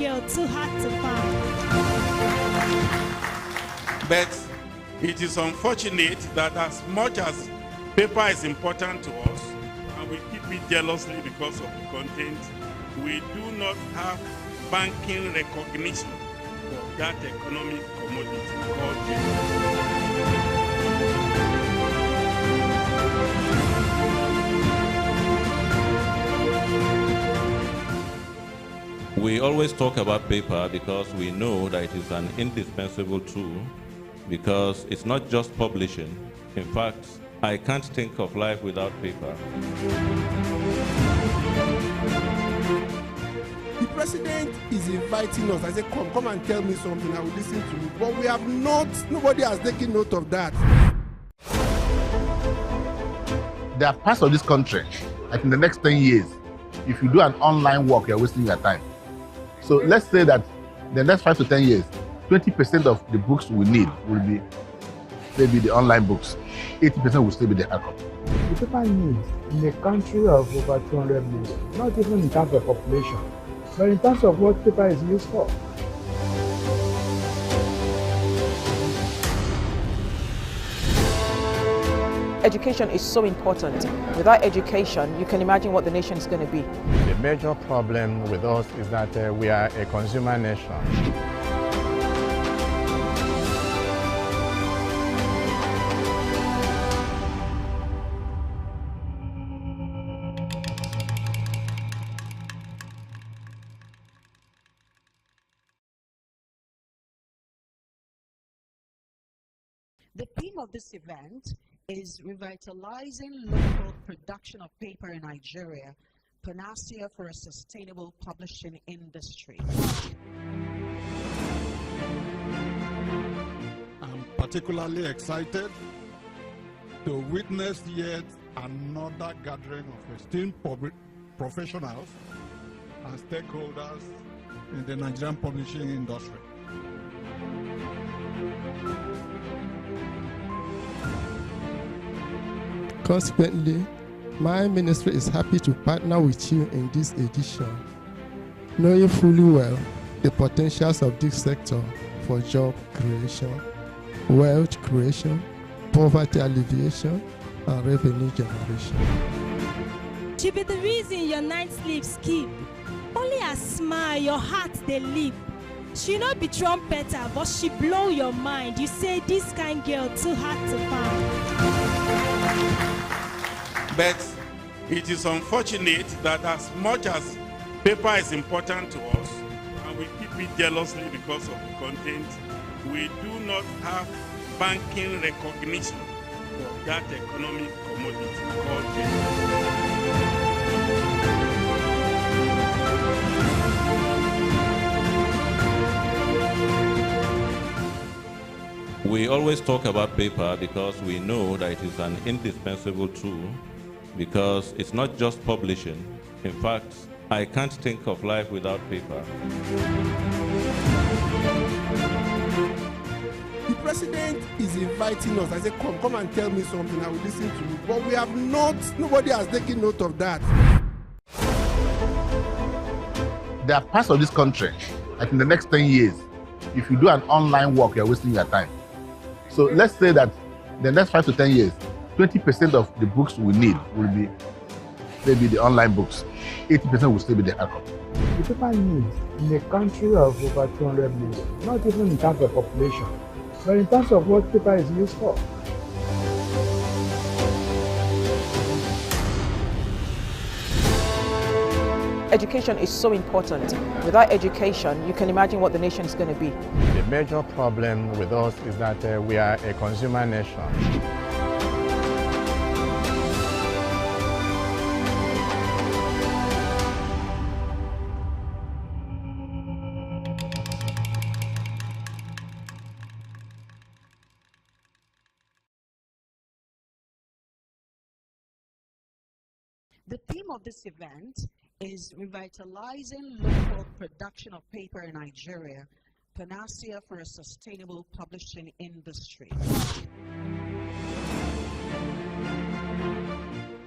girl too hard to find. But it is unfortunate that as much as paper is important to us, and we keep it jealously because of the content, we do not have banking recognition for that economic commodity called paper. We always talk about paper because we know that it is an indispensable tool, because it's not just publishing. In fact, I can't think of life without paper. The president is inviting us. I said, come and tell me something. I will listen to you. But we have not, nobody has taken note of that. There are parts of this country, like in the next 10 years, if you do an online work, you're wasting your time. So let's say that the next 5 to 10 years, 20% of the books we need will be maybe the online books. 80% will still be the hard copy. The paper needs in a country of over 200 million, not even in terms of population, but in terms of what paper is used for. Education is so important. Without education, you can imagine what the nation is going to be. The major problem with us is that we are a consumer nation. The theme of this event is revitalizing local production of paper in Nigeria, panacea for a sustainable publishing industry. I'm particularly excited to witness yet another gathering of esteemed professionals and stakeholders in the Nigerian publishing industry. Consequently, my ministry is happy to partner with you in this edition, knowing fully well the potentials of this sector for job creation, wealth creation, poverty alleviation, and revenue generation. She be the reason your night sleep skip. Only a smile, your heart they leap. She not be trumpeter, but she blow your mind. You say this kind girl too hard to find. But it is unfortunate that as much as paper is important to us, and we keep it jealously because of the content, we do not have banking recognition for that economic commodity called paper. We always talk about paper because we know that it is an indispensable tool, because it's not just publishing. In fact, I can't think of life without paper. The president is inviting us. I said, come and tell me something. I will listen to you. But we have not, nobody has taken note of that. There are parts of this country, like in the next 10 years, if you do an online work, you're wasting your time. So let's say that the next 5 to 10 years, 20% of the books we need will be maybe the online books. 80% will still be the hard copy. The paper needs in a country of over 200 million, not even in terms of population, but in terms of what paper is used for. Education is so important. Without education, you can imagine what the nation is going to be. The major problem with us is that we are a consumer nation. The theme of this event is revitalizing local production of paper in Nigeria, panacea for a sustainable publishing industry.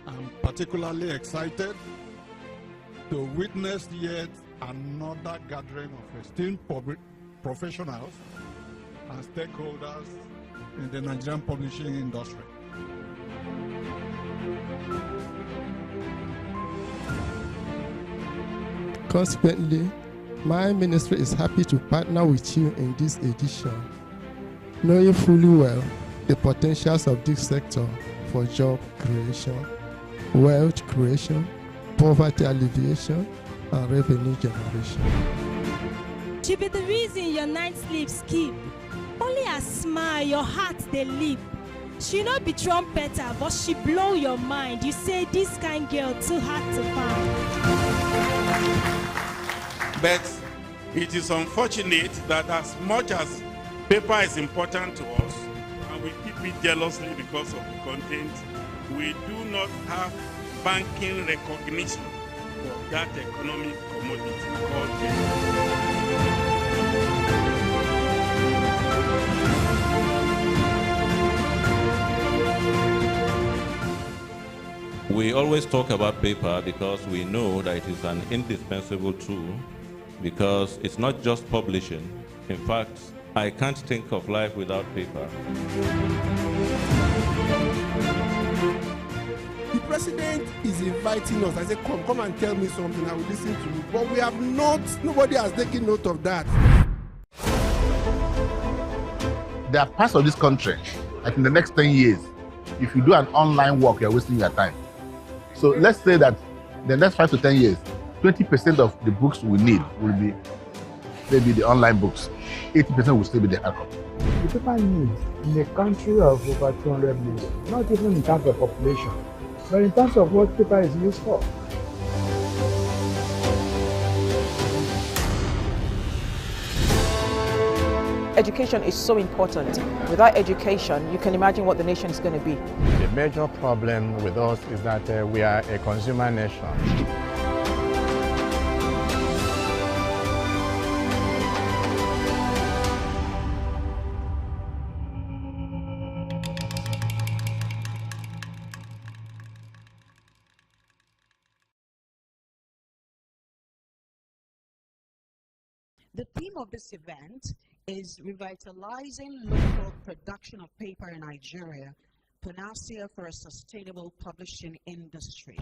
I'm particularly excited to witness yet another gathering of esteemed professionals and stakeholders in the Nigerian publishing industry. Consequently, my ministry is happy to partner with you in this edition, knowing fully well the potentials of this sector for job creation, wealth creation, poverty alleviation, and revenue generation. She be the reason your night sleep skip. Only a smile, your heart they leap. She not be trumpeter, but she blow your mind. You say this kind girl too hard to find. But it is unfortunate that as much as paper is important to us, and we keep it jealously because of the content, we do not have banking recognition for that economic commodity called paper. We always talk about paper because we know that it is an indispensable tool, because it's not just publishing. In fact, I can't think of life without paper. The president is inviting us. I said, come and tell me something, I will listen to you. But we have not, nobody has taken note of that. There are parts of this country, like in the next 10 years, if you do an online work, you're wasting your time. So let's say that the next 5 to 10 years, 20% of the books we need will be maybe the online books. 80% will still be the hard copy. The paper needs in a country of over 200 million, not even in terms of population, but in terms of what paper is used for. Education is so important. Without education, you can imagine what the nation is going to be. The major problem with us is that we are a consumer nation. The theme of this event is revitalizing local production of paper in Nigeria, panacea for a sustainable publishing industry.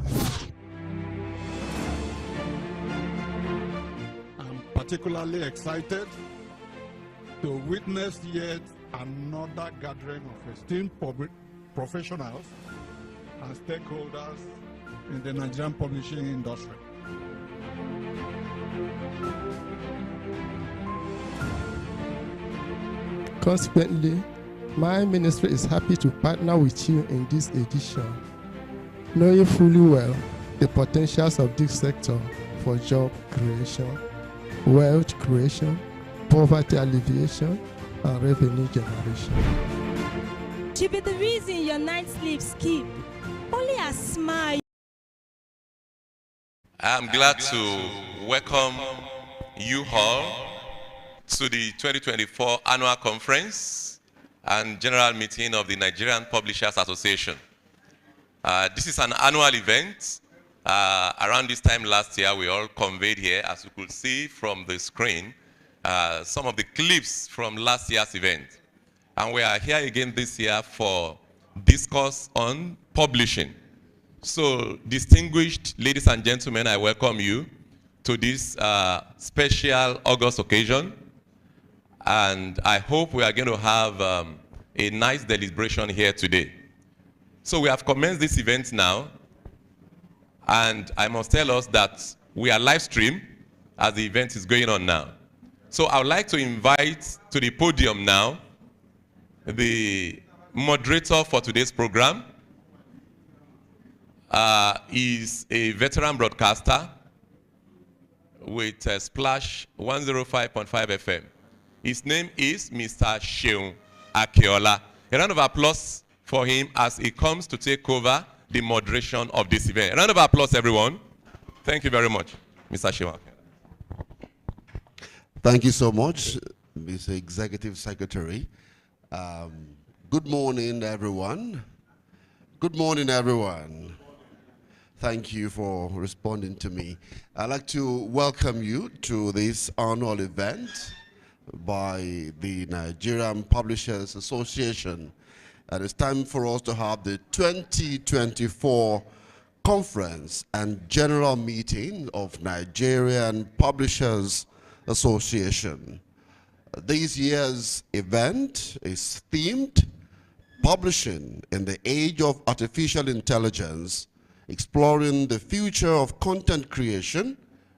I'm particularly excited to witness yet another gathering of esteemed professionals and stakeholders in the Nigerian publishing industry. Consequently, my ministry is happy to partner with you in this edition, knowing fully well the potentials of this sector for job creation, wealth creation, poverty alleviation, and revenue generation. She be the reason your night sleep skip. Only a smile. I'm glad to welcome you all to the 2024 annual conference and general meeting of the Nigerian Publishers Association. This is an annual event. Around this time last year, we all conveyed here, as you could see from the screen, some of the clips from last year's event. And we are here again this year for discourse on publishing. So, distinguished ladies and gentlemen, I welcome you to this special August occasion. And I hope we are going to have a nice deliberation here today. So we have commenced this event now. And I must tell us that we are live stream as the event is going on now. So I would like to invite to the podium now the moderator for today's program. Is a veteran broadcaster with Splash 105.5 FM. His name is Mr. Sheun Akiola. A round of applause for him as he comes to take over the moderation of this event. A round of applause, everyone. Thank you very much, Mr. Sheun. Thank you so much, Mr. Executive Secretary. Good morning, everyone. Good morning, everyone. Thank you for responding to me. I'd like to welcome you to this annual event by the Nigerian Publishers Association. And it's time for us to have the 2024 conference and general meeting of Nigerian Publishers Association. This year's event is themed Publishing in the Age of Artificial Intelligence, exploring the future of content creation,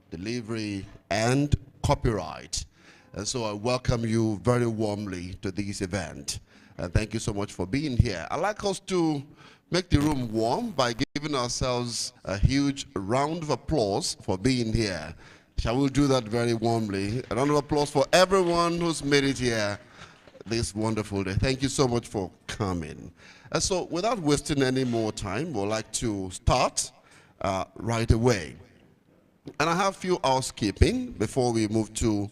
delivery, and copyright. And so I welcome you very warmly to this event. And thank you so much for being here. I'd like us to make the room warm by giving ourselves a huge round of applause for being here. Shall we do that very warmly? A round of applause for everyone who's made it here this wonderful day. Thank you so much for coming. And so without wasting any more time, we'd like to start right away. And I have a few housekeeping before we move to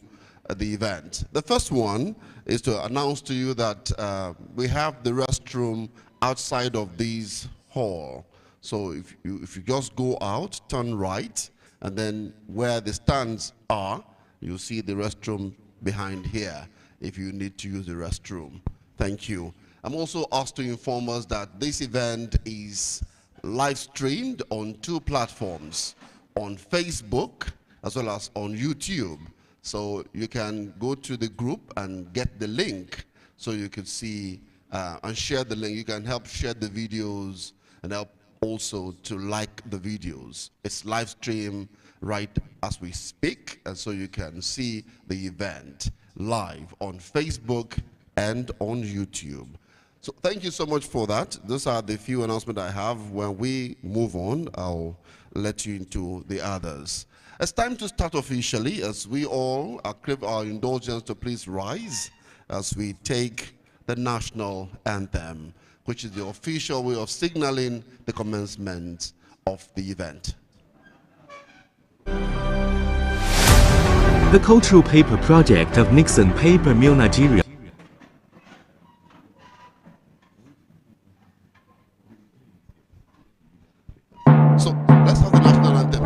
the event. The first one is to announce to you that we have the restroom outside of this hall. So if you just go out, turn right, and then where the stands are, you'll see the restroom behind here if you need to use the restroom. Thank you. I'm also asked to inform us that this event is live streamed on 2 platforms, on Facebook as well as on YouTube. So you can go to the group and get the link so you can see and share the link. You can help share the videos and help also to like the videos. It's live stream right as we speak, and so you can see the event live on Facebook and on YouTube. So thank you so much for that. Those are the few announcements I have. When we move on, I'll let you into the others. It's time to start officially, as we all crave our indulgence to please rise as we take the national anthem, which is the official way of signaling the commencement of the event. The Cultural Paper Project of Nixon Paper Mill Nigeria. So let's have the national anthem.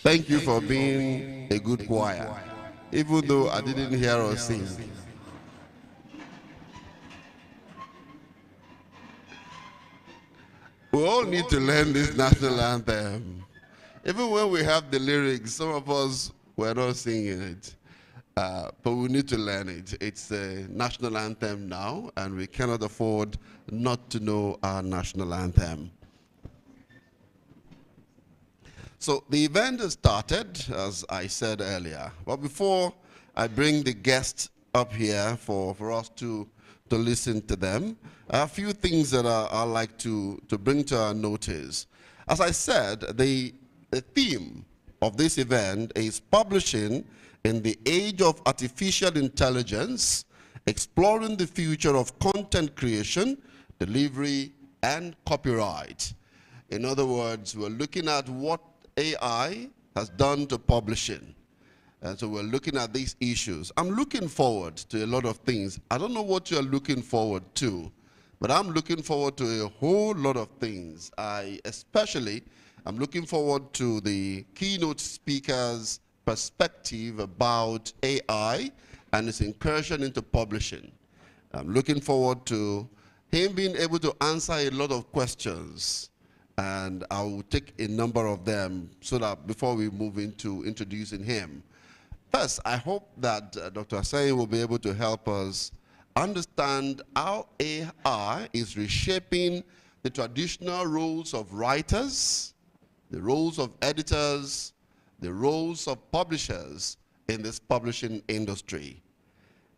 Thank you for being a good choir, even though I didn't hear us sing. We all need to learn this national anthem. Even when we have the lyrics, some of us were not singing it. But we need to learn it. It's a national anthem now, and we cannot afford not to know our national anthem. So the event has started, as I said earlier. But before I bring the guests up here for us to listen to them, a few things that I like to bring to our notice. As I said, the theme of this event is Publishing in the Age of Artificial Intelligence, Exploring the Future of Content Creation, Delivery, and Copyright. In other words, we're looking at what AI has done to publishing. And so we're looking at these issues. I'm looking forward to a lot of things. I don't know what you're looking forward to, but I'm looking forward to a whole lot of things. I'm looking forward to the keynote speaker's perspective about AI and its incursion into publishing. I'm looking forward to him being able to answer a lot of questions, and I will take a number of them so that before we move into introducing him. First, I hope that Dr. Asai will be able to help us understand how AI is reshaping the traditional roles of writers, the roles of editors, the roles of publishers in this publishing industry.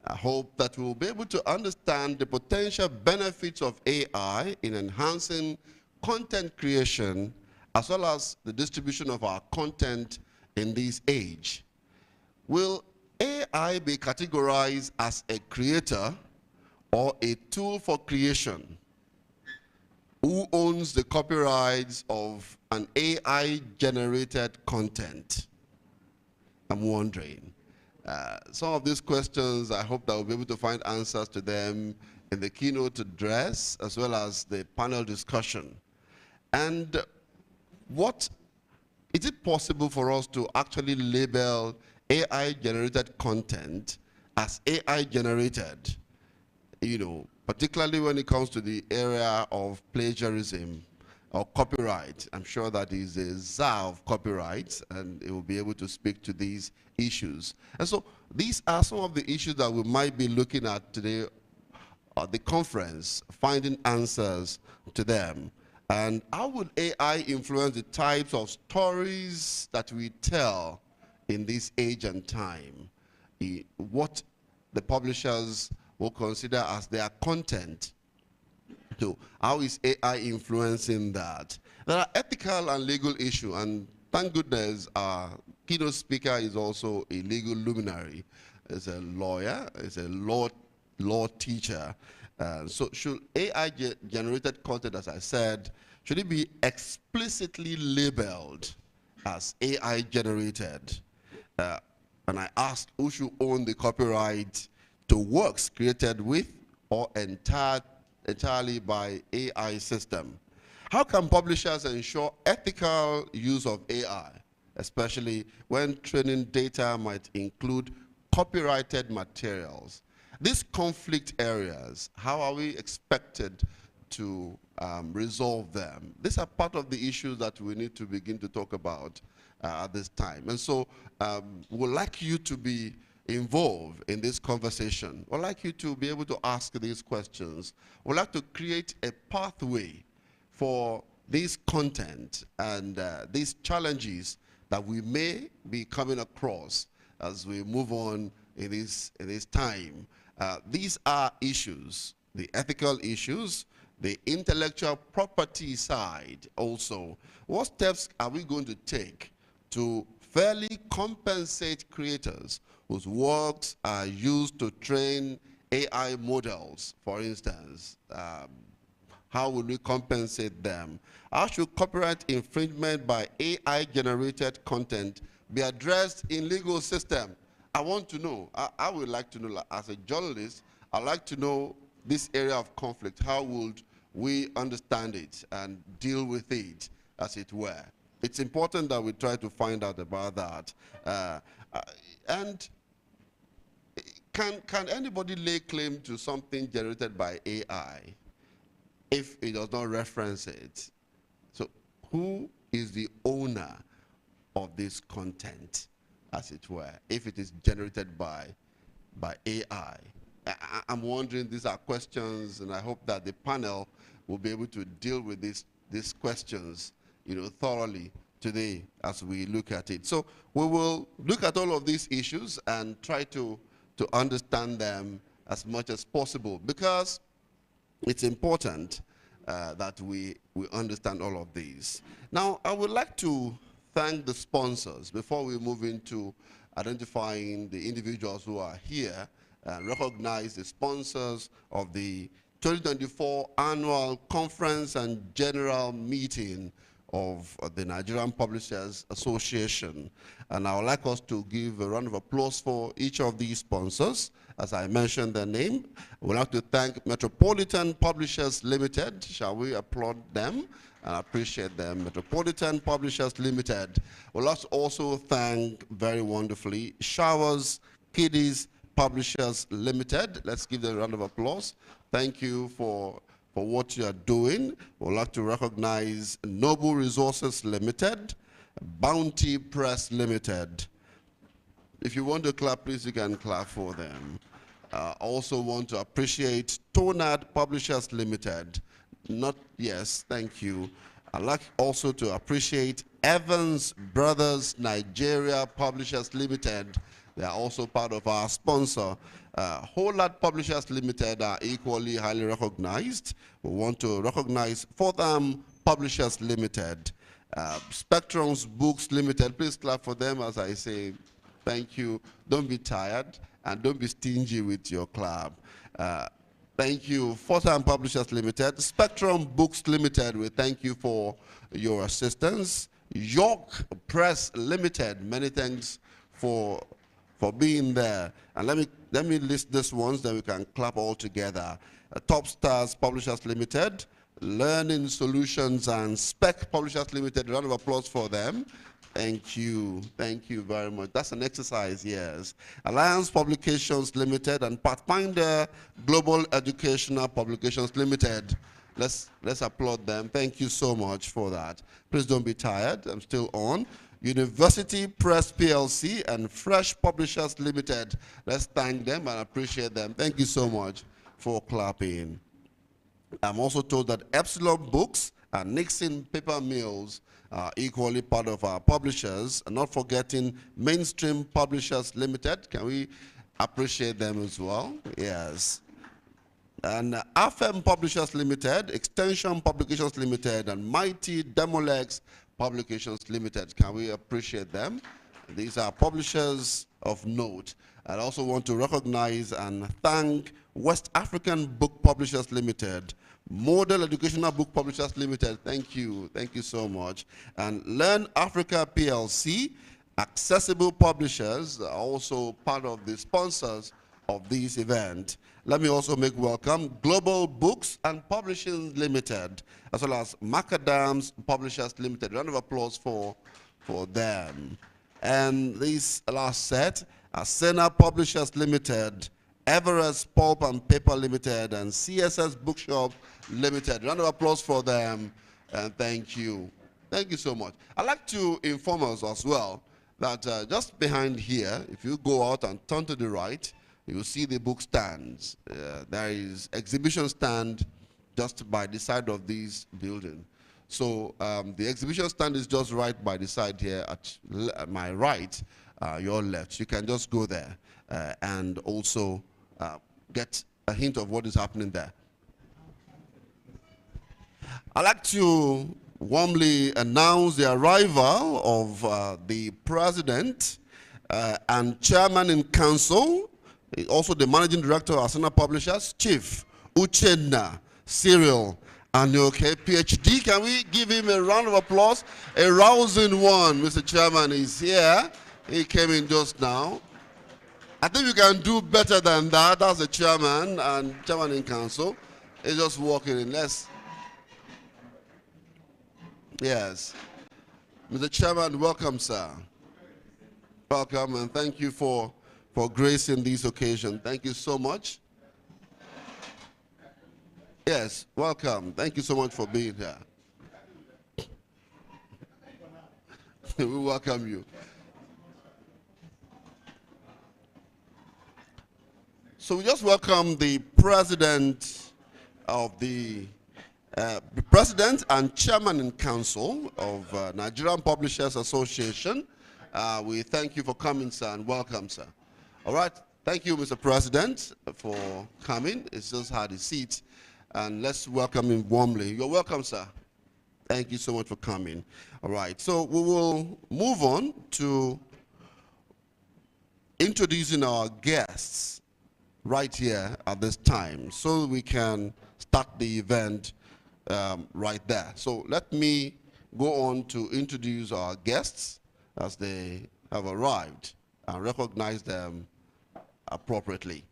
I hope that we'll be able to understand the potential benefits of AI in enhancing content creation as well as the distribution of our content in this age. Will AI be categorized as a creator or a tool for creation? Who owns the copyrights of an AI-generated content? I'm wondering. Some of these questions, I hope that we'll be able to find answers to them in the keynote address as well as the panel discussion. And is it possible for us to actually label AI-generated content as AI-generated, particularly when it comes to the area of plagiarism or copyright? I'm sure that is a czar of copyright, and it will be able to speak to these issues. And so these are some of the issues that we might be looking at today at the conference, finding answers to them. And how would AI influence the types of stories that we tell in this age and time? What the publishers will consider as their content. So how is AI influencing that? There are ethical and legal issues, and thank goodness our keynote speaker is also a legal luminary. Is a lawyer, is a law teacher. So should AI-generated content, as I said, should it be explicitly labeled as AI-generated? And I asked who should own the copyright to works created with or entirely by AI system. How can publishers ensure ethical use of AI, especially when training data might include copyrighted materials? These conflict areas, how are we expected to resolve them? These are part of the issues that we need to begin to talk about at this time. And so we'd like you to be involved in this conversation. We'd like you to be able to ask these questions. We'd like to create a pathway for this content and these challenges that we may be coming across as we move on in this time. These are issues, the ethical issues, the intellectual property side also. What steps are we going to take to fairly compensate creators whose works are used to train AI models, for instance? How will we compensate them? How should copyright infringement by AI-generated content be addressed in legal system? I want to know, I would like to know, as a journalist, I'd like to know this area of conflict. How would we understand it and deal with it, as it were? It's important that we try to find out about that. And can anybody lay claim to something generated by AI if it does not reference it? So who is the owner of this content, as it were, if it is generated by AI? I'm wondering, these are questions, and I hope that the panel will be able to deal with these questions thoroughly today as we look at it. So we will look at all of these issues and try to understand them as much as possible, because it's important that we understand all of these. Now, I would like to thank the sponsors before we move into identifying the individuals who are here and recognize the sponsors of the 2024 Annual Conference and General Meeting of the Nigerian Publishers Association. And I would like us to give a round of applause for each of these sponsors. As I mentioned their name, I would like to thank Metropolitan Publishers Limited. Shall we applaud them? And I appreciate them. Metropolitan Publishers Limited. We'll also thank very wonderfully Showers Kiddies Publishers Limited. Let's give them a round of applause. Thank you for what you are doing. We'd like to recognize Noble Resources Limited, Bounty Press Limited. If you want to clap, please you can clap for them. Also want to appreciate Tonad Publishers Limited. Yes, thank you. I'd like also to appreciate Evans Brothers Nigeria Publishers Limited. They are also part of our sponsor. Whole Lot Publishers Limited are equally highly recognized. We want to recognize Fortham Publishers Limited. Spectrum's Books Limited, please clap for them as I say thank you. Don't be tired and don't be stingy with your clap. Thank you, Fortham Publishers Limited. Spectrum Books Limited, we thank you for your assistance. York Press Limited, many thanks for being there. And let me list these ones, then we can clap all together. Top Stars Publishers Limited, Learning Solutions and Spec Publishers Limited, round of applause for them. Thank you very much. That's an exercise, yes. Alliance Publications Limited and Pathfinder Global Educational Publications Limited. Let's applaud them. Thank you so much for that. Please don't be tired, I'm still on. University Press PLC and Fresh Publishers Limited. Let's thank them and appreciate them. Thank you so much for clapping. I'm also told that Epsilon Books and Nixon Paper Mills are equally part of our publishers, and not forgetting Mainstream Publishers Limited. Can we appreciate them as well? Yes. And AFM Publishers Limited, Extension Publications Limited, and Mighty Demolex Publications Limited. Can we appreciate them? These are publishers of note. I also want to recognize and thank West African Book Publishers Limited, Model Educational Book Publishers Limited. Thank you so much. And Learn Africa PLC, Accessible Publishers, are also part of the sponsors of this event. Let me also make welcome Global Books and Publishing Limited, as well as Macadam's Publishers Limited. Round of applause for them. And this last set, Asena Publishers Limited, Everest Pulp and Paper Limited, and CSS Bookshop Limited. Round of applause for them, and thank you. Thank you so much. I'd like to inform us as well that just behind here, if you go out and turn to the right, you will see the book stands. There is exhibition stand just by the side of this building. So the exhibition stand is just right by the side here at my right, your left. You can just go there and also get a hint of what is happening there. I'd like to warmly announce the arrival of the president and chairman in council, also the managing director of Asena Publishers, Chief Uchenna Cyril Anyoke, PhD. Can we give him a round of applause? A rousing one. Mr. Chairman is here. He came in just now. I think we can do better than that. That's the chairman and chairman in council. He's just walking in. Yes. Mr. Chairman, welcome, sir. Welcome, and thank you for gracing this occasion. Thank you so much. Yes, welcome. Thank you so much for being here. We welcome you. So we just welcome the president of the president and chairman in council of Nigerian Publishers Association. We thank you for coming, sir, and welcome, sir. All right. Thank you, Mr. President, for coming. It's just had a seat. And let's welcome him warmly. You're welcome, sir. Thank you so much for coming. All right. So we will move on to introducing our guests right here at this time so we can start the event right there. So let me go on to introduce our guests as they have arrived and recognize them appropriately.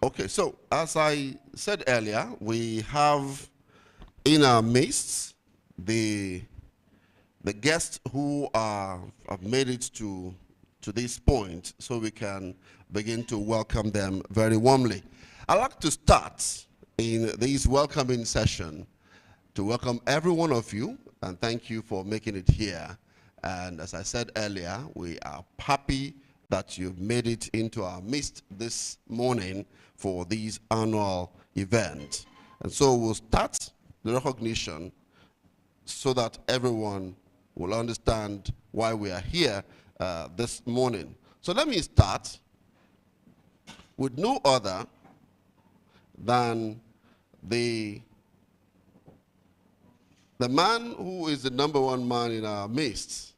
Okay, so as I said earlier, we have in our midst the guests who have made it to this point, so we can begin to welcome them very warmly. I'd like to start in this welcoming session to welcome every one of you and thank you for making it here. And as I said earlier, we are happy that you've made it into our midst this morning for this annual event. And so we'll start the recognition so that everyone will understand why we are here this morning. So let me start with no other than the man who is the #1 man in our midst,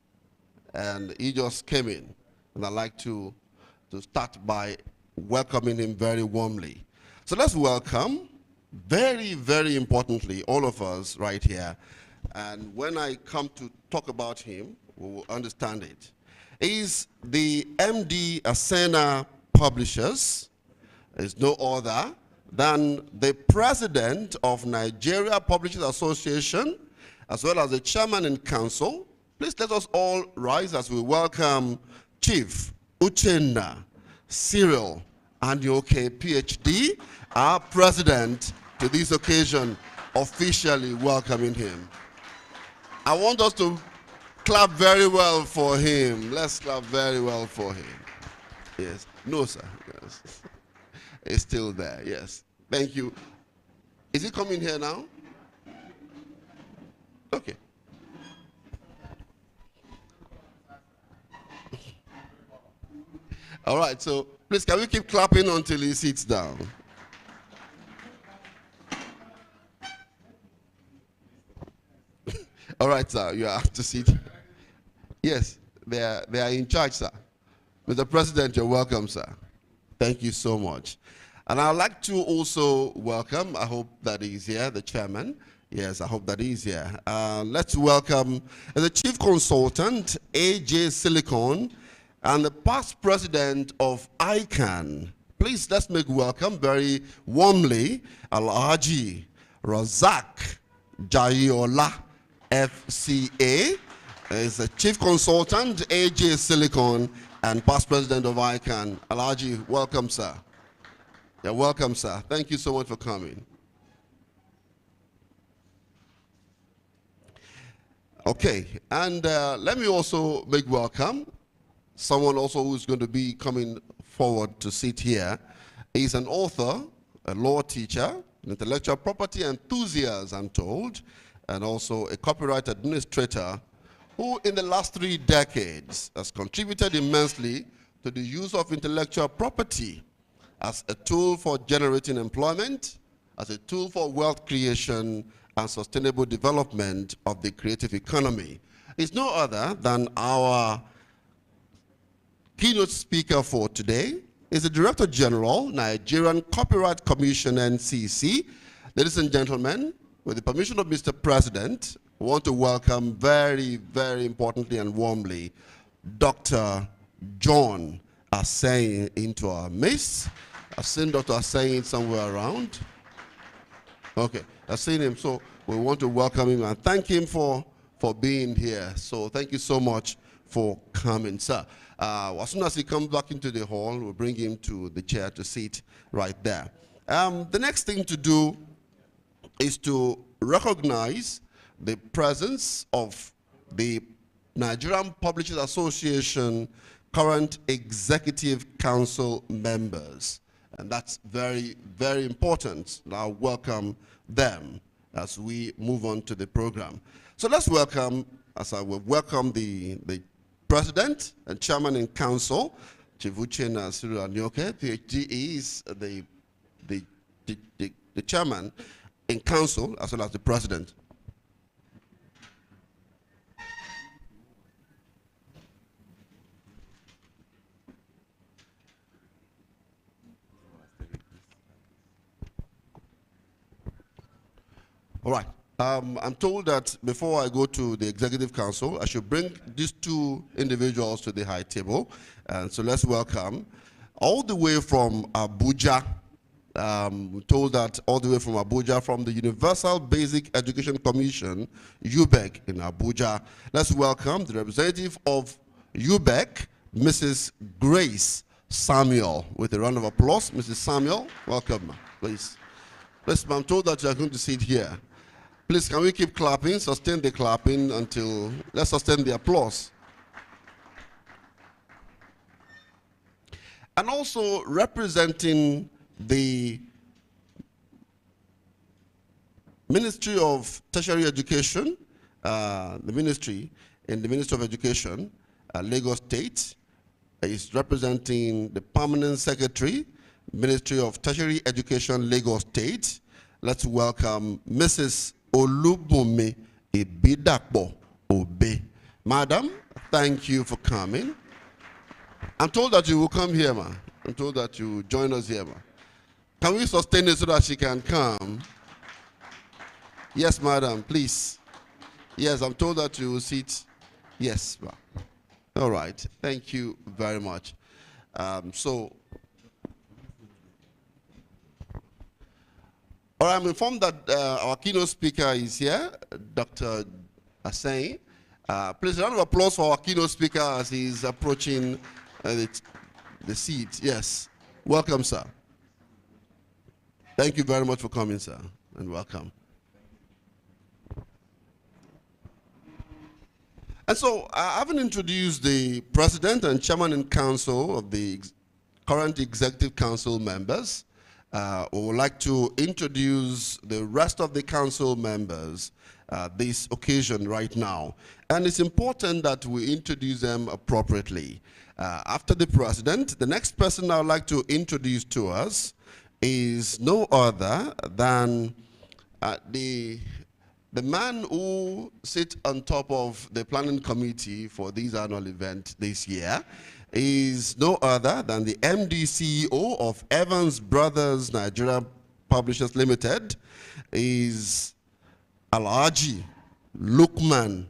and he just came in. And I'd like to start by welcoming him very warmly. So let's welcome, very, very importantly, all of us right here. And when I come to talk about him, we will understand it. He's the MD Asena Publishers. Is no other than the president of Nigeria Publishers Association, as well as the chairman and council. Please let us all rise as we welcome Chief Uchenna Cyril Anyoke, PhD, our president, to this occasion, officially welcoming him. I want us to clap very well for him. Let's clap very well for him. Yes. No, sir. Yes. It's still there. Yes. Thank you. Is he coming here now? Okay. All right, so please, can we keep clapping until he sits down? All right, sir, you have to sit. Yes, they are in charge, sir. Mr. President, you're welcome, sir. Thank you so much. And I'd like to also welcome, I hope that he's here, the chairman. Yes, I hope that he's here. Let's welcome the chief consultant, AJ Silicon, and the past president of ICANN. Please, let's make welcome very warmly, Alhaji Razak Jayola, FCA, is the chief consultant, AJ Silicon, and past president of ICANN. Alhaji, welcome, sir. You're welcome, sir. Thank you so much for coming. Okay, and let me also make welcome someone also who's going to be coming forward to sit here. He's an author, a law teacher, an intellectual property enthusiast, I'm told, and also a copyright administrator who in the last 3 decades has contributed immensely to the use of intellectual property as a tool for generating employment, as a tool for wealth creation and sustainable development of the creative economy. It's no other than our keynote speaker for today is the Director General, Nigerian Copyright Commission, NCC. Ladies and gentlemen, with the permission of Mr. President, we want to welcome very, very importantly and warmly, Dr. John Asseyin into our midst. I've seen Dr. Asseyin somewhere around. Okay, I've seen him, so we want to welcome him and thank him for being here. So thank you so much for coming, sir. As soon as he comes back into the hall, we'll bring him to the chair to sit right there. The next thing to do is to recognize the presence of the Nigerian Publishers Association current Executive Council members. And that's very, very important. I'll welcome them as we move on to the program. So let's welcome, as I will welcome the President and Chairman in Council, Chief Uchenna Cyril Anyoke, PhD, is the Chairman in Council as well as the President. All right. I'm told that before I go to the Executive Council, I should bring these two individuals to the high table. And so let's welcome, all the way from Abuja, we're told that all the way from Abuja, from the Universal Basic Education Commission, UBEC in Abuja. Let's welcome the representative of UBEC, Mrs. Grace Samuel, with a round of applause. Mrs. Samuel, welcome, please. Listen, I'm told that you are going to sit here. Please, can we keep clapping, sustain the clapping until, let's sustain the applause. And also representing the Ministry of Tertiary Education, the Ministry of Education, Lagos State, is representing the Permanent Secretary, Ministry of Tertiary Education, Lagos State. Let's welcome Mrs. Olubunmi Ibidakbo Obe. Madam, thank you for coming. I'm told that you will come here, ma. I'm told that you will join us here, ma. Can we sustain it so that she can come? Yes, madam, please. Yes, I'm told that you will sit. Yes, ma. All right. Thank you very much. All right, I'm informed that our keynote speaker is here, Dr. Asain. Please, a round of applause for our keynote speaker as he's approaching the seat. Yes. Welcome, sir. Thank you very much for coming, sir, and welcome. And so, having introduced the president and chairman in council of the current executive council members, we would like to introduce the rest of the council members this occasion right now. And it's important that we introduce them appropriately. After the president, the next person I would like to introduce to us is no other than the man who sits on top of the planning committee for this annual event this year is no other than the MD CEO of Evans Brothers Nigeria Publishers Limited, is Alhaji Lukman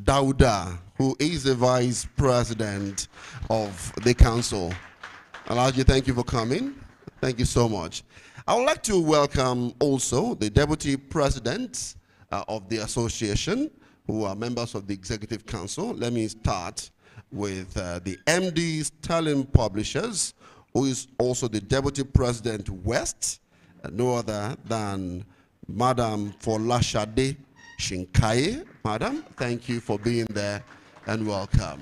Dauda, who is the vice president of the council. Alhaji, thank you for coming. Thank you so much. I would like to welcome also the deputy president of the association, who are members of the executive council. Let me start with the MD Sterling Publishers, who is also the deputy president West, no other than Madam Folashade Shinkaye. Madam, thank you for being there and welcome.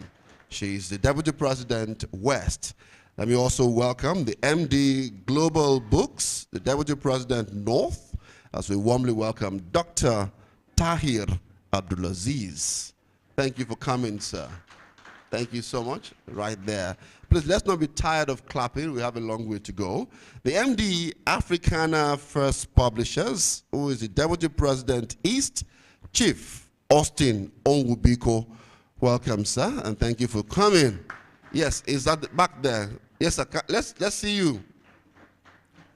She's the deputy president West. Let me also welcome the MD Global Books, the deputy president North, as we warmly welcome Dr. Tahir Abdulaziz. Thank you for coming, sir. Thank you so much. Right there. Please, let's not be tired of clapping. We have a long way to go. The MD Africana First Publishers, who is the deputy president East, Chief Austin Onwubiko. Welcome, sir, and thank you for coming. Yes, is that back there? Yes, sir. Let's see you.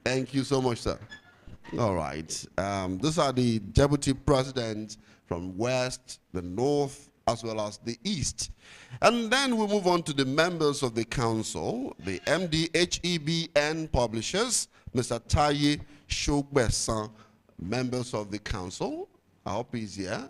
Thank you so much, sir. All right. Those are the deputy presidents from West, the North, as well as the East. And then we move on to the members of the council, the MDHEBN Publishers, Mr. Taye Shogbesan, members of the council. I hope he's here.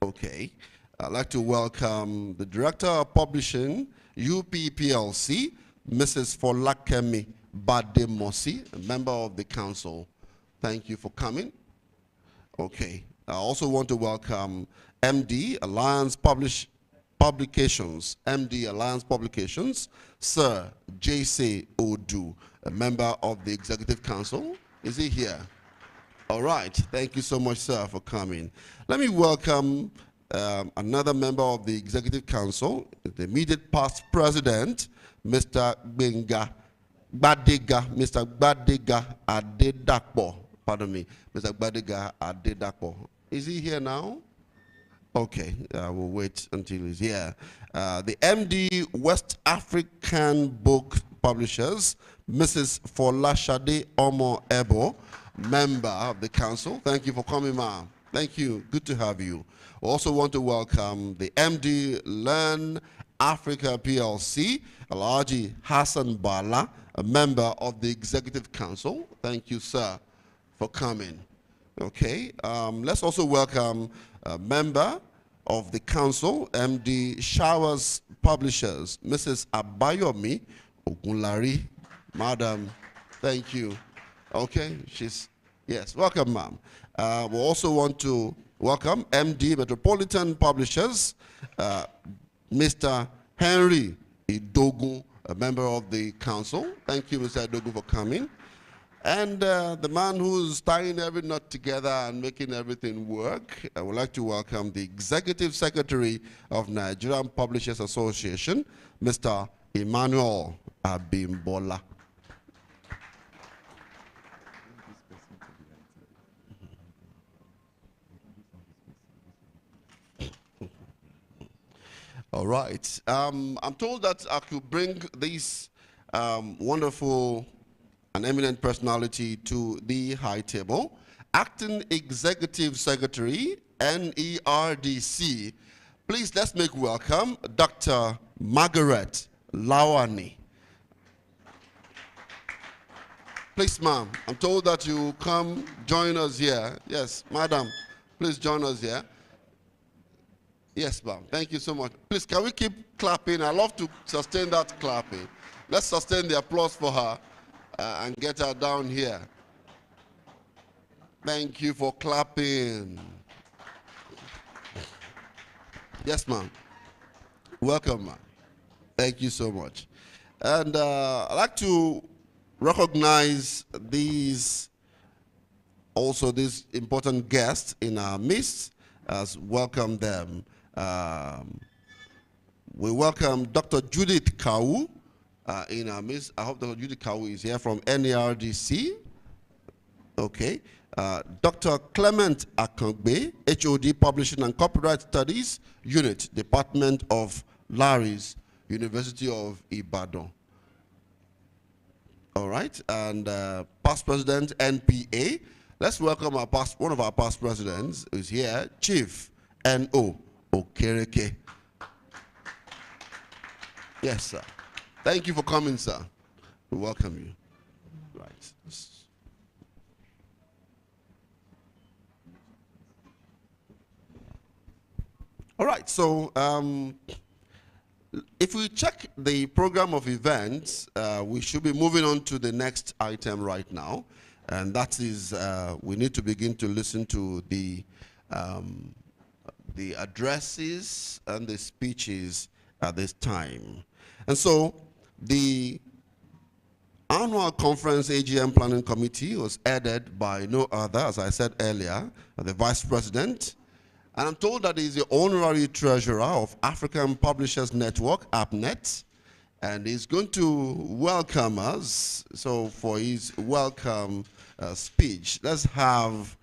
Okay. I'd like to welcome the Director of Publishing, UPPLC, Mrs. Folakemi Bademosi, a member of the council. Thank you for coming. Okay. I also want to welcome MD Alliance Publications, MD Alliance Publications, Sir J.C. Odu, a member of the Executive Council. Is he here? All right. Thank you so much, sir, for coming. Let me welcome another member of the Executive Council, the immediate past president, Mr. Gbadega Adedapo. Pardon me, Mr. Gbadega Adedapo. Is he here now? Okay, we'll wait until he's here. The MD West African Book Publishers, Mrs. Folashade Omo Ebo, member of the council. Thank you for coming, ma'am. Thank you. Good to have you. We also want to welcome the MD Learn Africa PLC, Alhaji Hassan Bala, a member of the Executive Council. Thank you, sir, for coming. Okay. Let's also welcome a member of the council, MD Showers Publishers, Mrs. Abayomi Ogunlari. Madam, thank you. Okay, yes, welcome, ma'am. We also want to welcome MD Metropolitan Publishers, Mr. Henry Idogun, a member of the council. Thank you, Mr. Idogun, for coming. And the man who's tying every knot together and making everything work, I would like to welcome the Executive Secretary of Nigerian Publishers Association, Mr. Emmanuel Abimbola. All right. I'm told that I could bring this wonderful and eminent personality to the high table. Acting Executive Secretary, NERDC. Please, let's make welcome Dr. Margaret Lawani. Please, ma'am, I'm told that you come join us here. Yes, madam, please join us here. Yes, ma'am. Thank you so much. Please, can we keep clapping? I love to sustain that clapping. Let's sustain the applause for her and get her down here. Thank you for clapping. Yes, ma'am. Welcome, ma'am. Thank you so much. And I'd like to recognize these important guests in our midst, as welcome them. We welcome Dr. Judith Kawu in our midst. I hope Dr. Judith Kawu is here from NERDC. Okay. Dr. Clement Akangbe, HOD Publishing and Copyright Studies Unit, Department of Laris, University of Ibadan. All right. And past president, NPA. Let's welcome one of our past presidents who's here, Chief N.O. Okereke. Yes, sir. Thank you for coming, sir. We welcome you. Right. All right, so if we check the program of events, we should be moving on to the next item right now. And that is, we need to begin to listen to the addresses and the speeches at this time. And so the annual conference AGM Planning Committee was headed by no other, as I said earlier, the Vice President. And I'm told that he's the honorary treasurer of African Publishers Network, APNET, and he's going to welcome us. So for his welcome speech, let's have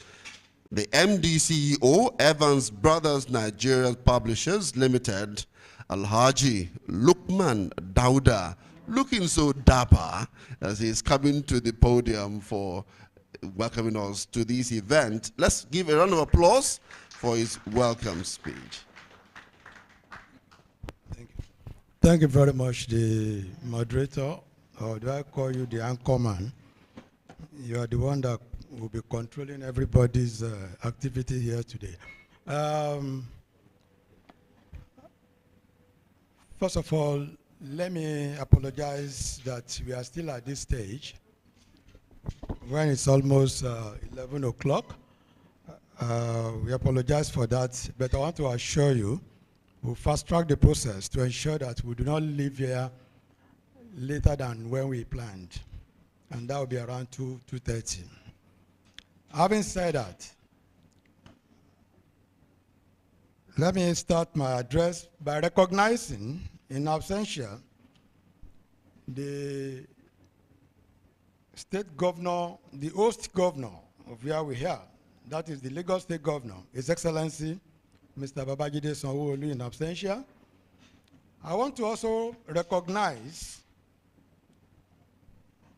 the MD CEO, Evans Brothers Nigeria Publishers Limited, Alhaji Lukman Dauda, looking so dapper as he's coming to the podium for welcoming us to this event. Let's give a round of applause for his welcome speech. Thank you. Thank you very much, the moderator, or do I call you the anchorman? You are the one that will be controlling everybody's activity here today. First of all, let me apologize that we are still at this stage when it's almost 11 o'clock. We apologize for that, but I want to assure you we'll fast-track the process to ensure that we do not leave here later than when we planned, and that will be around 2:30. Having said that, let me start my address by recognizing in absentia the state governor, the host governor of where we are. That is the Lagos State Governor, His Excellency, Mr. Babajide Sanwo-Olu in absentia. I want to also recognize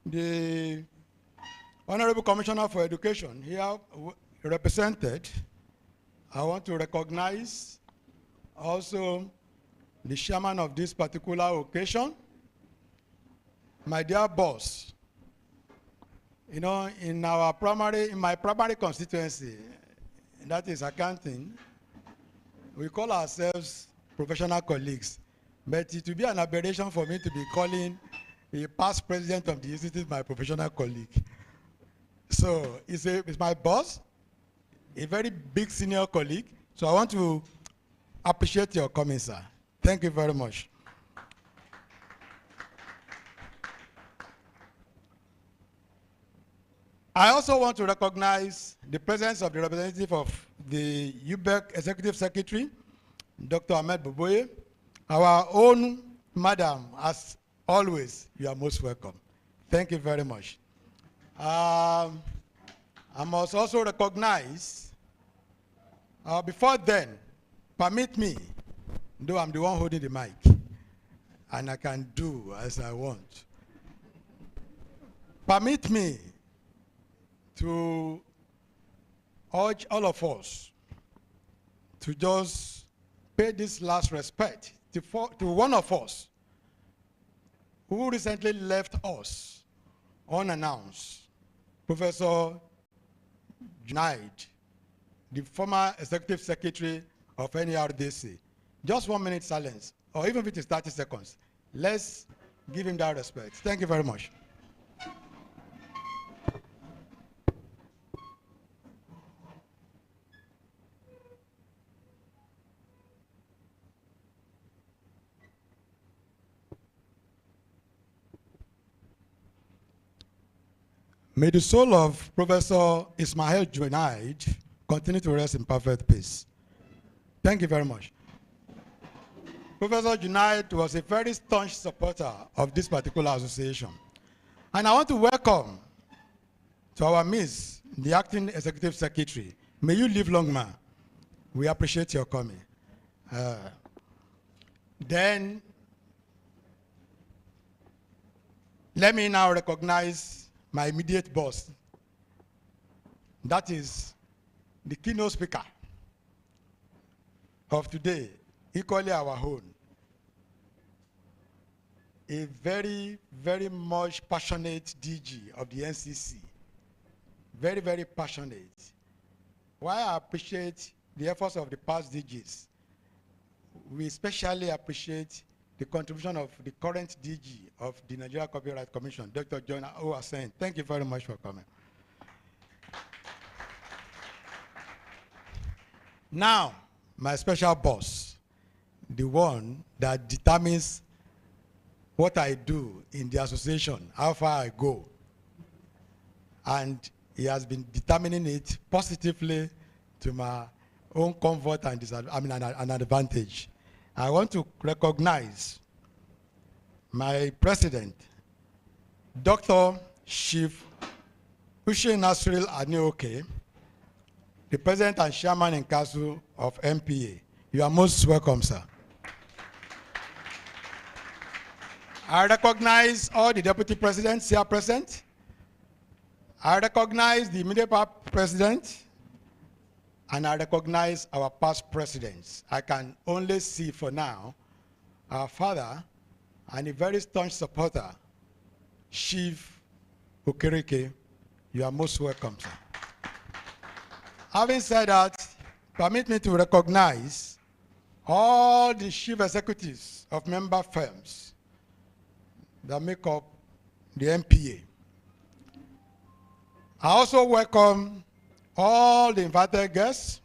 the Honorable Commissioner for Education here represented. I want to recognize also the chairman of this particular occasion, my dear boss. You know, in my primary constituency, that is accounting, we call ourselves professional colleagues. But it will be an aberration for me to be calling a past president of the institute my professional colleague. So it's my boss, a very big senior colleague. So I want to appreciate your coming, sir. Thank you very much. I also want to recognize the presence of the representative of the UBEC Executive Secretary, Dr. Ahmed Boboye. Our own madam, as always, you are most welcome. Thank you very much. I must also recognize, before then, permit me, though I'm the one holding the mic, and I can do as I want. Permit me to urge all of us to just pay this last respect to one of us who recently left us unannounced, Professor Junaid, the former Executive Secretary of NERDC. Just 1 minute silence, or even if it is 30 seconds. Let's give him that respect. Thank you very much. May the soul of Professor Ismail Junaid continue to rest in perfect peace. Thank you very much. Professor Junaid was a very staunch supporter of this particular association. And I want to welcome to our midst the Acting Executive Secretary. May you live long, man. We appreciate your coming. Then, let me now recognize my immediate boss. That is the keynote speaker of today, equally our own. A very, very much passionate DG of the NCC. Very, very passionate. While I appreciate the efforts of the past DGs, we especially appreciate the contribution of the current DG of the Nigeria Copyright Commission, Dr. John Owasen. Thank you very much for coming. Now, my special boss, the one that determines what I do in the association, how far I go. And he has been determining it positively to my own comfort and an advantage. I want to recognize my president, Dr. Chief Hussein Nasril Aneoke, the president and chairman in council of MPA. You are most welcome, sir. I recognize all the deputy presidents here present. I recognize the immediate president, and I recognize our past presidents. I can only see for now our father and a very staunch supporter, Chief Okereke. You are most welcome, sir. Having said that, permit me to recognize all the chief executives of member firms that make up the MPA. I also welcome all the invited guests,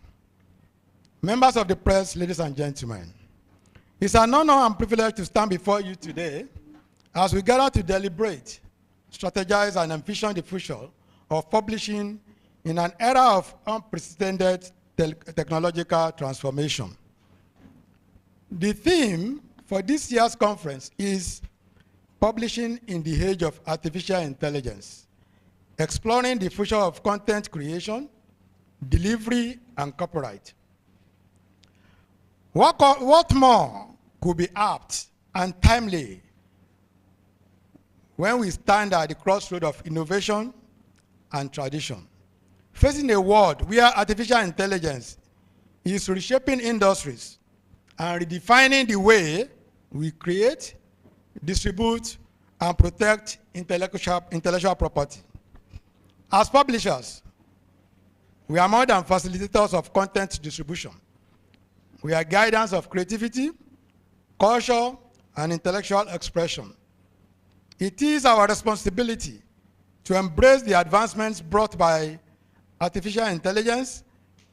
members of the press, ladies and gentlemen. It's an honor and privilege to stand before you today as we gather to deliberate, strategize, and envision the future of publishing in an era of unprecedented technological transformation. The theme for this year's conference is Publishing in the Age of Artificial Intelligence, exploring the future of content creation, delivery, and copyright. What more could be apt and timely when we stand at the crossroad of innovation and tradition. Facing a world where artificial intelligence is reshaping industries and redefining the way we create, distribute, and protect intellectual property. As publishers, we are more than facilitators of content distribution. We are guidance of creativity, culture, and intellectual expression. It is our responsibility to embrace the advancements brought by artificial intelligence,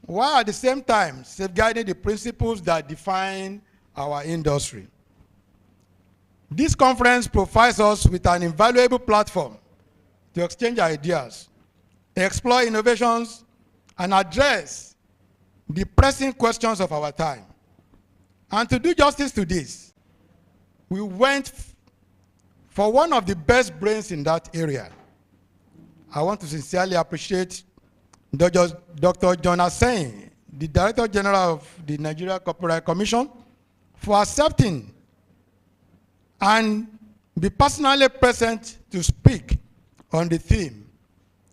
while at the same time safeguarding the principles that define our industry. This conference provides us with an invaluable platform to exchange ideas, explore innovations, and address the pressing questions of our time. And to do justice to this, we went for one of the best brains in that area. I want to sincerely appreciate Dr. Jonas Sen, the Director General of the Nigeria Copyright Commission, for accepting and be personally present to speak on the theme,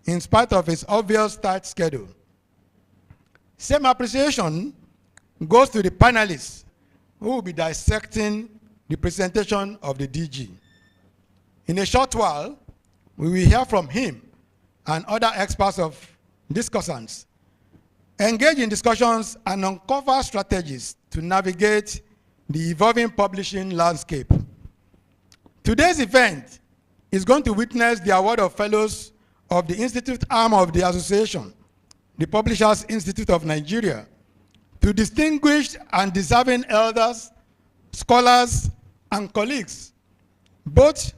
in spite of his obvious tight schedule. Same appreciation goes to the panelists who will be dissecting the presentation of the DG. In a short while, we will hear from him and other experts of discussants, engage in discussions and uncover strategies to navigate the evolving publishing landscape. Today's event is going to witness the award of fellows of the Institute arm of the association, the Publishers Institute of Nigeria, to distinguished and deserving elders, scholars, and colleagues, both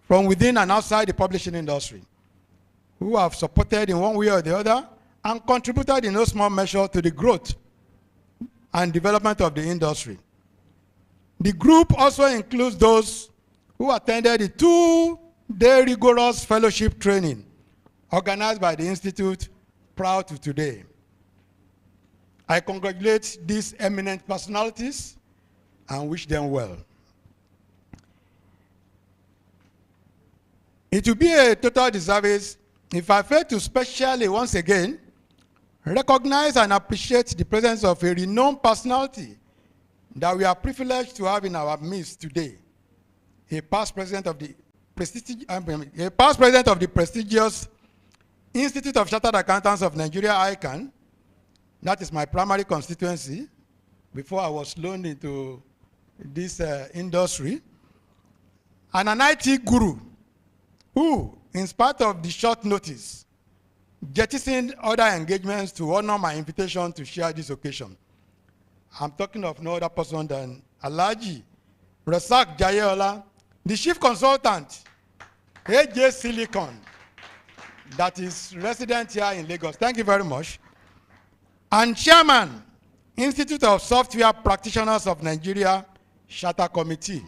from within and outside the publishing industry, who have supported in one way or the other and contributed in no small measure to the growth and development of the industry. The group also includes those who attended the 2-day rigorous fellowship training organized by the Institute prior to today. I congratulate these eminent personalities and wish them well. It will be a total disservice if I fail to specially, once again, recognize and appreciate the presence of a renowned personality that we are privileged to have in our midst today, a past president of the prestigious Institute of Chartered Accountants of Nigeria, ICANN. That is my primary constituency before I was loaned into this industry, and an IT guru who, in spite of the short notice, jettisoned other engagements to honor my invitation to share this occasion. I'm talking of no other person than Alhaji Rasak Jayeola, the chief consultant, AJ Silicon, that is resident here in Lagos. Thank you very much. And chairman, Institute of Software Practitioners of Nigeria, Charter Committee.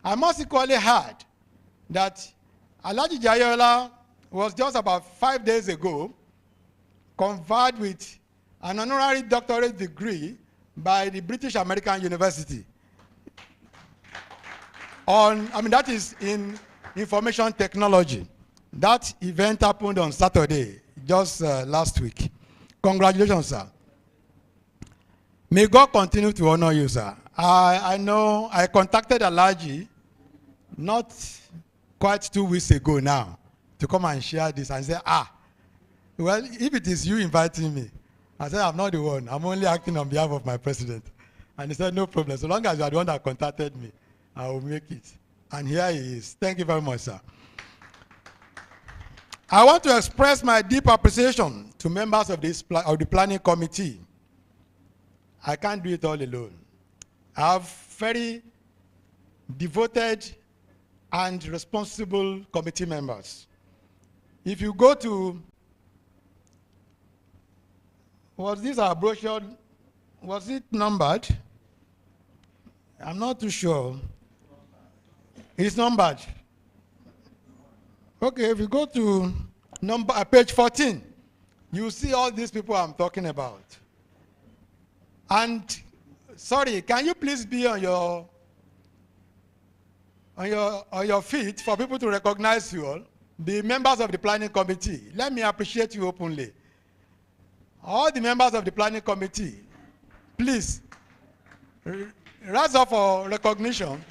I must equally add that Alhaji Jayeola was just about 5 days ago conferred with an honorary doctorate degree by the British American University on, that is in information technology. That event happened on Saturday, just last week. Congratulations, sir. May God continue to honor you, sir. I know I contacted Alhaji not quite 2 weeks ago now to come and share this and say, well, if it is you inviting me, I said, I'm not the one. I'm only acting on behalf of my president. And he said, no problem. So long as you are the one that contacted me, I will make it. And here he is. Thank you very much, sir. I want to express my deep appreciation to members of the planning committee. I can't do it all alone. I have very devoted and responsible committee members. If you go to, was this our brochure? Was it numbered? I'm not too sure. It's numbered. Okay, if you go to page 14, you see all these people I'm talking about. And sorry, can you please be on your feet for people to recognize you all? The members of the planning committee, let me appreciate you openly. All the members of the planning committee, please, rise up for recognition.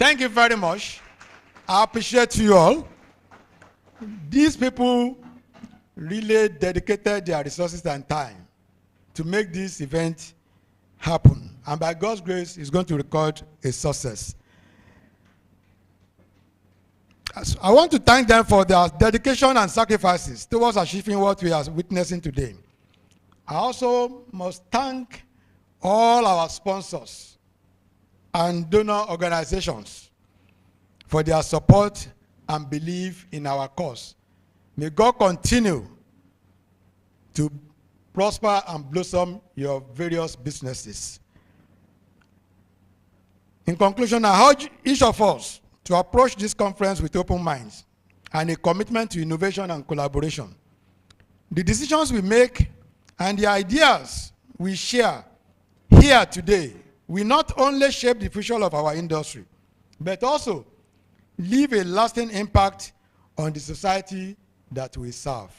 Thank you very much. I appreciate you all. These people really dedicated their resources and time to make this event happen. And by God's grace, it's going to record a success. I want to thank them for their dedication and sacrifices towards achieving what we are witnessing today. I also must thank all our sponsors and donor organizations for their support and belief in our cause. May God continue to prosper and blossom your various businesses. In conclusion, I urge each of us to approach this conference with open minds and a commitment to innovation and collaboration. The decisions we make and the ideas we share here today will not only shape the future of our industry, but also leave a lasting impact on the society that we serve.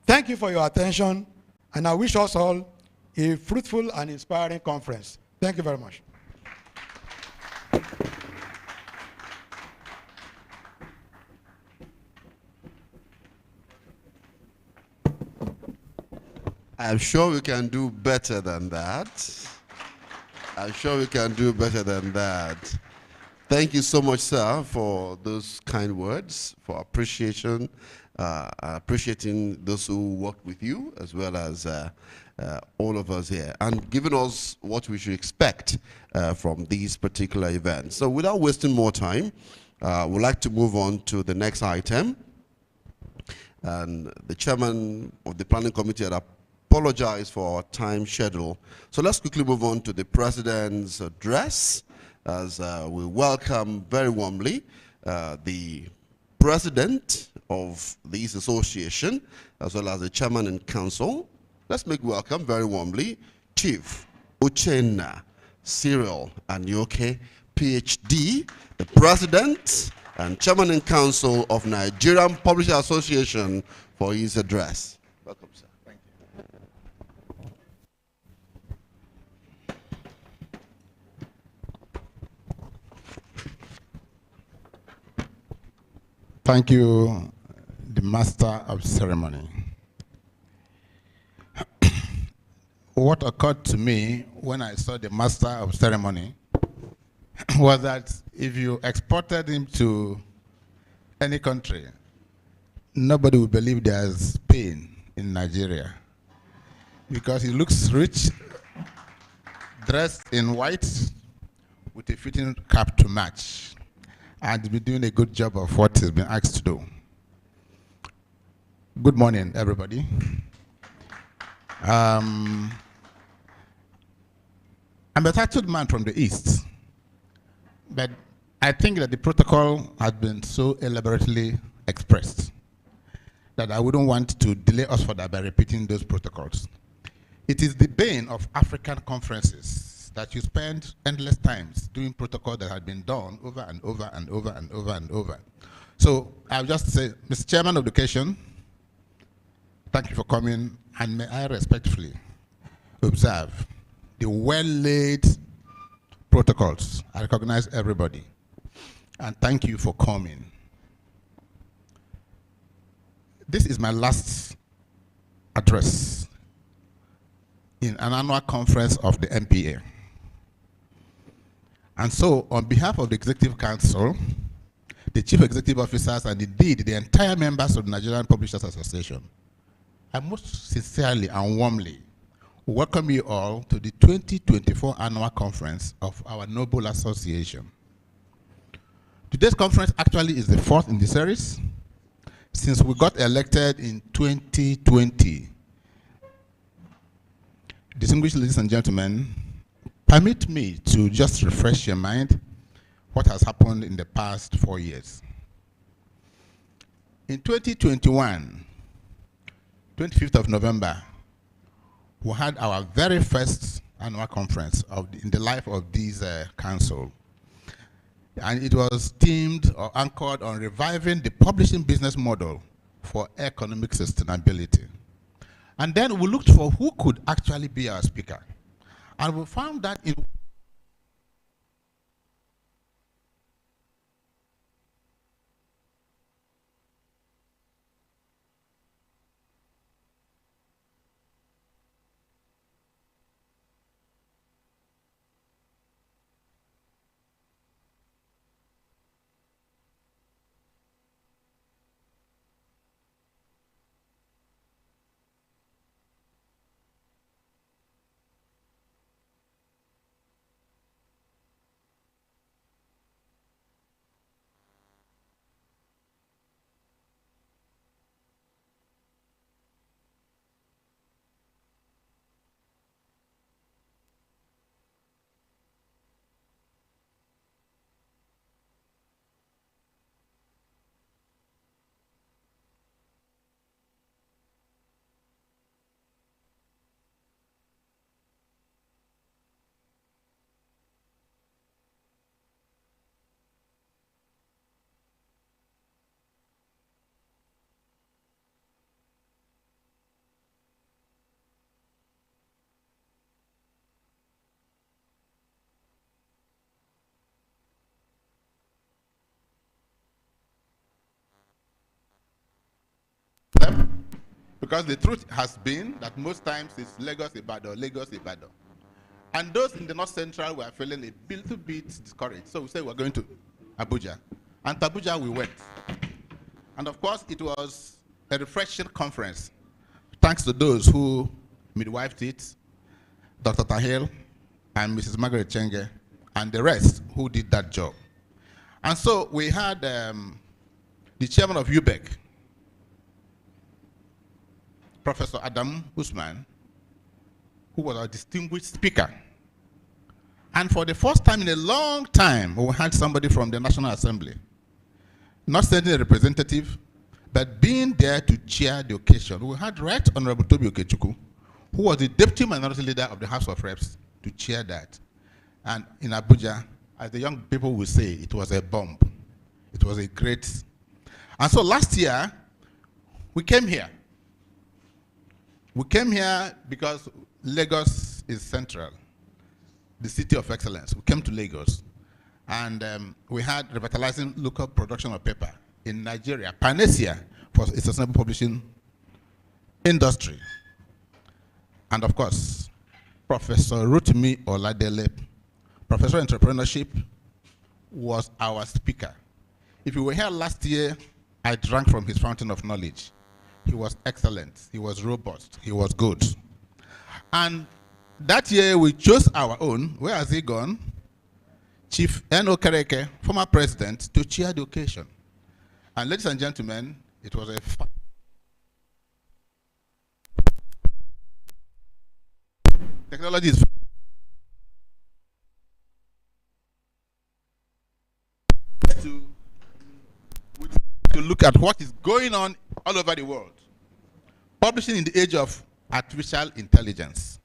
Thank you for your attention, and I wish us all a fruitful and inspiring conference. Thank you very much. I'm sure we can do better than that. I'm sure we can do better than that. Thank you so much, sir, for those kind words, for appreciation, appreciating those who worked with you, as well as all of us here, and giving us what we should expect from these particular events. So without wasting more time, we'd like to move on to the next item. And the chairman of the planning committee had apologized for our time schedule. So let's quickly move on to the president's address, as we welcome very warmly the president of this association, as well as the chairman and council. Let's make welcome very warmly Chief Uchenna Cyril Anyoke, PhD, the president and chairman and council of Nigerian Publishers Association, for his address. Welcome, sir. Thank you. Thank you, the master of ceremony. What occurred to me when I saw the master of ceremony was that if you exported him to any country, nobody would believe there's pain in Nigeria, because he looks rich, dressed in white with a fitting cap to match, and be doing a good job of what he's been asked to do. Good morning, everybody. I'm a tattooed man from the East, but I think that the protocol has been so elaborately expressed that I wouldn't want to delay us further by repeating those protocols. It is the bane of African conferences that you spend endless times doing protocol that had been done over and over and over and over and over. So I'll just say, Mr. Chairman of the occasion, thank you for coming, and may I respectfully observe the well-laid protocols. I recognize everybody, and thank you for coming. This is my last address in an annual conference of the MPA. And so, on behalf of the Executive Council, the Chief Executive Officers, and indeed the entire members of the Nigerian Publishers Association, I most sincerely and warmly welcome you all to the 2024 annual conference of our noble association. Today's conference actually is the fourth in the series since we got elected in 2020. Distinguished ladies and gentlemen, permit me to just refresh your mind what has happened in the past 4 years. In 2021, 25th of November, we had our very first annual conference in the life of this council. And it was themed or anchored on reviving the publishing business model for economic sustainability. And then we looked for who could actually be our speaker. And we found that in because the truth has been that most times it's Lagos, Ibadan, Lagos, Ibadan. And those in the North Central were feeling a little bit discouraged. So we said we're going to Abuja. And to Abuja we went. And of course, it was a refreshing conference. Thanks to those who midwifed it, Dr. Tahil and Mrs. Margaret Chenge, and the rest who did that job. And so we had the chairman of UBEC, Professor Adam Usman, who was our distinguished speaker. And for the first time in a long time, we had somebody from the National Assembly, not sending a representative, but being there to chair the occasion. We had Right Honorable Tobi Okechukwu, who was the deputy minority leader of the House of Reps, to chair that. And in Abuja, as the young people will say, it was a bomb. It was a great. And so last year, we came here. We came here because Lagos is central, the city of excellence. We came to Lagos, and we had revitalizing local production of paper in Nigeria, panacea for its sustainable publishing industry. And of course, Professor Rotimi Oladele, Professor of Entrepreneurship, was our speaker. If you were here last year, I drank from his fountain of knowledge. He was excellent, he was robust, he was good. And that year we chose our own, where has he gone? Chief N.O. Kereke, former president, to chair the occasion. And ladies and gentlemen, it was a technology is to look at what is going on all over the world. Publishing in the age of artificial intelligence,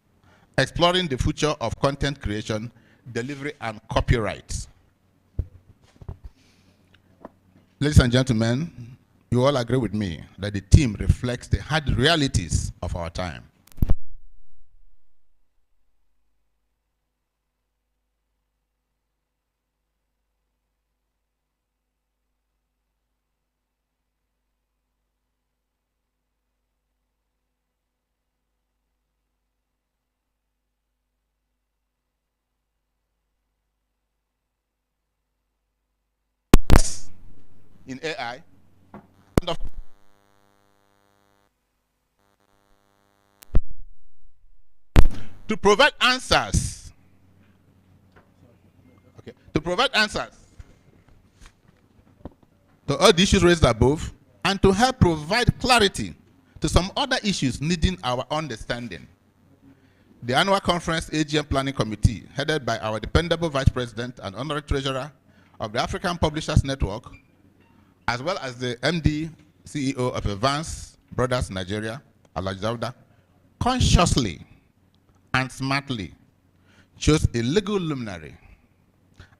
exploring the future of content creation, delivery, and copyright. Ladies and gentlemen, you all agree with me that the theme reflects the hard realities of our time. In AI, to provide answers. Okay, to provide answers to all the issues raised above, and to help provide clarity to some other issues needing our understanding. The annual conference AGM Planning Committee, headed by our dependable Vice President and Honorary Treasurer of the African Publishers Network, as well as the MD, CEO of Advance Brothers Nigeria, Alhaji Dauda, consciously and smartly chose a legal luminary,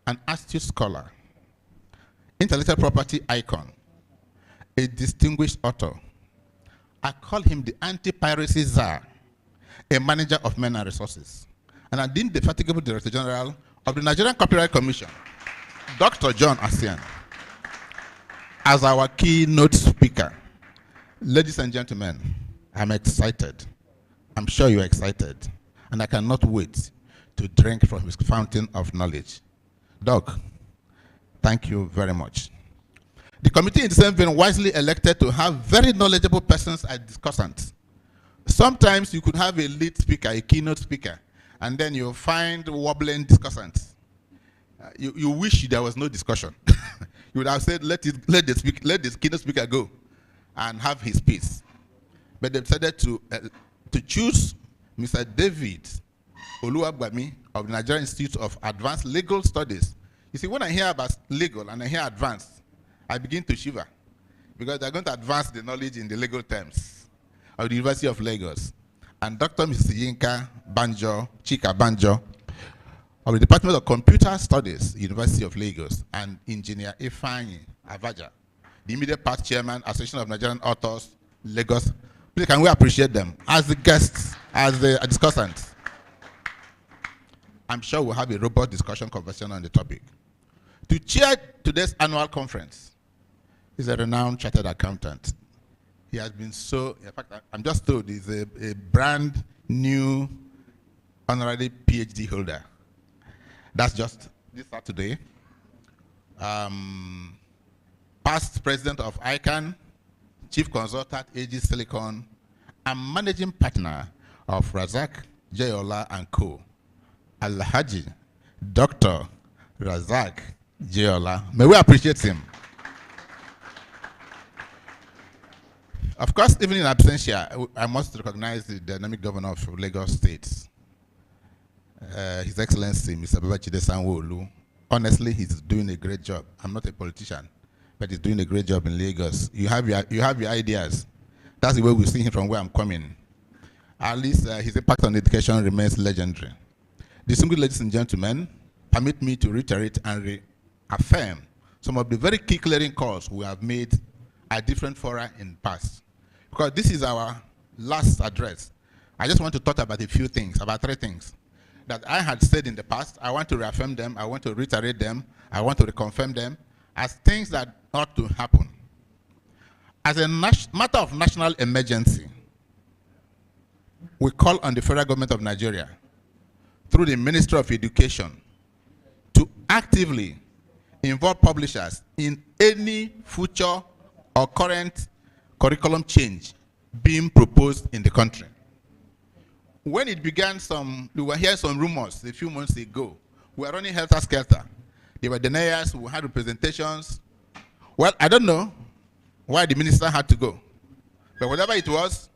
an astute scholar, intellectual property icon, a distinguished author. I call him the anti-piracy czar, a manager of men and resources, and an indefatigable Director General of the Nigerian Copyright Commission, Dr. John Asian, as our keynote speaker. Ladies and gentlemen, I'm excited. I'm sure you're excited, and I cannot wait to drink from his fountain of knowledge. Doc, thank you very much. The committee itself been wisely elected to have very knowledgeable persons as discussants. Sometimes you could have a lead speaker, a keynote speaker, and then you find wobbling discussants. You wish there was no discussion. You would have said, let the keynote speaker go and have his piece. But they decided to choose Mr. David Oluwagbami of the Nigerian Institute of Advanced Legal Studies. You see, when I hear about legal and I hear advanced, I begin to shiver because they're going to advance the knowledge in the legal terms of the University of Lagos. And Dr. Mrs. Yinka Banjo, Chika Banjo, of the Department of Computer Studies, University of Lagos, and Engineer Ifeanyi Avaja, the immediate past chairman, Association of Nigerian Authors, Lagos. Please, can we appreciate them as the guests, as the discussants? I'm sure we'll have a robust discussion conversation on the topic. To chair today's annual conference is a renowned chartered accountant. He has been so, in fact, I'm just told he's a brand new honorary PhD holder. That's just this Saturday. Past president of ICANN, chief consultant, AG Silicon, and managing partner of Razak Jayola and Co. Alhaji Dr. Razak Jayola. May we appreciate him. Of course, even in absentia, I must recognize the dynamic governor of Lagos State, His Excellency, Mr. Babachide Sanwo-Olu. Honestly, he's doing a great job. I'm not a politician, but he's doing a great job in Lagos. You have your ideas. That's the way we see him from where I'm coming. At least his impact on education remains legendary. Distinguished ladies and gentlemen, permit me to reiterate and reaffirm some of the very key clearing calls we have made at different fora in the past. Because this is our last address. I just want to talk about a few things, about 3 things that I had said in the past. I want to reaffirm them, I want to reiterate them, I want to reconfirm them as things that ought to happen. As a matter of national emergency, we call on the federal government of Nigeria through the Ministry of Education to actively involve publishers in any future or current curriculum change being proposed in the country. When it began, we were hearing some rumors a few months ago. We were running helter-skelter. There were deniers who had representations. Well, I don't know why the minister had to go. But whatever it was,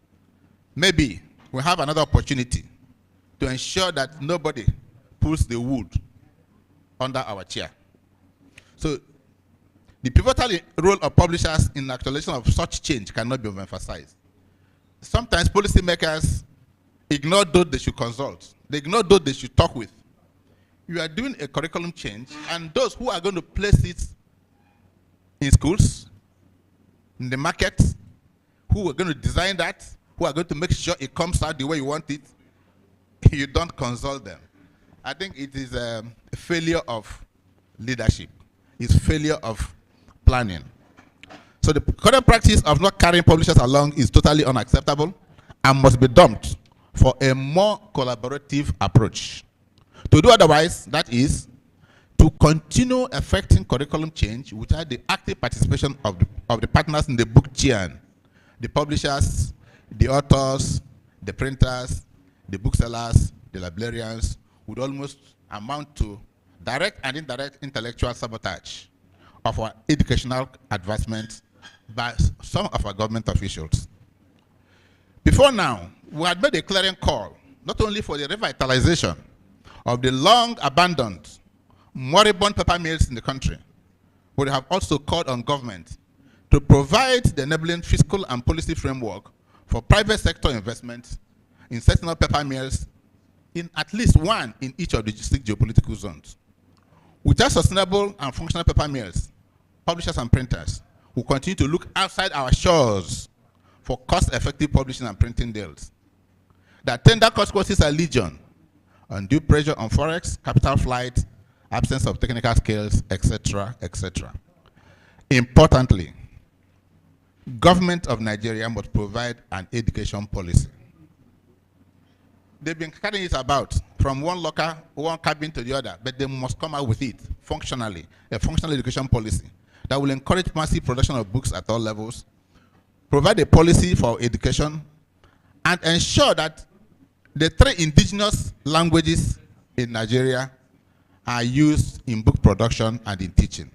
maybe we have another opportunity to ensure that nobody pulls the wood under our chair. So the pivotal role of publishers in the actualization of such change cannot be overemphasized. Sometimes policymakers ignore those they should consult. They ignore those they should talk with. You are doing a curriculum change, and those who are going to place it in schools, in the market, who are going to design that, who are going to make sure it comes out the way you want it, you don't consult them. I think it is a failure of leadership. It's failure of planning. So the current practice of not carrying publishers along is totally unacceptable and must be dumped for a more collaborative approach. To do otherwise, that is, to continue effecting curriculum change without the active participation of the partners in the book chain, the publishers, the authors, the printers, the booksellers, the librarians, would almost amount to direct and indirect intellectual sabotage of our educational advancement by some of our government officials. Before now, we had made a clearing call, not only for the revitalization of the long-abandoned, moribund paper mills in the country, but we have also called on government to provide the enabling fiscal and policy framework for private sector investment in setting up paper mills in at least one in each of the 6 geopolitical zones. Without sustainable and functional paper mills, publishers and printers will continue to look outside our shores for cost-effective publishing and printing deals. The attendant consequences are legion: undue pressure on forex, capital flight, absence of technical skills, etc., etc. Importantly, government of Nigeria must provide an education policy. They've been carrying it about from one cabin to the other, but they must come out with it functionally, a functional education policy that will encourage massive production of books at all levels, provide a policy for education, and ensure that the 3 indigenous languages in Nigeria are used in book production and in teaching.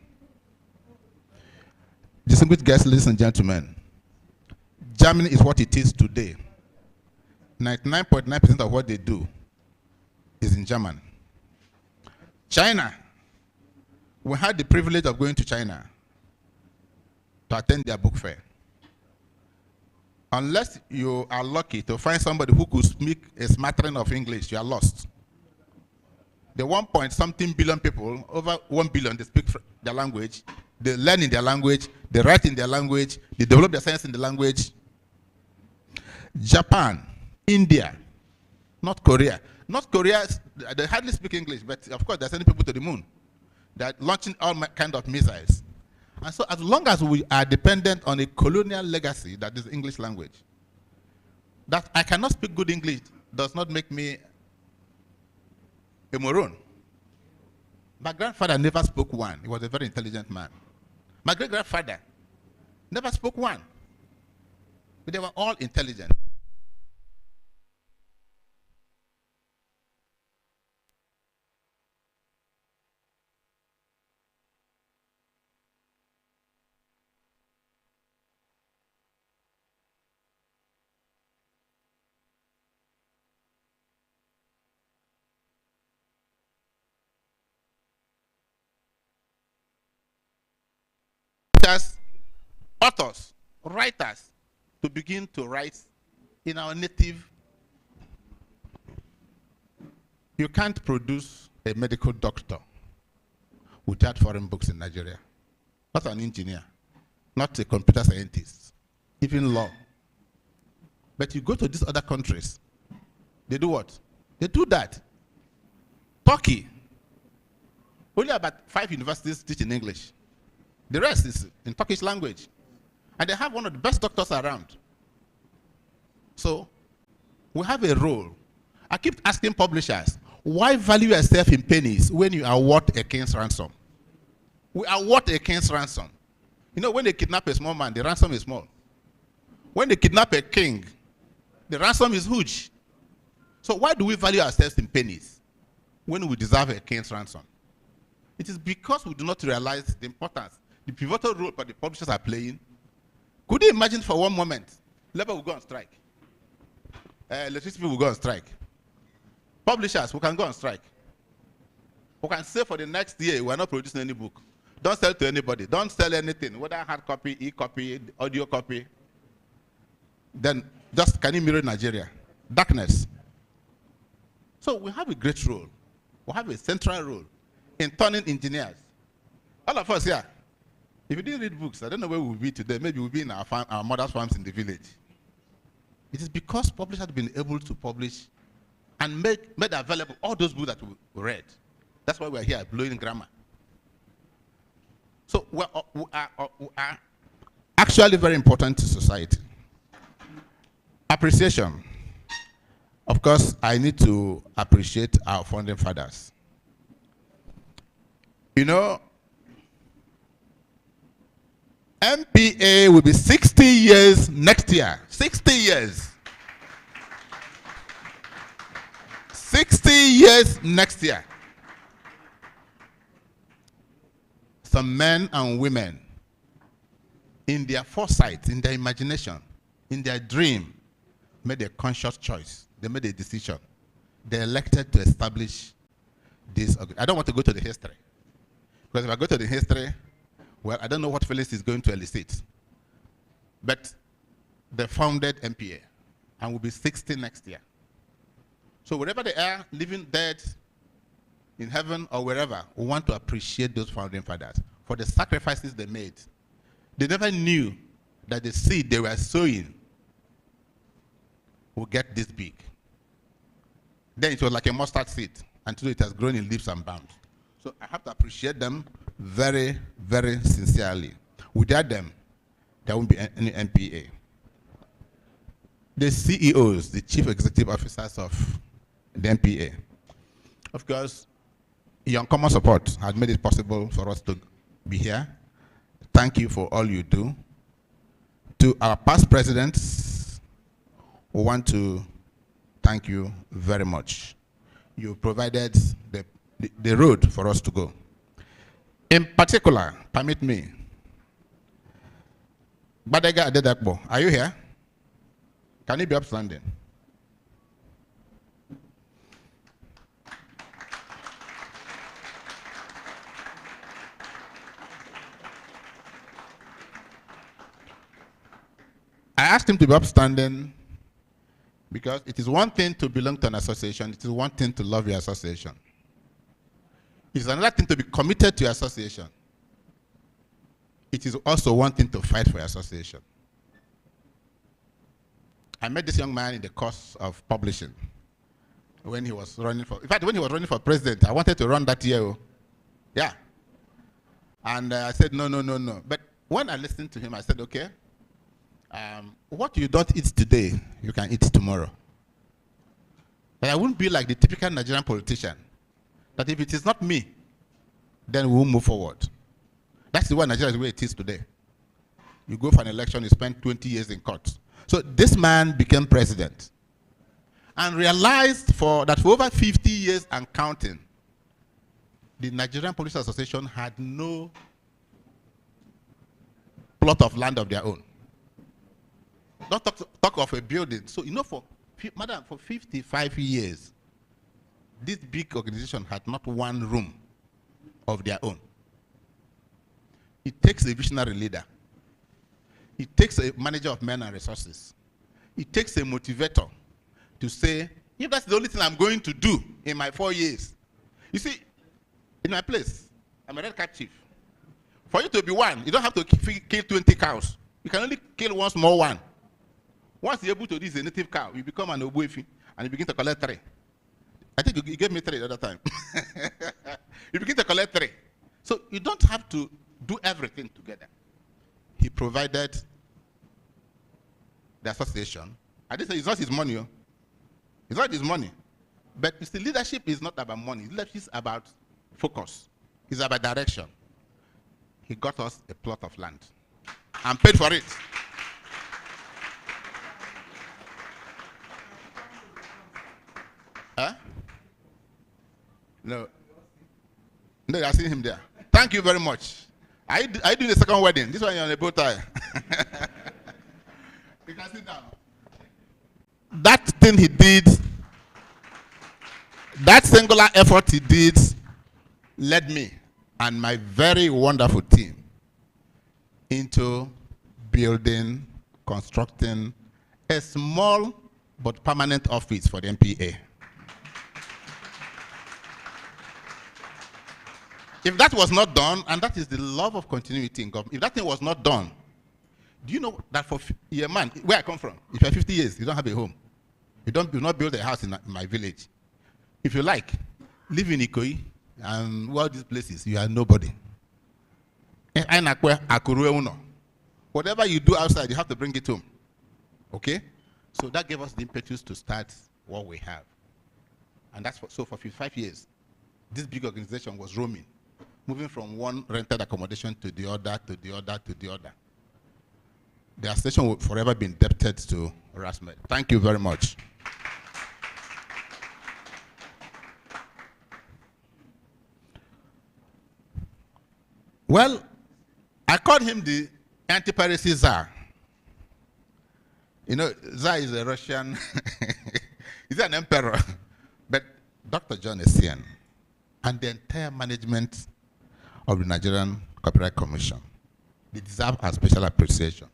Distinguished guests, ladies and gentlemen, Germany is what it is today. 99.9% of what they do is in German. China, we had the privilege of going to China to attend their book fair. Unless you are lucky to find somebody who could speak a smattering of English, you are lost. The 1-point-something billion people, over 1 billion, they speak their language, they learn in their language, they write in their language, they develop their science in the language. Japan, India, North Korea. North Korea, they hardly speak English, but of course they're sending people to the moon. They're launching all kind of missiles. And so as long as we are dependent on a colonial legacy that is English language, that I cannot speak good English does not make me a moron. My grandfather never spoke one. He was a very intelligent man. My great-grandfather never spoke one. But they were all intelligent. Authors, writers, to begin to write in our native. You can't produce a medical doctor without foreign books in Nigeria. Not an engineer, not a computer scientist, even law. But you go to these other countries, they do what? They do that. Turkey, only about 5 universities teach in English. The rest is in Turkish language. And they have one of the best doctors around. So we have a role. I keep asking publishers, why value yourself in pennies when you are worth a king's ransom? We are worth a king's ransom. You know, when they kidnap a small man, the ransom is small. When they kidnap a king, the ransom is huge. So why do we value ourselves in pennies when we deserve a king's ransom? It is because we do not realize the importance, the pivotal role that the publishers are playing. Could you imagine for one moment, labor will go on strike, electricity will go on strike, publishers, we can go on strike. We can say for the next year, we are not producing any book. Don't sell to anybody. Don't sell anything, whether hard copy, e-copy, audio copy. Then just can you mirror Nigeria? Darkness. So we have a great role. We have a central role in turning engineers. All of us here, if you didn't read books, I don't know where we'll be today. Maybe we'll be in our mother's farms in the village. It is because publishers have been able to publish and made available all those books that we read. That's why we're here blowing grammar. So we are actually very important to society. Appreciation. Of course, I need to appreciate our founding fathers. You know, MPA will be 60 years next year. 60 years. 60 years next year. Some men and women, in their foresight, in their imagination, in their dream, made a conscious choice. They made a decision. They elected to establish this. I don't want to go to the history. Because if I go to the history, well, I don't know what Felix is going to elicit. But they founded MPA and will be 60 next year. So wherever they are, living, dead, in heaven or wherever, we want to appreciate those founding fathers for the sacrifices they made. They never knew that the seed they were sowing would get this big. Then it was like a mustard seed, until it has grown in leaps and bounds. So I have to appreciate them very, very sincerely. Without them, there won't be any NPA. The CEOs, the chief executive officers of the NPA, of course, your uncommon support has made it possible for us to be here. Thank you for all you do. To our past presidents, we want to thank you very much. You provided the road for us to go. In particular, permit me, Badega Adedakbo, are you here? Can you be upstanding? I asked him to be upstanding because it is one thing to belong to an association, it is one thing to love your association. It is another thing to be committed to your association. It is also one thing to fight for your association. I met this young man in the course of publishing when he was running for, in fact, when he was running for president. I wanted to run that year. Yeah. And I said, no. But when I listened to him, I said, okay, what you don't eat today, you can eat tomorrow. But I wouldn't be like the typical Nigerian politician, that if it is not me, then we will move forward. That's the way Nigeria is where it is today. You go for an election, you spend 20 years in court. So this man became president and realized that for over 50 years and counting, the Nigerian Police Association had no plot of land of their own. Not talk of a building. So, you know, for 55 years, this big organization had not one room of their own. It takes a visionary leader. It takes a manager of men and resources. It takes a motivator to say, if that's the only thing I'm going to do in my 4 years. You see, in my place, I'm a red cap chief. For you to be one, you don't have to kill 20 cows. You can only kill one small one. Once you're able to use a native cow, you become an obuefi and you begin to collect 3. I think you gave me 3 the other time. You begin to collect 3. So you don't have to do everything together. He provided the association. I didn't say it's not his money. It's not his money. But you see, leadership is not about money. Leadership is about focus. It's about direction. He got us a plot of land and paid for it. Huh? No, I see him there. Thank you very much. I do the second wedding. This one you're on a bow tie. You can sit down. That thing he did, that singular effort he did, led me and my very wonderful team into building, constructing a small but permanent office for the NPA. If that was not done, and that is the love of continuity in government, if that thing was not done, do you know that for a man, where I come from, if you're 50 years, you don't have a home. You do not build a house in my village. If you like, live in Ikoyi and all these places, you are nobody. Whatever you do outside, you have to bring it home. Okay? So that gave us the impetus to start what we have. And that's so for 55 years, this big organization was roaming, moving from one rented accommodation to the other, to the other, to the other. The association will forever be indebted to Rasmed. Thank you very much. Well, I called him the anti-piracy czar. You know, czar is a Russian, he's an emperor. But Dr. John Essien and the entire management of the Nigerian Copyright Commission, they deserve a special appreciation.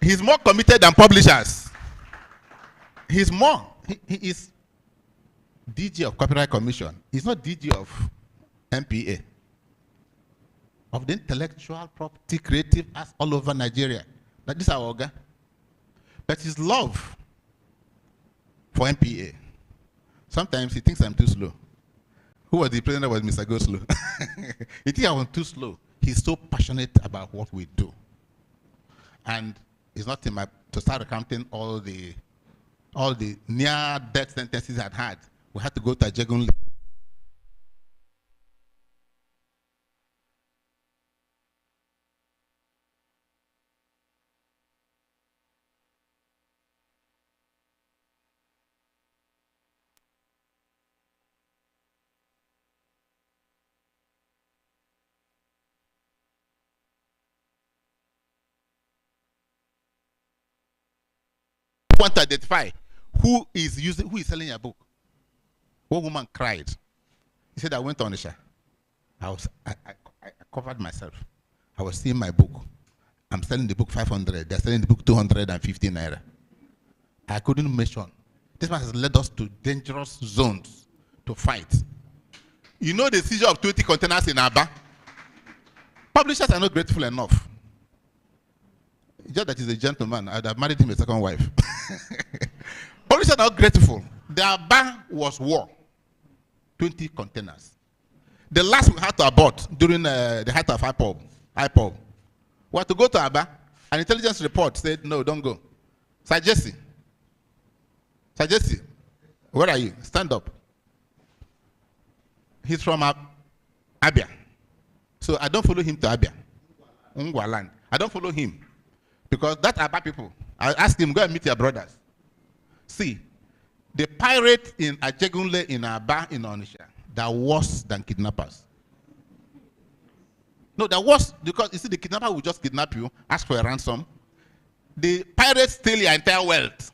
He's more committed than publishers. He's more, he is DG of Copyright Commission. He's not DG of MPA. of the intellectual property, creative arts all over Nigeria. That this is our Oga. But his love for MPA. Sometimes he thinks I'm too slow. Who was the president? Was Mr. Go Slow. He thinks I was too slow. He's so passionate about what we do. And it's not in my, to start recounting all the near-death sentences I'd had. We had to go to Ajegunle. Want to identify who is selling your book. One woman cried. He said, I went on the show. I covered myself. I was seeing my book. I'm selling the book 500. They're selling the book 250 naira. I couldn't mention. This man has led us to dangerous zones to fight. You know the seizure of 20 containers in Aba? Publishers are not grateful enough. Just that he's a gentleman, I'd have married him a second wife. Publishers are not grateful. The Aba was war. 20 containers. The last we had to abort during the height of IPOB. We had to go to Aba. An intelligence report said, no, don't go. Sir Jesse, where are you? Stand up. He's from Abia. So I don't follow him to Abia. Ungwaland. I don't follow him. Because that Aba people, I asked him, go and meet your brothers. See, the pirate in Ajegunle, in Aba, in Onitsha, they're worse than kidnappers. No, they're worse because you see, the kidnapper will just kidnap you, ask for a ransom. The pirates steal your entire wealth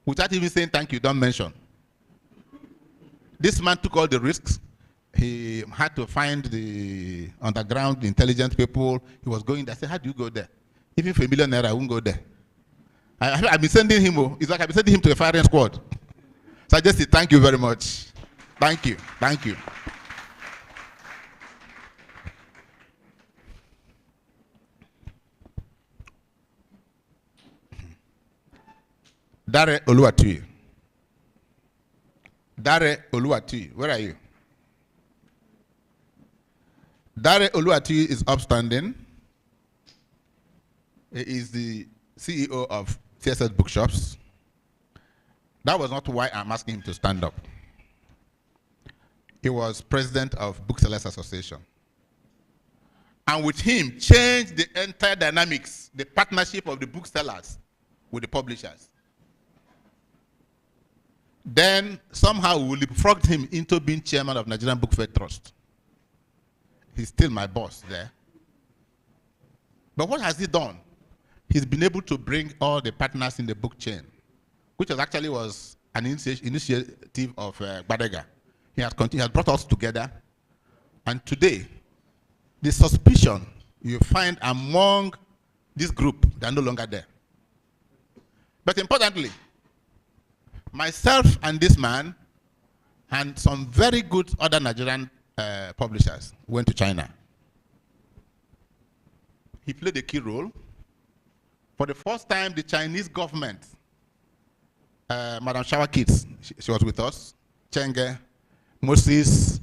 without even saying thank you, don't mention. This man took all the risks. He had to find the underground intelligent people. He was going there. I said, how do you go there? Even for $1 million, I won't go there. I've been sending him. It's like I've been sending him to a firing squad. So I just say thank you very much. Thank you. Thank you. Dare Oluwatui. Dare Oluwatui. Where are you? Dare Oluwatui is upstanding. He is the CEO of TSS Bookshops. That was not why I'm asking him to stand up. He was president of Booksellers Association. And with him, changed the entire dynamics, the partnership of the booksellers with the publishers. Then somehow we leapfrogged him into being chairman of Nigerian Book Fair Trust. He's still my boss there. But what has he done? He's been able to bring all the partners in the book chain, which actually was an initiative of Badega. He has brought us together. And today, the suspicion you find among this group, they're no longer there. But importantly, myself and this man and some very good other Nigerian publishers went to China. He played a key role. For the first time, the Chinese government, Madam Shawa Kids, she was with us, Chenge, Moses,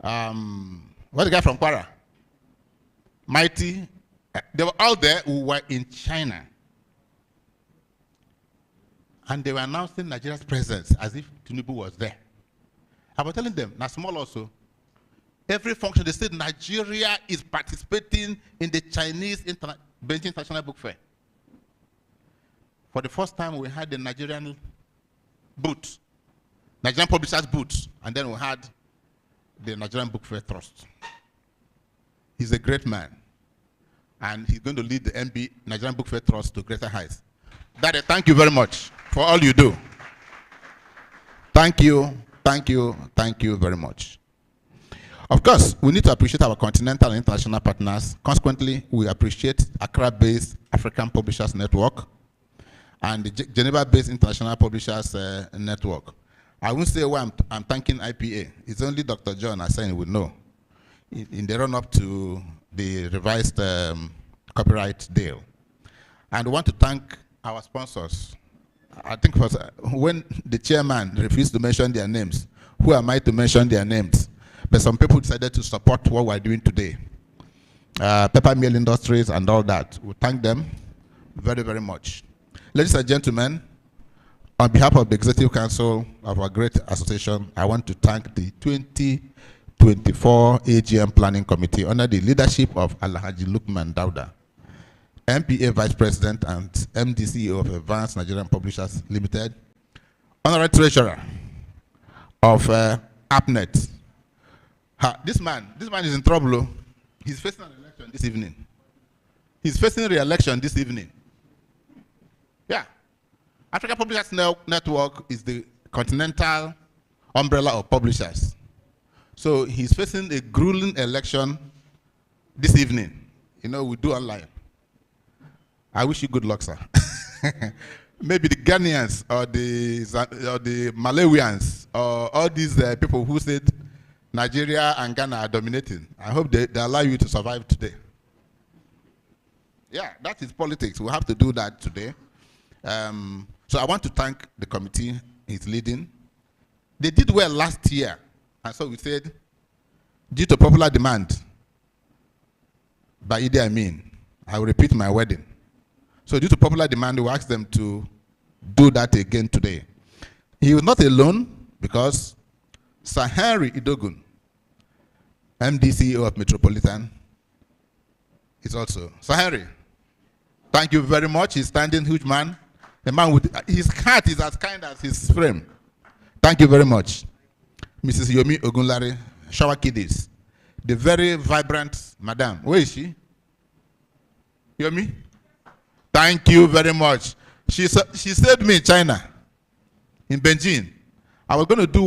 what's the guy from Kwara? Mighty. They were all there who were in China. And they were announcing Nigeria's presence as if Tinubu was there. I was telling them, now small also, every function, they said Nigeria is participating in the Chinese Beijing International Book Fair. For the first time, we had the Nigerian booth, Nigerian publishers booth, and then we had the Nigerian Book Fair Trust. He's a great man, and he's going to lead the Nigerian Book Fair Trust to greater heights. Daddy, thank you very much for all you do. Thank you, thank you, thank you very much. Of course, we need to appreciate our continental and international partners. Consequently, we appreciate Accra-based African Publishers Network and the Geneva-based International Publishers Network. I won't say why I'm thanking IPA. It's only Dr. John Asani would know. in the run-up to the revised copyright deal. And we want to thank our sponsors. I think when the chairman refused to mention their names, who am I to mention their names? But some people decided to support what we're doing today. Paper Mill Industries and all that. We thank them very, very much. Ladies and gentlemen, on behalf of the Executive Council of our great association, I want to thank the 2024 AGM Planning Committee under the leadership of Alhaji Lukman Dauda, MPA Vice President and MD CEO of Advanced Nigerian Publishers Limited, Honorary Treasurer of AppNet. This man is in trouble. He's facing an election this evening. He's facing re-election this evening. Yeah. Africa Publishers Network is the continental umbrella of publishers. So he's facing a grueling election this evening. You know, we do online. I wish you good luck, sir. Maybe the Ghanaians or the Malawians or all these people who said Nigeria and Ghana are dominating. I hope they allow you to survive today. Yeah, that is politics. We have to do that today. So I want to thank the committee he's leading. They did well last year. And so we said, due to popular demand by Idi Amin, I will repeat my wedding. So due to popular demand, we asked them to do that again today. He was not alone because Sir Henry Idogun, MD CEO of Metropolitan, is also. Sir Henry, thank you very much. He's standing, huge man. The man with his heart is as kind as his frame. Thank you very much. Mrs. Yomi Ogunlari, Shower Kiddies, the very vibrant madam. Where is she? Yomi? Thank you very much. She saved me in China, in Beijing. I was going to do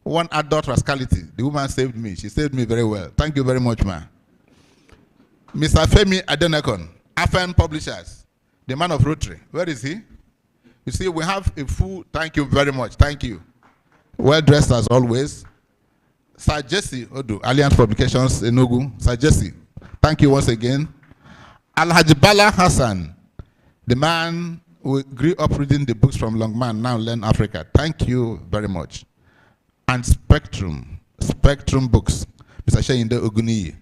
one adult rascality. The woman saved me. She saved me very well. Thank you very much, ma. Mr. Femi Adenekon, Afen Publishers, the man of Rotary. Where is he? You see, we have a full, thank you very much. Thank you. Well dressed as always. Sir Jesse Odu, Alliance Publications, Enugu. Sir Jesse, thank you once again. Alhaji Bala Hassan, the man who grew up reading the books from Longman, now Learn Africa. Thank you very much. And Spectrum Books, Mr. Sheyinde Oguniyi.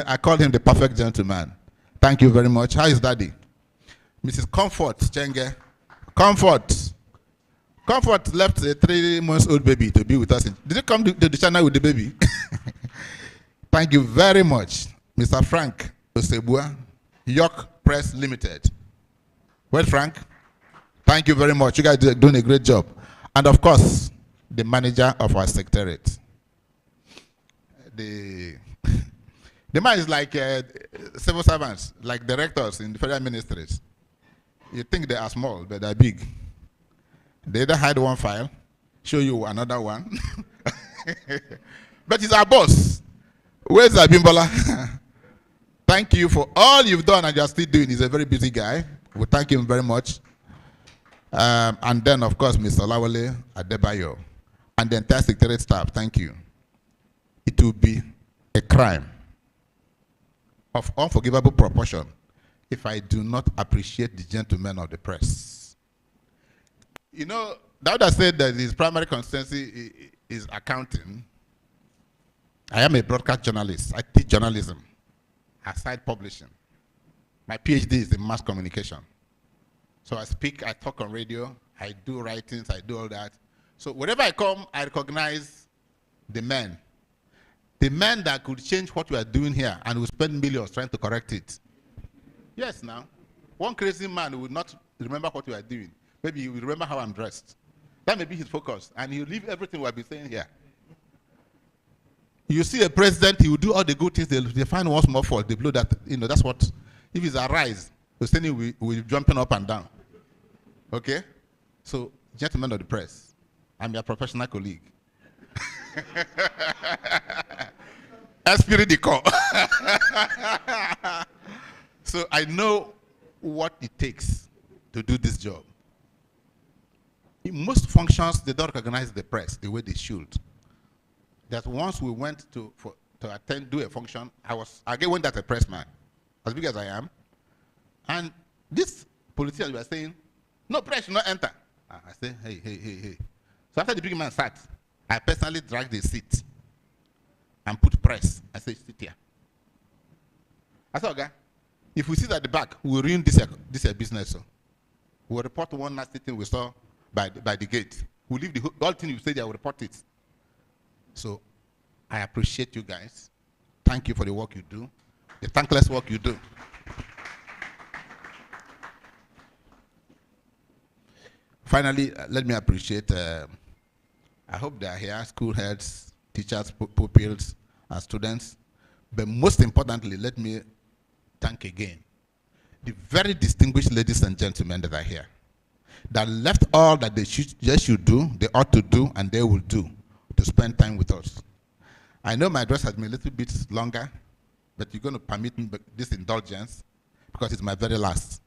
I call him the perfect gentleman. Thank you very much. How is Daddy? Mrs. Comfort Chenge. Comfort left a 3-month-old baby to be with us. Did you come to the channel with the baby? Thank you very much. Mr. Frank Osebua, York Press Limited. Well, Frank, thank you very much. You guys are doing a great job. And of course, the manager of our secretariat. The man is like civil servants, like directors in the federal ministries. You think they are small, but they're big. They either hide one file, show you another one. But he's our boss. Where's Abimbola? Thank you for all you've done and you're still doing. He's a very busy guy. We thank him very much. And then, of course, Mr. Lawale Adebayo and the entire secretariat staff, thank you. It will be a crime of unforgivable proportion if I do not appreciate the gentlemen of the press. You know, Dauda said that his primary constituency is accounting. I am a broadcast journalist. I teach journalism aside publishing. My PhD is in mass communication. So I speak, I talk on radio, I do writings, I do all that. So wherever I come, I recognize the men. The men that could change what we are doing here and will spend millions trying to correct it. Yes, now. One crazy man will not remember what we are doing. Maybe he will remember how I'm dressed. That may be his focus. And he'll leave everything we'll be saying here. You see a president, he will do all the good things. They find one small fault. They blow that. You know, that's what, if he's a rise, the standing will be jumping up and down. Okay? So, gentlemen of the press, I'm your professional colleague. Esprit de corps. So I know what it takes to do this job. In most functions, they don't recognize the press the way they should. that once we went to do a function, I again went as a pressman, as big as I am, and these politicians were saying, no, press should not enter. I say, hey. So after the big man sat, I personally dragged the seat and put press. I said, sit here. I said, okay, if we sit at the back, we'll ruin this business. So we'll report one nasty thing we saw by the gate. We'll leave the whole thing you said there, we'll report it. So I appreciate you guys. Thank you for the work you do, the thankless work you do. Finally, let me appreciate, I hope they are here, school heads, teachers, pupils, and students. But most importantly, let me thank again the very distinguished ladies and gentlemen that are here, that left all that they should do, they ought to do, and they will do to spend time with us. I know my dress has been a little bit longer, but you're going to permit me this indulgence because it's my very last.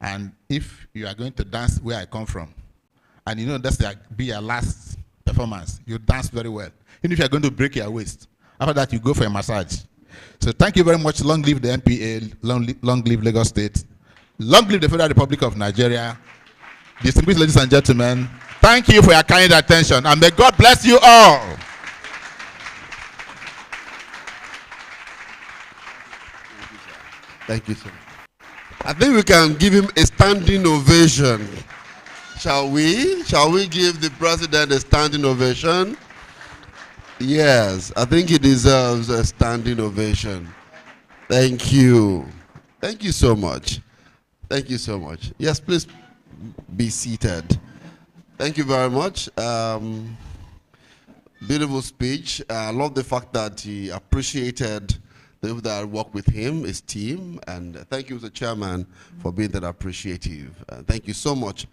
And if you are going to dance where I come from, and you know that's be your last performance, you dance very well. Even if you are going to break your waist, after that you go for a massage. So thank you very much. Long live the NPA, long live Lagos State, long live the Federal Republic of Nigeria. Distinguished ladies and gentlemen, thank you for your kind attention, and may God bless you all. Thank you, sir. I think we can give him a standing ovation. Shall we? Shall we give the president a standing ovation? Yes, I think he deserves a standing ovation. Thank you. Thank you so much. Thank you so much. Yes, please be seated. Thank you very much. Beautiful speech. I love the fact that he appreciated the people that work with him, his team, and thank you, Mr. Chairman, for being that appreciative. Thank you so much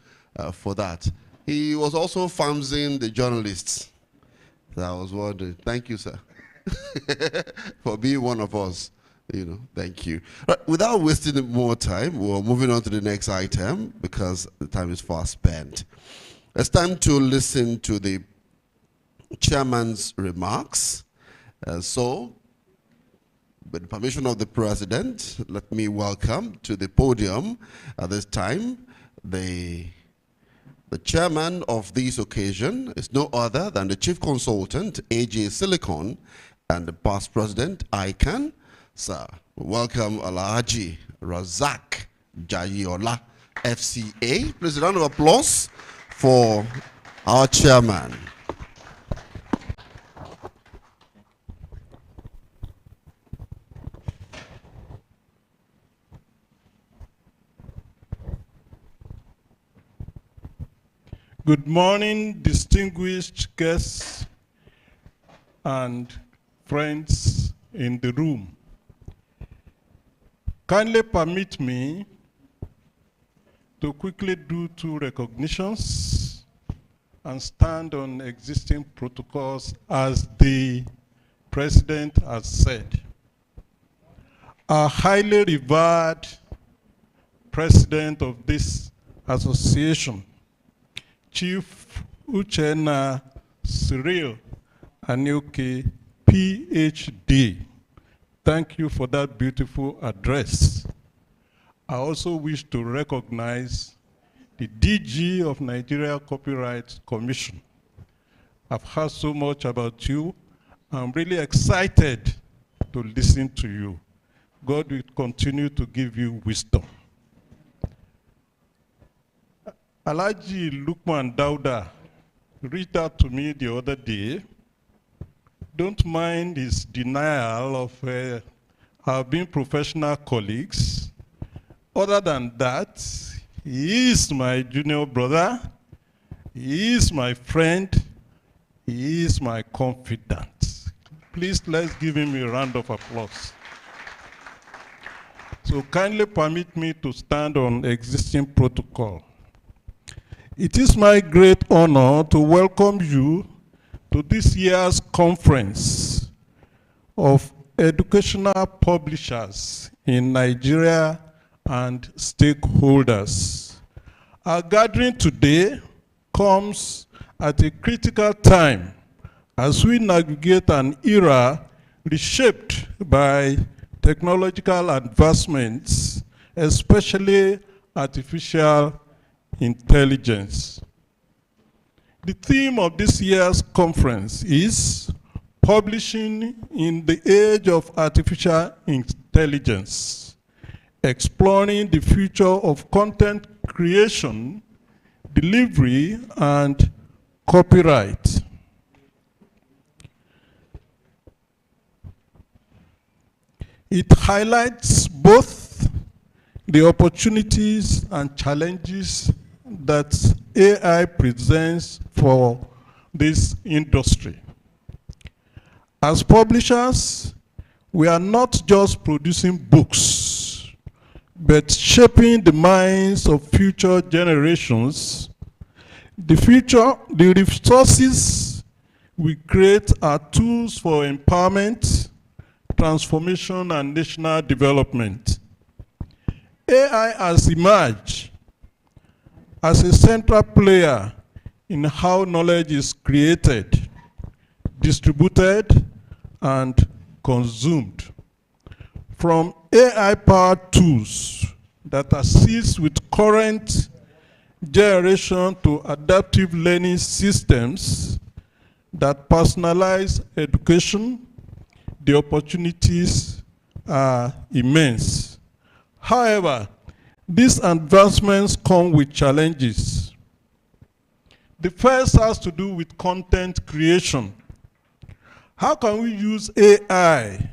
for that. He was also farming the journalists. So I was wondering, thank you, sir, for being one of us. You know, thank you. Right, without wasting more time, we're moving on to the next item because the time is fast spent. It's time to listen to the chairman's remarks. So, with the permission of the president, let me welcome to the podium at this time the chairman of this occasion is no other than the chief consultant, AJ Silicon, and the past president, ICANN. Sir, welcome Alhaji Razak Jayola, FCA. Please a round of applause for our chairman. Good morning, distinguished guests and friends in the room. Kindly permit me to quickly do 2 recognitions and stand on existing protocols as the President has said. Our highly revered President of this association, Chief Uchenna Cyril Anyuke, PhD. Thank you for that beautiful address. I also wish to recognize the DG of Nigeria Copyright Commission. I've heard so much about you. I'm really excited to listen to you. God will continue to give you wisdom. Alhaji Lukman Dauda reached out to me the other day. Don't mind his denial of our being professional colleagues. Other than that, he is my junior brother, he is my friend, he is my confidant. Please, let's give him a round of applause. So kindly permit me to stand on existing protocol. It is my great honor to welcome you to this year's conference of educational publishers in Nigeria and stakeholders. Our gathering today comes at a critical time as we navigate an era reshaped by technological advancements, especially artificial intelligence. The theme of this year's conference is Publishing in the Age of Artificial Intelligence, exploring the future of content creation, delivery, and copyright. It highlights both the opportunities and challenges that AI presents for this industry. As publishers, we are not just producing books, but shaping the minds of future generations. The resources we create are tools for empowerment, transformation, and national development. AI has emerged as a central player in how knowledge is created, distributed, and consumed. From AI-powered tools that assist with current generation to adaptive learning systems that personalize education, the opportunities are immense. However, these advancements come with challenges. The first has to do with content creation. How can we use AI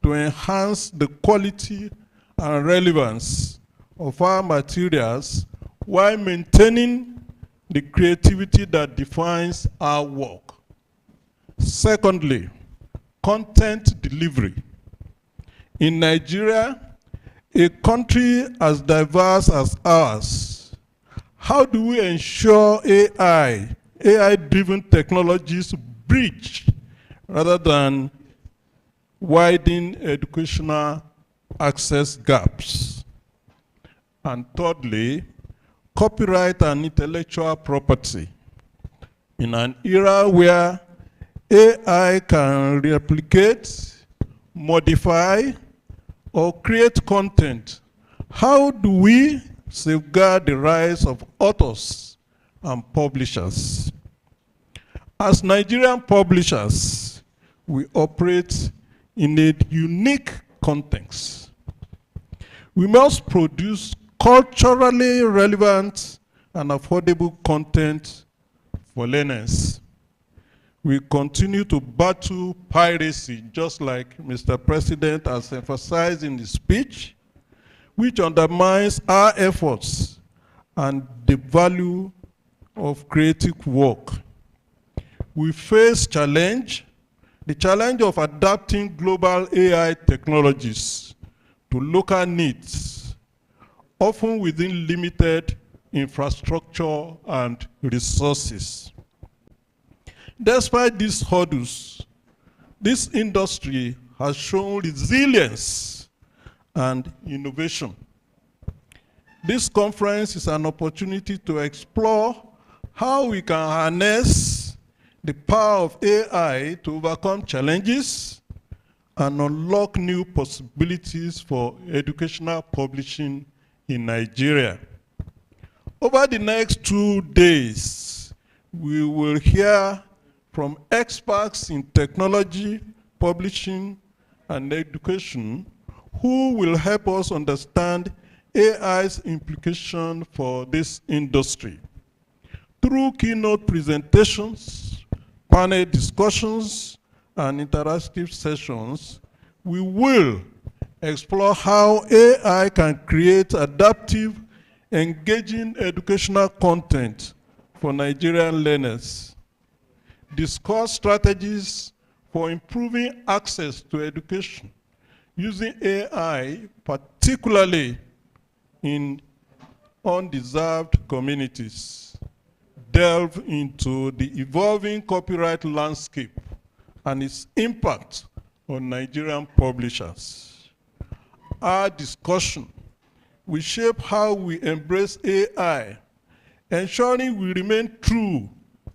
to enhance the quality and relevance of our materials while maintaining the creativity that defines our work? Secondly, content delivery. In Nigeria, a country as diverse as ours, how do we ensure AI-driven technologies bridge rather than widen educational access gaps? And thirdly, copyright and intellectual property. In an era where AI can replicate, modify, or create content, how do we safeguard the rights of authors and publishers? As Nigerian publishers, we operate in a unique context. We must produce culturally relevant and affordable content for learners. We continue to battle piracy, just like Mr. President has emphasized in his speech, which undermines our efforts and the value of creative work. We face the challenge of adapting global AI technologies to local needs, often within limited infrastructure and resources. Despite these hurdles, this industry has shown resilience and innovation. This conference is an opportunity to explore how we can harness the power of AI to overcome challenges and unlock new possibilities for educational publishing in Nigeria. Over the next 2 days, we will hear from experts in technology, publishing, and education who will help us understand AI's implication for this industry. Through keynote presentations, panel discussions, and interactive sessions, we will explore how AI can create adaptive, engaging educational content for Nigerian learners, discuss strategies for improving access to education using AI, particularly in undeserved communities, delve into the evolving copyright landscape and its impact on Nigerian publishers. Our discussion will shape how we embrace AI, ensuring we remain true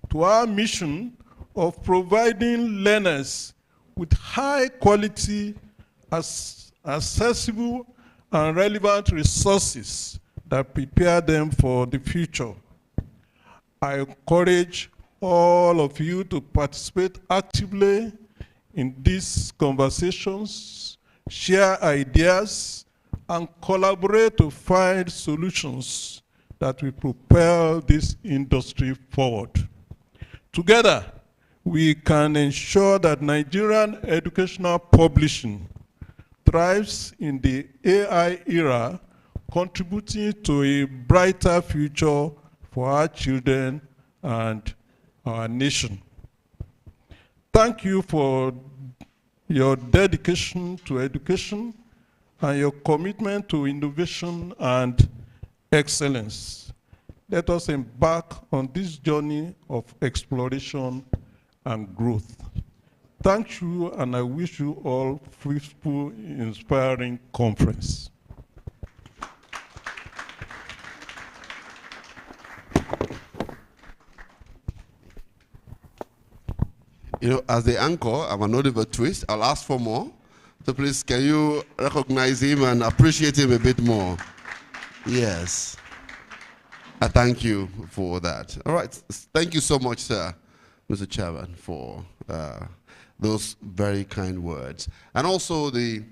to our mission of providing learners with high quality, accessible, and relevant resources that prepare them for the future. I encourage all of you to participate actively in these conversations, share ideas, and collaborate to find solutions that will propel this industry forward. Together, we can ensure that Nigerian educational publishing thrives in the AI era, contributing to a brighter future for our children and our nation. Thank you for your dedication to education and your commitment to innovation and excellence. Let us embark on this journey of exploration and growth. Thank you, and I wish you all fruitful, inspiring conference. You know, as the anchor, I'm an Oliver Twist. I'll ask for more. So please, can you recognize him and appreciate him a bit more? Yes. I thank you for that. All right. Thank you so much, sir, Mr. Chairman, for those very kind words. And also the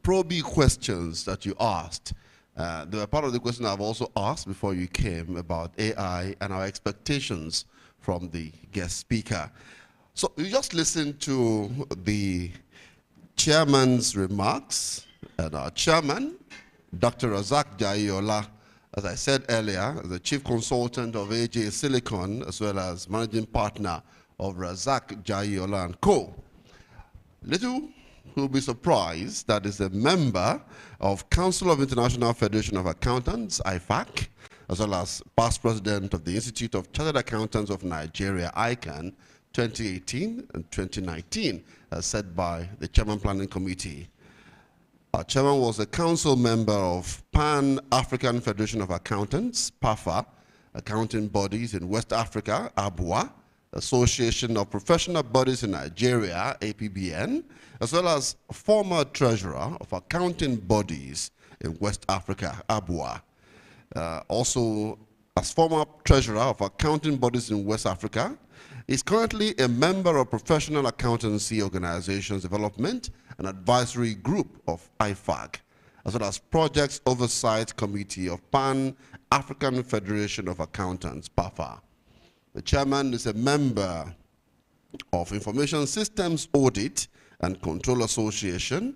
probing questions that you asked. They were part of the question I've also asked before you came about AI and our expectations from the guest speaker. So you just listened to the chairman's remarks, and our chairman, Dr. Razak Jayola, as I said earlier, the chief consultant of AJ Silicon, as well as managing partner of Razak Jayola & Co. Little will be surprised that is a member of Council of International Federation of Accountants, IFAC, as well as past president of the Institute of Chartered Accountants of Nigeria, ICANN, 2018 and 2019, as said by the Chairman Planning Committee. Our chairman was a council member of Pan-African Federation of Accountants, PAFA, accounting bodies in West Africa, ABUA, Association of Professional Bodies in Nigeria, APBN, as well as former treasurer of accounting bodies in West Africa, ABUA. Also, as former treasurer of accounting bodies in West Africa, is currently a member of Professional Accountancy Organizations Development and Advisory Group of IFAC, as well as Projects Oversight Committee of Pan-African Federation of Accountants, PAFA. The chairman is a member of Information Systems Audit and Control Association,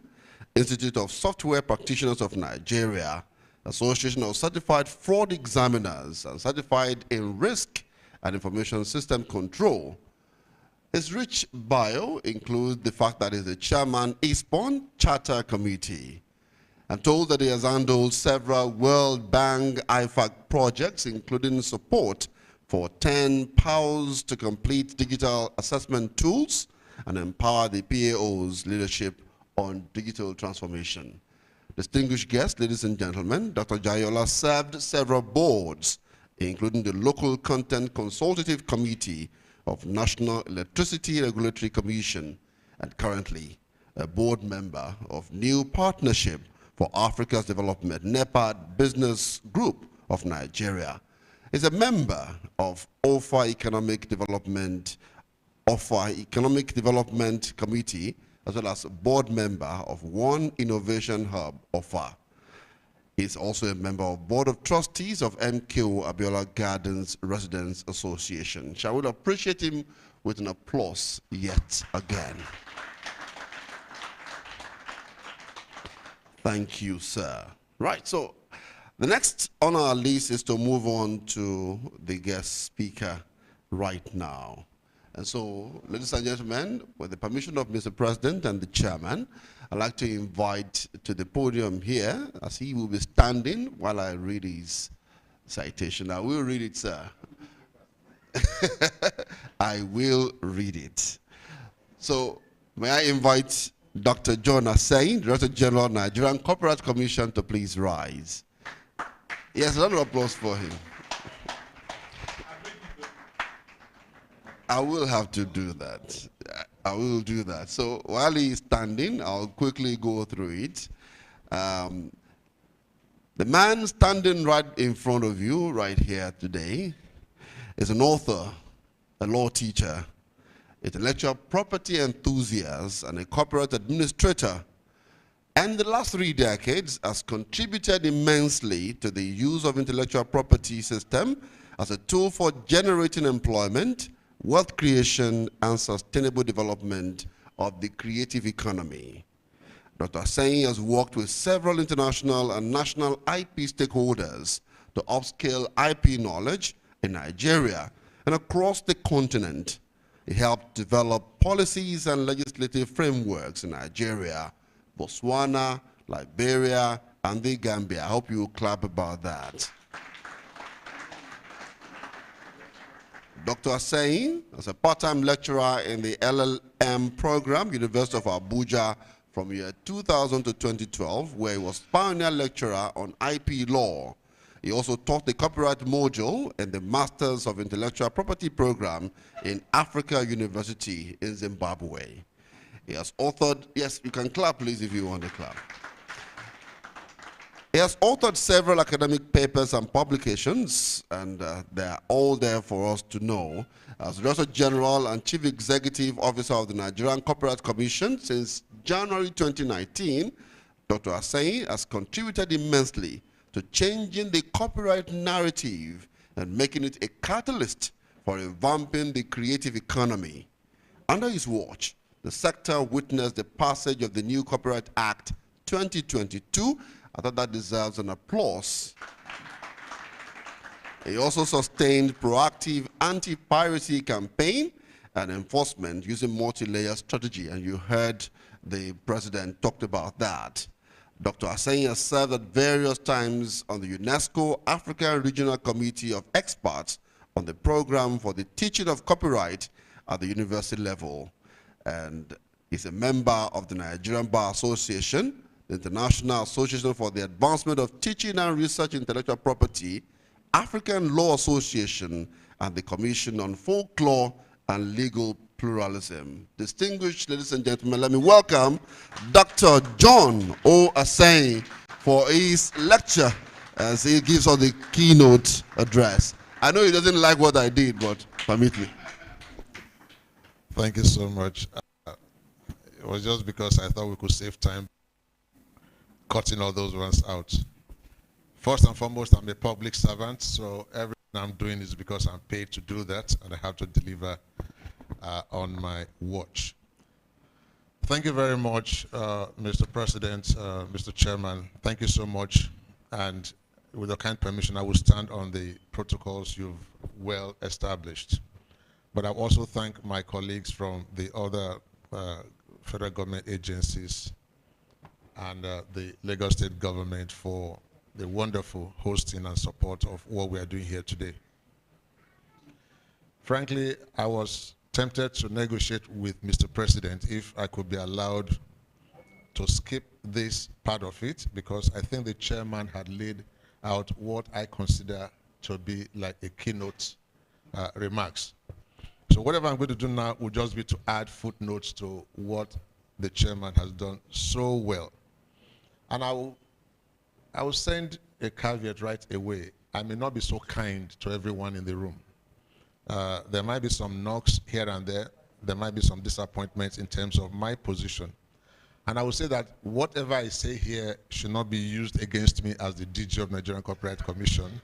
Institute of Software Practitioners of Nigeria, Association of Certified Fraud Examiners, and Certified in Risk and Information System Control. His rich bio includes the fact that he's the chairman ESPON Charter Committee. I'm told that he has handled several World Bank IFAC projects, including support for 10 PAOs to complete digital assessment tools and empower the PAO's leadership on digital transformation. Distinguished guests, ladies and gentlemen, Dr. Jayola served several boards, including the Local Content Consultative Committee of National Electricity Regulatory Commission, and currently a board member of New Partnership for Africa's Development, NEPAD Business Group of Nigeria. Is a member of OFA Economic Development Committee, as well as a board member of One Innovation Hub, OFA. He's also a member of Board of Trustees of MKO Abiola Gardens Residents Association. Shall we appreciate him with an applause yet again? Thank you, sir. Right, so the next on our list is to move on to the guest speaker right now. And so, ladies and gentlemen, with the permission of Mr. President and the chairman, I'd like to invite to the podium here, as he will be standing while I read his citation. I will read it, sir. I will read it. So, may I invite Dr. John Assain, Director General, Nigerian Corporate Commission, to please rise. Yes, a round of applause for him. I will have to do that. I will do that. So while he's standing, I'll quickly go through it. The man standing right in front of you, right here today, is an author, a law teacher, intellectual property enthusiast, and a corporate administrator. And the last 3 decades has contributed immensely to the use of intellectual property system as a tool for generating employment, wealth creation, and sustainable development of the creative economy. Dr. Asain has worked with several international and national IP stakeholders to upscale IP knowledge in Nigeria and across the continent. He helped develop policies and legislative frameworks in Nigeria, Botswana, Liberia, and the Gambia. I hope you will clap about that. Dr. Asain is a part-time lecturer in the LLM program, University of Abuja, from year 2000 to 2012, where he was pioneer lecturer on IP law. He also taught the copyright module in the Masters of Intellectual Property program in Africa University in Zimbabwe. He has authored, yes, you can clap please if you want to clap. He has authored several academic papers and publications, and they're all there for us to know. As Director General and Chief Executive Officer of the Nigerian Copyright Commission since January 2019, Dr. Asain has contributed immensely to changing the copyright narrative and making it a catalyst for revamping the creative economy. Under his watch, the sector witnessed the passage of the new Copyright Act 2022. I thought that deserves an applause. He also sustained proactive anti-piracy campaign and enforcement using multi-layer strategy, and you heard the president talked about that. Dr. Asain has served at various times on the UNESCO African Regional Committee of Experts on the program for the teaching of copyright at the university level, and is a member of the Nigerian Bar Association, the International Association for the Advancement of Teaching and Research Intellectual Property, African Law Association, and the Commission on Folklore and Legal Pluralism. Distinguished ladies and gentlemen, let me welcome Dr. John O. Asain for his lecture as he gives us the keynote address. I know he doesn't like what I did, but permit me. Thank you so much. It was just because I thought we could save time cutting all those ones out. First and foremost, I'm a public servant, so everything I'm doing is because I'm paid to do that, and I have to deliver on my watch. Thank you very much, Mr. President, Mr. Chairman. Thank you so much. And with your kind permission, I will stand on the protocols you've well established. But I also thank my colleagues from the other federal government agencies and the Lagos State government for the wonderful hosting and support of what we are doing here today. Frankly, I was tempted to negotiate with Mr. President if I could be allowed to skip this part of it, because I think the chairman had laid out what I consider to be like a keynote remarks. So whatever I'm going to do now will just be to add footnotes to what the chairman has done so well. And I will send a caveat right away. I may not be so kind to everyone in the room. There might be some knocks here and there. There might be some disappointments in terms of my position. And I will say that whatever I say here should not be used against me as the DG of Nigerian Copyright Commission,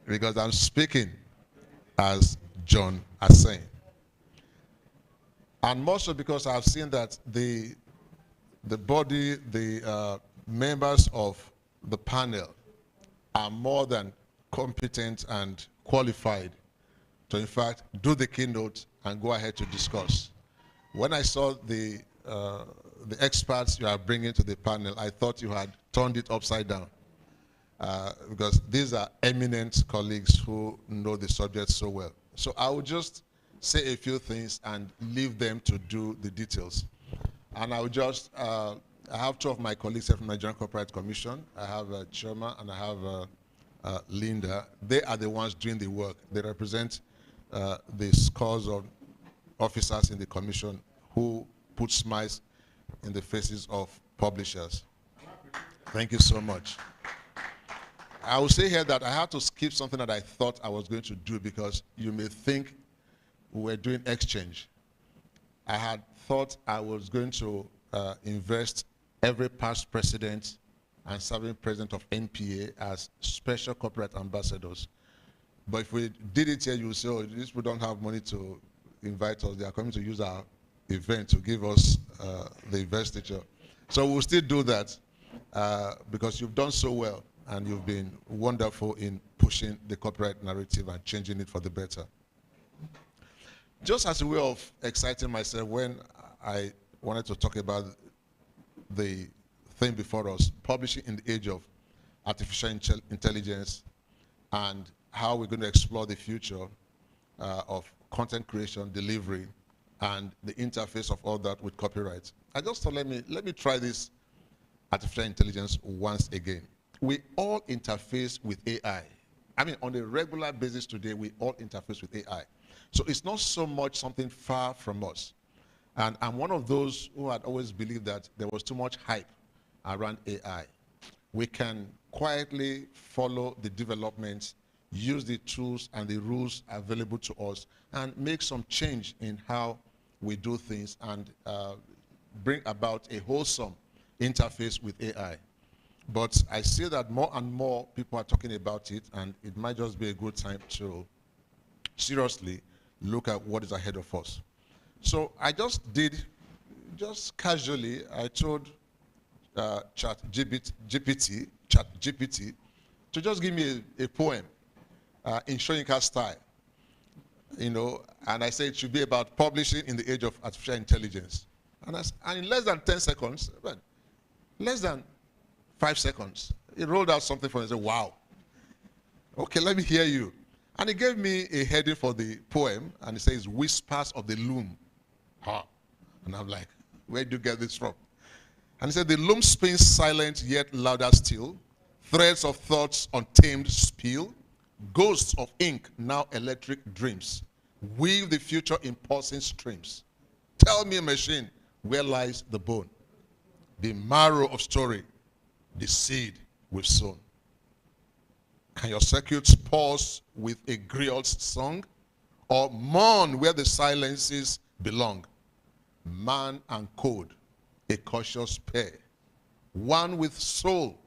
because I'm speaking as John Asain. And more so because I've seen that the body, the members of the panel are more than competent and qualified to, in fact, do the keynote and go ahead to discuss. When I saw the experts you are bringing to the panel, I thought you had turned it upside down, because these are eminent colleagues who know the subject so well. So I will just say a few things and leave them to do the details. And I will just, I have two of my colleagues here from the Nigerian Copyright Commission. I have Choma and I have Linda. They are the ones doing the work. They represent the scores of officers in the commission who put smiles in the faces of publishers. Thank you so much. I will say here that I had to skip something that I thought I was going to do because you may think we were doing exchange. I had thought I was going to invest every past president and serving president of NPA as special corporate ambassadors. But if we did it here, you would say, oh, these people don't have money to invite us. They are coming to use our event to give us the investiture. So we'll still do that because you've done so well and you've been wonderful in pushing the corporate narrative and changing it for the better. Just as a way of exciting myself, when I wanted to talk about the thing before us, publishing in the age of artificial intelligence and how we're going to explore the future of content creation, delivery, and the interface of all that with copyright. I just thought, let me try this artificial intelligence once again. We all interface with AI. I mean, on a regular basis today, we all interface with AI. So it's not so much something far from us. And I'm one of those who had always believed that there was too much hype around AI. We can quietly follow the developments, use the tools and the rules available to us, and make some change in how we do things and bring about a wholesome interface with AI. But I see that more and more people are talking about it, and it might just be a good time to seriously look at what is ahead of us. So I just casually, I told ChatGPT to just give me a poem in Shoyinka style, you know, and I said it should be about publishing in the age of artificial intelligence. And in less than 10 seconds, less than 5 seconds, it rolled out something for me and said, wow. Okay, let me hear you. And he gave me a heading for the poem, and it says, Whispers of the Loom. Huh. And I'm like, where do you get this from? And he said, the loom spins silent yet louder still, threads of thoughts untamed spill, ghosts of ink now electric dreams, weave the future in pulsing streams. Tell me, machine, where lies the bone? The marrow of story, the seed we've sown. Can your circuits pause with a griot's song, or mourn where the silences belong? Man and code, a cautious pair, one with soul,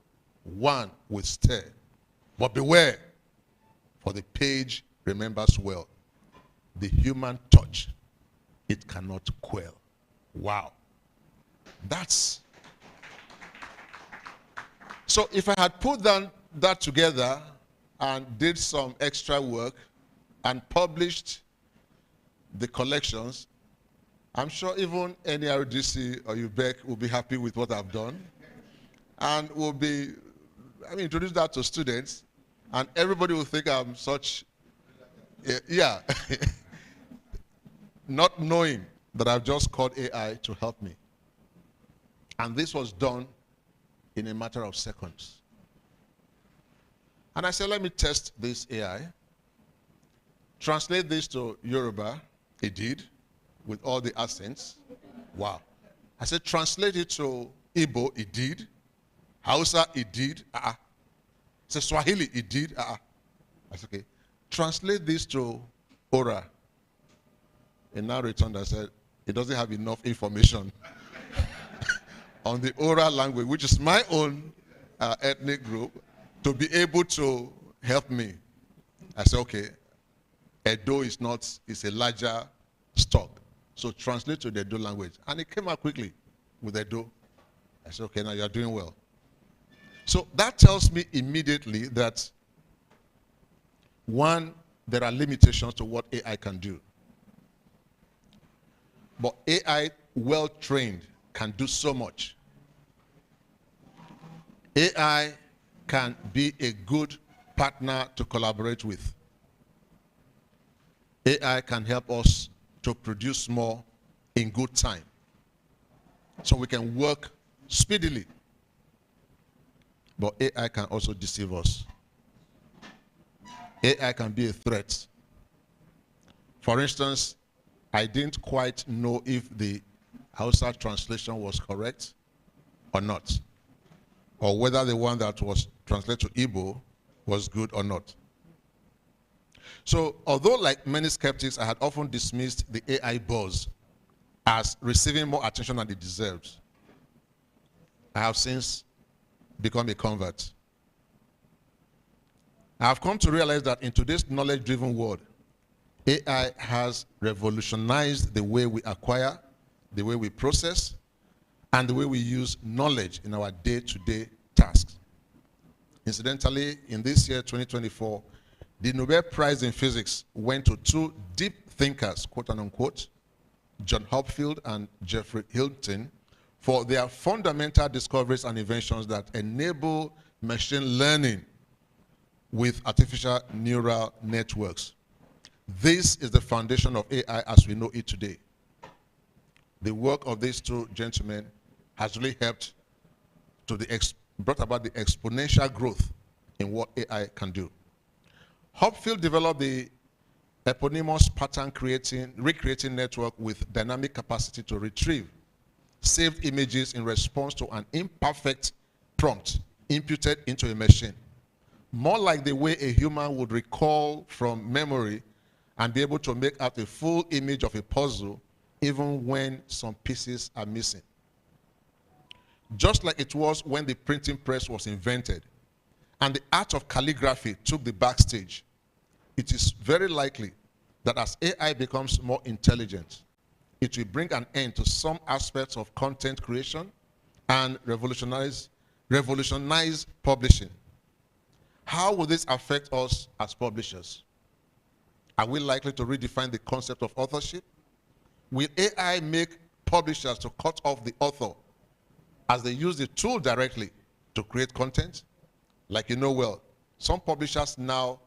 one with stare. But beware, for the page remembers well, the human touch, it cannot quell. Wow. So if I had put that together and did some extra work and published the collections, I'm sure even NRDC or UBEC will be happy with what I've done and will be, introduce that to students, and everybody will think I'm such, yeah, not knowing that I've just called AI to help me. And this was done in a matter of seconds. And I said, let me test this AI. Translate this to Yoruba. It did, with all the accents. Wow. I said, translate it to Igbo. It did. Hausa. It did. I said, Swahili. It did. I said, okay. Translate this to Ora. And now returned, I said, it doesn't have enough information on the Ora language, which is my own ethnic group, to be able to help me. I said, okay, Edo is a larger stock. So translate to the Edo language. And it came out quickly with Edo. I said, okay, now you're doing well. So that tells me immediately that, one, there are limitations to what AI can do. But AI, well trained, can do so much. AI can be a good partner to collaborate with. AI can help us to produce more in good time, so we can work speedily. But AI can also deceive us. AI can be a threat. For instance, I didn't quite know if the Hausa translation was correct or not, or whether the one that was translated to Igbo was good or not. So, although like many skeptics, I had often dismissed the AI buzz as receiving more attention than it deserved, I have since become a convert. I have come to realize that in today's knowledge-driven world, AI has revolutionized the way we acquire, the way we process, and the way we use knowledge in our day-to-day tasks. Incidentally, in this year, 2024, the Nobel Prize in Physics went to two deep thinkers, quote and unquote, John Hopfield and Jeffrey Hinton, for their fundamental discoveries and inventions that enable machine learning with artificial neural networks. This is the foundation of AI as we know it today. The work of these two gentlemen has really helped to brought about the exponential growth in what AI can do. Hopfield developed the eponymous pattern recreating network with dynamic capacity to retrieve saved images in response to an imperfect prompt imputed into a machine. More like the way a human would recall from memory and be able to make out a full image of a puzzle even when some pieces are missing. Just like it was when the printing press was invented and the art of calligraphy took the backstage, it is very likely that as AI becomes more intelligent, it will bring an end to some aspects of content creation and revolutionize publishing. How will this affect us as publishers? Are we likely to redefine the concept of authorship? Will AI make publishers to cut off the author as they use the tool directly to create content? Like you know well, some publishers now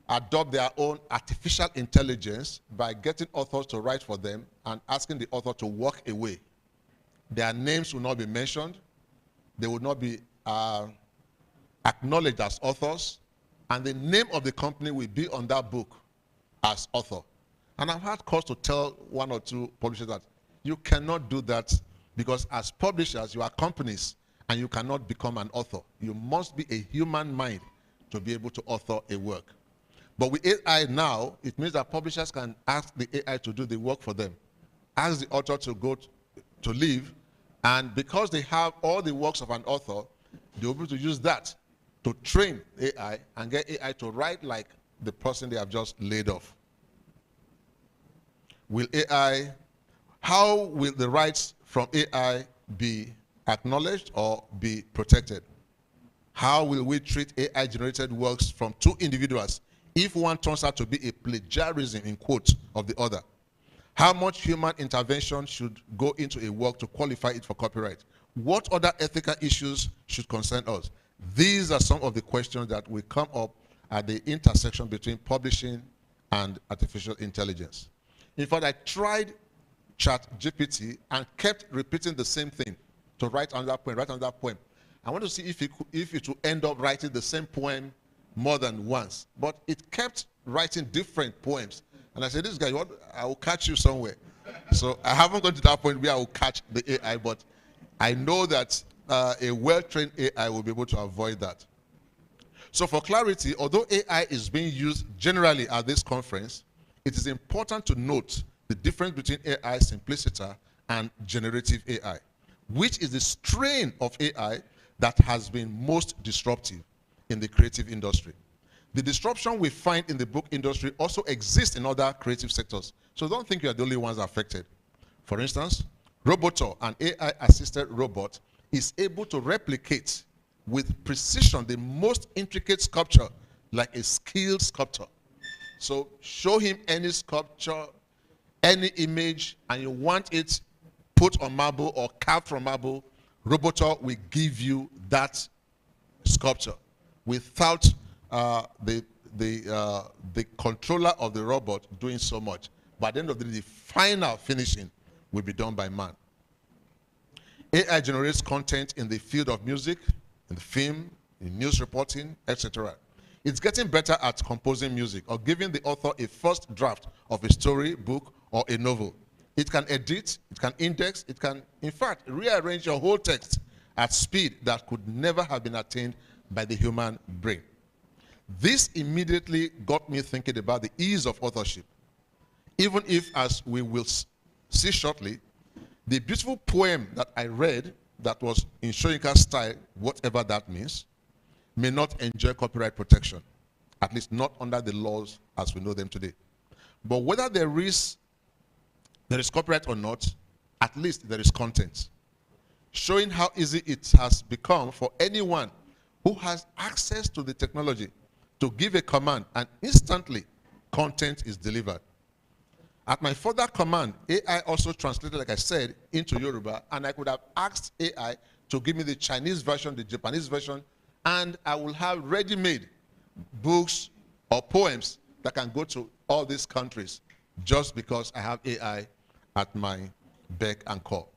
adopt their own artificial intelligence by getting authors to write for them and asking the author to walk away. Their names will not be mentioned. They will not be acknowledged as authors. And the name of the company will be on that book as author. And I've had cause to tell one or two publishers that you cannot do that because as publishers, you are companies and you cannot become an author. You must be a human mind to be able to author a work. But with AI now, it means that publishers can ask the AI to do the work for them, ask the author to go to leave, and because they have all the works of an author, they're able to use that to train AI and get AI to write like the person they have just laid off. How will the rights from AI be acknowledged or be protected? How will we treat AI-generated works from two individuals if one turns out to be a plagiarism, in quotes, of the other? How much human intervention should go into a work to qualify it for copyright? What other ethical issues should concern us? These are some of the questions that will come up at the intersection between publishing and artificial intelligence. In fact, I tried ChatGPT and kept repeating the same thing to write another poem. I want to see if it will end up writing the same poem more than once. But it kept writing different poems. And I said, this guy, I will catch you somewhere. So I haven't got to that point where I will catch the AI, but I know that a well-trained AI will be able to avoid that. So for clarity, although AI is being used generally at this conference, it is important to note the difference between AI simpliciter and generative AI, which is the strain of AI that has been most disruptive in the creative industry. The disruption we find in the book industry also exists in other creative sectors. So don't think you are the only ones affected. For instance, Robotor, an AI-assisted robot, is able to replicate with precision the most intricate sculpture like a skilled sculptor. So show him any sculpture, any image, and you want it put on marble or carved from marble, Robotor will give you that sculpture without the controller of the robot doing so much. But at the end of the day, the final finishing will be done by man. AI generates content in the field of music, in film, in news reporting, etc. It's getting better at composing music or giving the author a first draft of a story, book, or a novel. It can edit, it can index, it can, in fact, rearrange your whole text at speed that could never have been attained by the human brain. This immediately got me thinking about the ease of authorship. Even if, as we will see shortly, the beautiful poem that I read that was in Soyinka style, whatever that means, may not enjoy copyright protection, at least not under the laws as we know them today. But whether there is copyright or not, at least there is content, showing how easy it has become for anyone who has access to the technology to give a command and instantly content is delivered. At my further command, AI also translated, like I said, into Yoruba, and I could have asked AI to give me the Chinese version, the Japanese version, and I will have ready-made books or poems that can go to all these countries just because I have AI at my beck and call.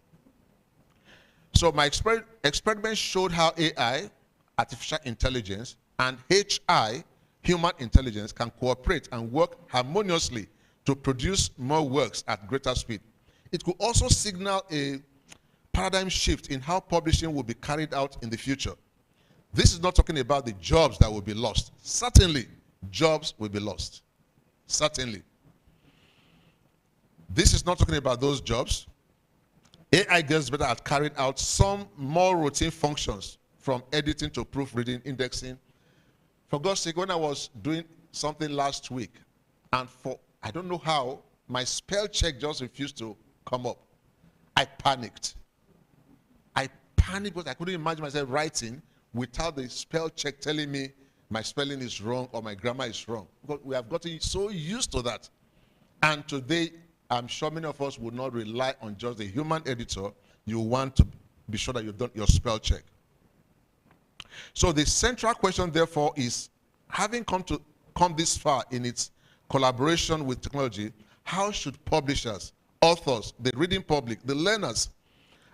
So my experiment showed how AI, artificial intelligence, and HI, human intelligence, can cooperate and work harmoniously to produce more works at greater speed. It could also signal a paradigm shift in how publishing will be carried out in the future. This is not talking about the jobs that will be lost. Certainly, jobs will be lost. Certainly. This is not talking about those jobs. AI gets better at carrying out some more routine functions, from editing to proofreading, indexing. For God's sake, when I was doing something last week, and for, I don't know how, my spell check just refused to come up. I panicked. I panicked because I couldn't imagine myself writing without the spell check telling me my spelling is wrong or my grammar is wrong. Because we have gotten so used to that. And today, I'm sure many of us would not rely on just the human editor. You want to be sure that you've done your spell check. So the central question, therefore, is, having come this far in its collaboration with technology, how should publishers, authors, the reading public, the learners,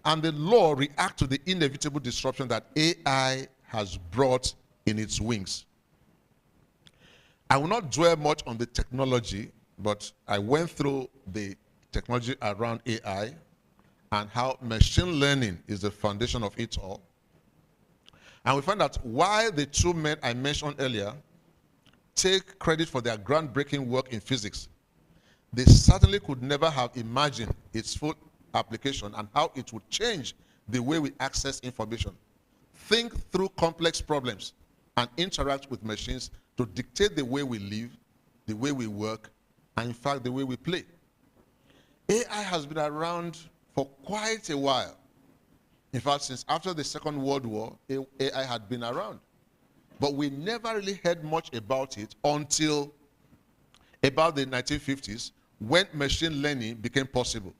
and the law react to the inevitable disruption that AI has brought in its wings? I will not dwell much on the technology, but I went through the technology around AI and how machine learning is the foundation of it all. And we find that while the two men I mentioned earlier take credit for their groundbreaking work in physics, they certainly could never have imagined its full application and how it would change the way we access information, think through complex problems, and interact with machines to dictate the way we live, the way we work, and in fact, the way we play. AI has been around for quite a while. In fact, since after the Second World War, AI had been around. But we never really heard much about it until about the 1950s, when machine learning became possible.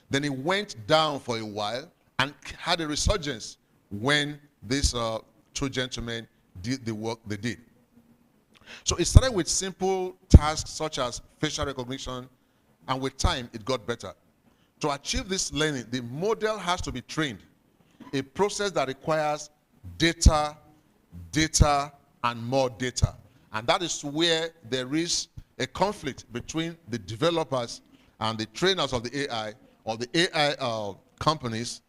Then it went down for a while and had a resurgence when these two gentlemen did the work they did. So it started with simple tasks such as facial recognition, and with time, it got better. To achieve this learning, the model has to be trained, a process that requires data, and more data. And that is where there is a conflict between the developers and the trainers of the AI, or the AI companies,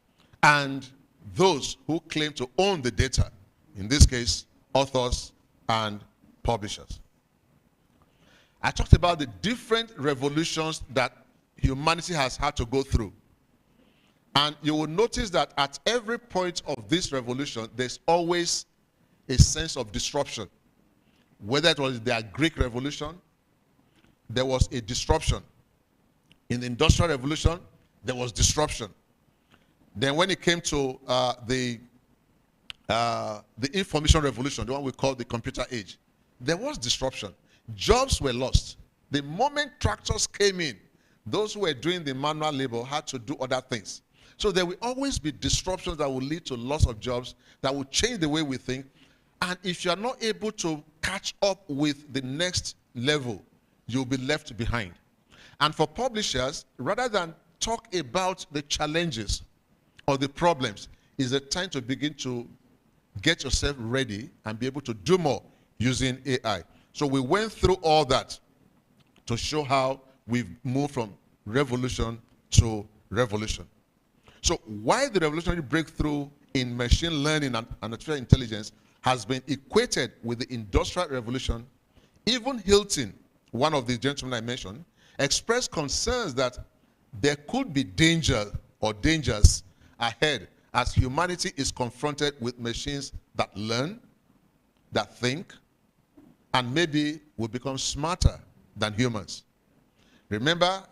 and those who claim to own the data, in this case, authors and publishers. I talked about the different revolutions that humanity has had to go through. And you will notice that at every point of this revolution, there's always a sense of disruption. Whether it was the Greek Revolution, there was a disruption. In the Industrial Revolution, there was disruption. Then when it came to the Information Revolution, the one we call the computer age, there was disruption. Jobs were lost. The moment tractors came in, those who were doing the manual labor had to do other things. So there will always be disruptions that will lead to loss of jobs, that will change the way we think. And if you are not able to catch up with the next level, you'll be left behind. And for publishers, rather than talk about the challenges or the problems, is a time to begin to get yourself ready and be able to do more using AI. So we went through all that to show how we've moved from revolution to revolution. So why the revolutionary breakthrough in machine learning and artificial intelligence has been equated with the Industrial Revolution, even Hilton, one of the gentlemen I mentioned, expressed concerns that there could be danger or dangers ahead as humanity is confronted with machines that learn, that think, and maybe will become smarter than humans. Remember,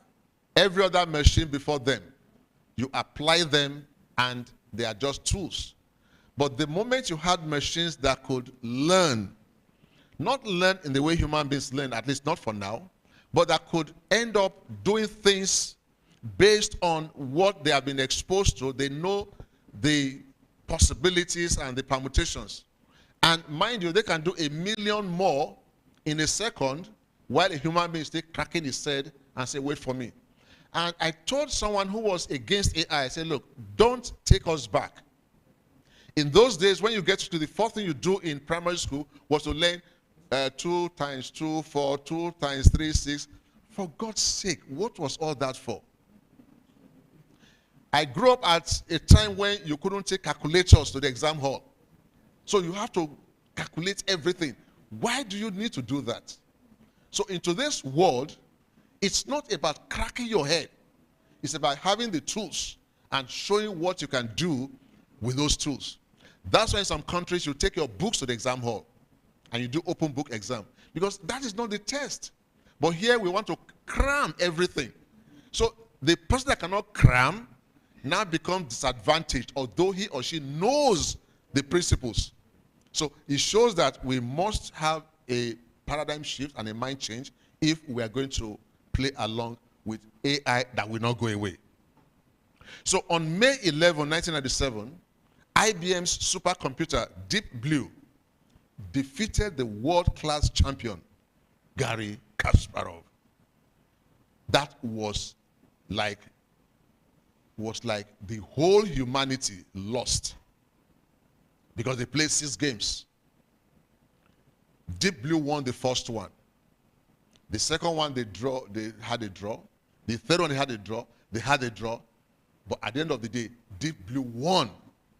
every other machine before them, you apply them and they are just tools. But the moment you had machines that could learn, not learn in the way human beings learn, at least not for now, but that could end up doing things based on what they have been exposed to. They know the possibilities and the permutations. And mind you, they can do 1 million more in a second while a human being is still cracking his head and say, wait for me. And I told someone who was against AI, I said, look, don't take us back. In those days, when you get to the first thing you do in primary school was to learn 2 times 2, 4, 2 times 3, 6. For God's sake, what was all that for? I grew up at a time when you couldn't take calculators to the exam hall. So you have to calculate everything. Why do you need to do that? So in today's world, it's not about cracking your head. It's about having the tools and showing what you can do with those tools. That's why in some countries you take your books to the exam hall and you do open book exam, because that is not the test. But here we want to cram everything. So the person that cannot cram now becomes disadvantaged, although he or she knows the principles. So it shows that we must have a paradigm shift and a mind change if we are going to play along with AI that will not go away. So on May 11, 1997, IBM's supercomputer Deep Blue defeated the world-class champion, Garry Kasparov. That was like the whole humanity lost, because they played 6 games. Deep Blue won the first one. The second one, they had a draw. The third one, they had a draw. They had a draw. But at the end of the day, Deep Blue won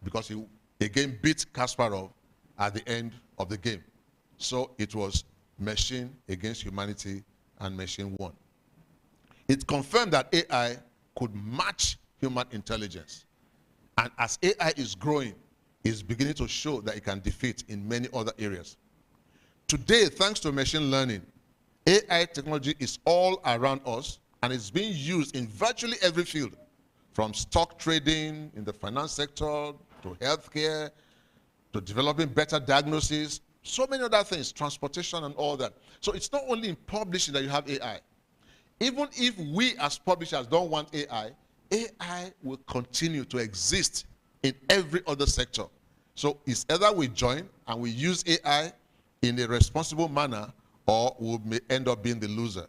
because he again beat Kasparov at the end of the game. So it was machine against humanity, and machine won. It confirmed that AI could match human intelligence. And as AI is growing, it's beginning to show that it can defeat in many other areas. Today, thanks to machine learning, AI technology is all around us, and it's being used in virtually every field, from stock trading in the finance sector, to healthcare, to developing better diagnosis, so many other things, transportation and all that. So it's not only in publishing that you have AI. Even if we as publishers don't want AI, AI will continue to exist in every other sector. So it's either we join and we use AI in a responsible manner, or we may end up being the loser.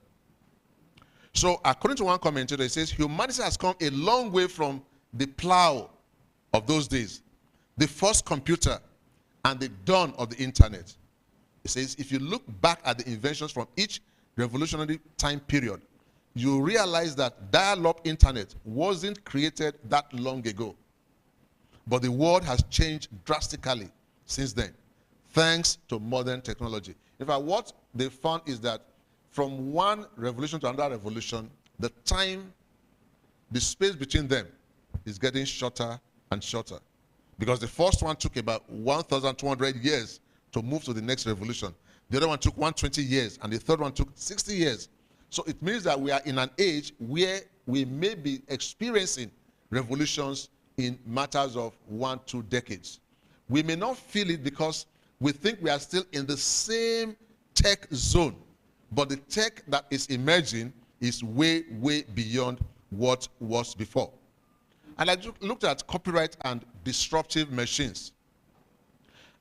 So according to one commentator, it says, humanity has come a long way from the plow of those days, the first computer, and the dawn of the internet. It says, if you look back at the inventions from each revolutionary time period, you realize that dial-up internet wasn't created that long ago. But the world has changed drastically since then, thanks to modern technology. In fact, what they found is that from one revolution to another revolution, the space between them is getting shorter and shorter. Because the first one took about 1,200 years to move to the next revolution. The other one took 120 years, and the third one took 60 years. So it means that we are in an age where we may be experiencing revolutions in matters of 1-2 decades. We may not feel it because we think we are still in the same tech zone, but the tech that is emerging is way, way beyond what was before. And I looked at copyright and disruptive machines.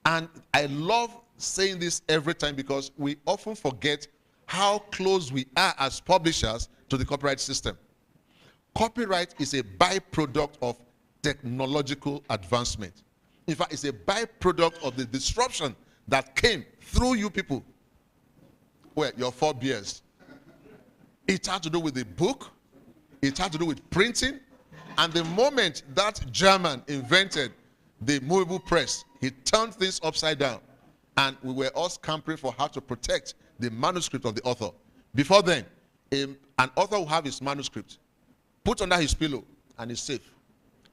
And I love saying this every time because we often forget how close we are as publishers to the copyright system. Copyright is a byproduct of technological advancement. In fact, it's a byproduct of the disruption that came through you people were your forebears. It had to do with the book. It had to do with printing. And the moment that German invented the movable press, he turned things upside down. And we were all scampering for how to protect the manuscript of the author. Before then, an author will have his manuscript put under his pillow and is safe.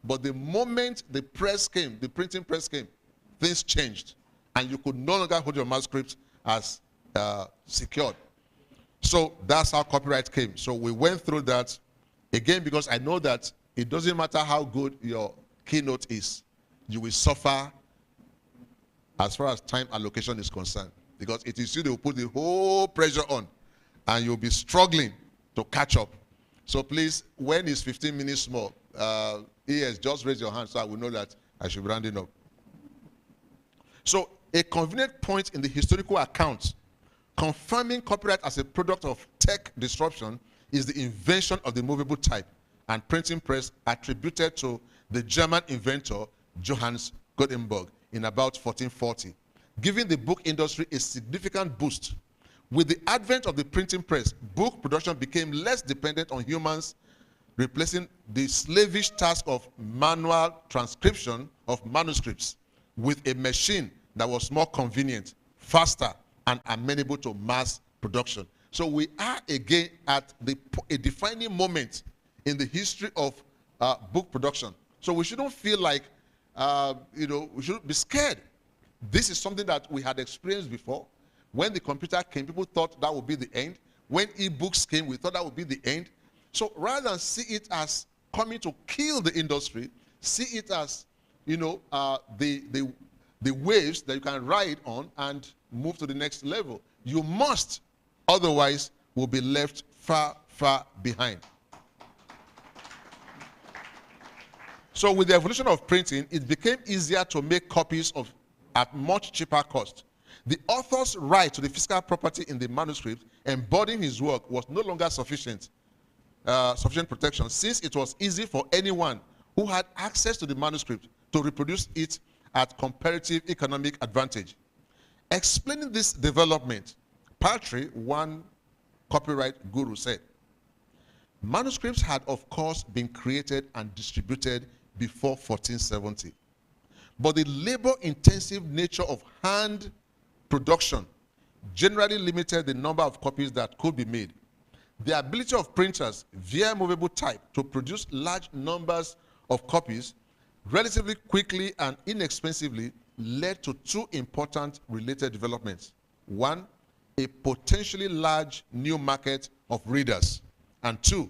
But the moment the press came, the printing press came, things changed. And you could no longer hold your manuscript as secured. So that's how copyright came. So we went through that again because I know that it doesn't matter how good your keynote is, you will suffer as far as time allocation is concerned. Because it is you that will put the whole pressure on and you'll be struggling to catch up. So please, when it's 15 minutes more, yes, just raise your hand so I will know that I should be rounding up. So a convenient point in the historical account confirming copyright as a product of tech disruption is the invention of the movable type and printing press attributed to the German inventor Johannes Gutenberg in about 1440, giving the book industry a significant boost. With the advent of the printing press, book production became less dependent on humans, replacing the slavish task of manual transcription of manuscripts with a machine that was more convenient, faster, and amenable to mass production. So we are again at a defining moment in the history of book production. So we shouldn't feel like, we shouldn't be scared. This is something that we had experienced before. When the computer came, people thought that would be the end. When e-books came, we thought that would be the end. So rather than see it as coming to kill the industry, see it as, the waves that you can ride on and move to the next level. You must, otherwise will be left far, far behind. So with the evolution of printing, it became easier to make copies at much cheaper cost. The author's right to the physical property in the manuscript embodying his work was no longer sufficient protection, since it was easy for anyone who had access to the manuscript to reproduce it at comparative economic advantage. Explaining this development, Patry, one copyright guru, said, manuscripts had of course been created and distributed before 1470. But the labor-intensive nature of hand production generally limited the number of copies that could be made. The ability of printers via movable type to produce large numbers of copies relatively quickly and inexpensively led to two important related developments. One, a potentially large new market of readers. And two,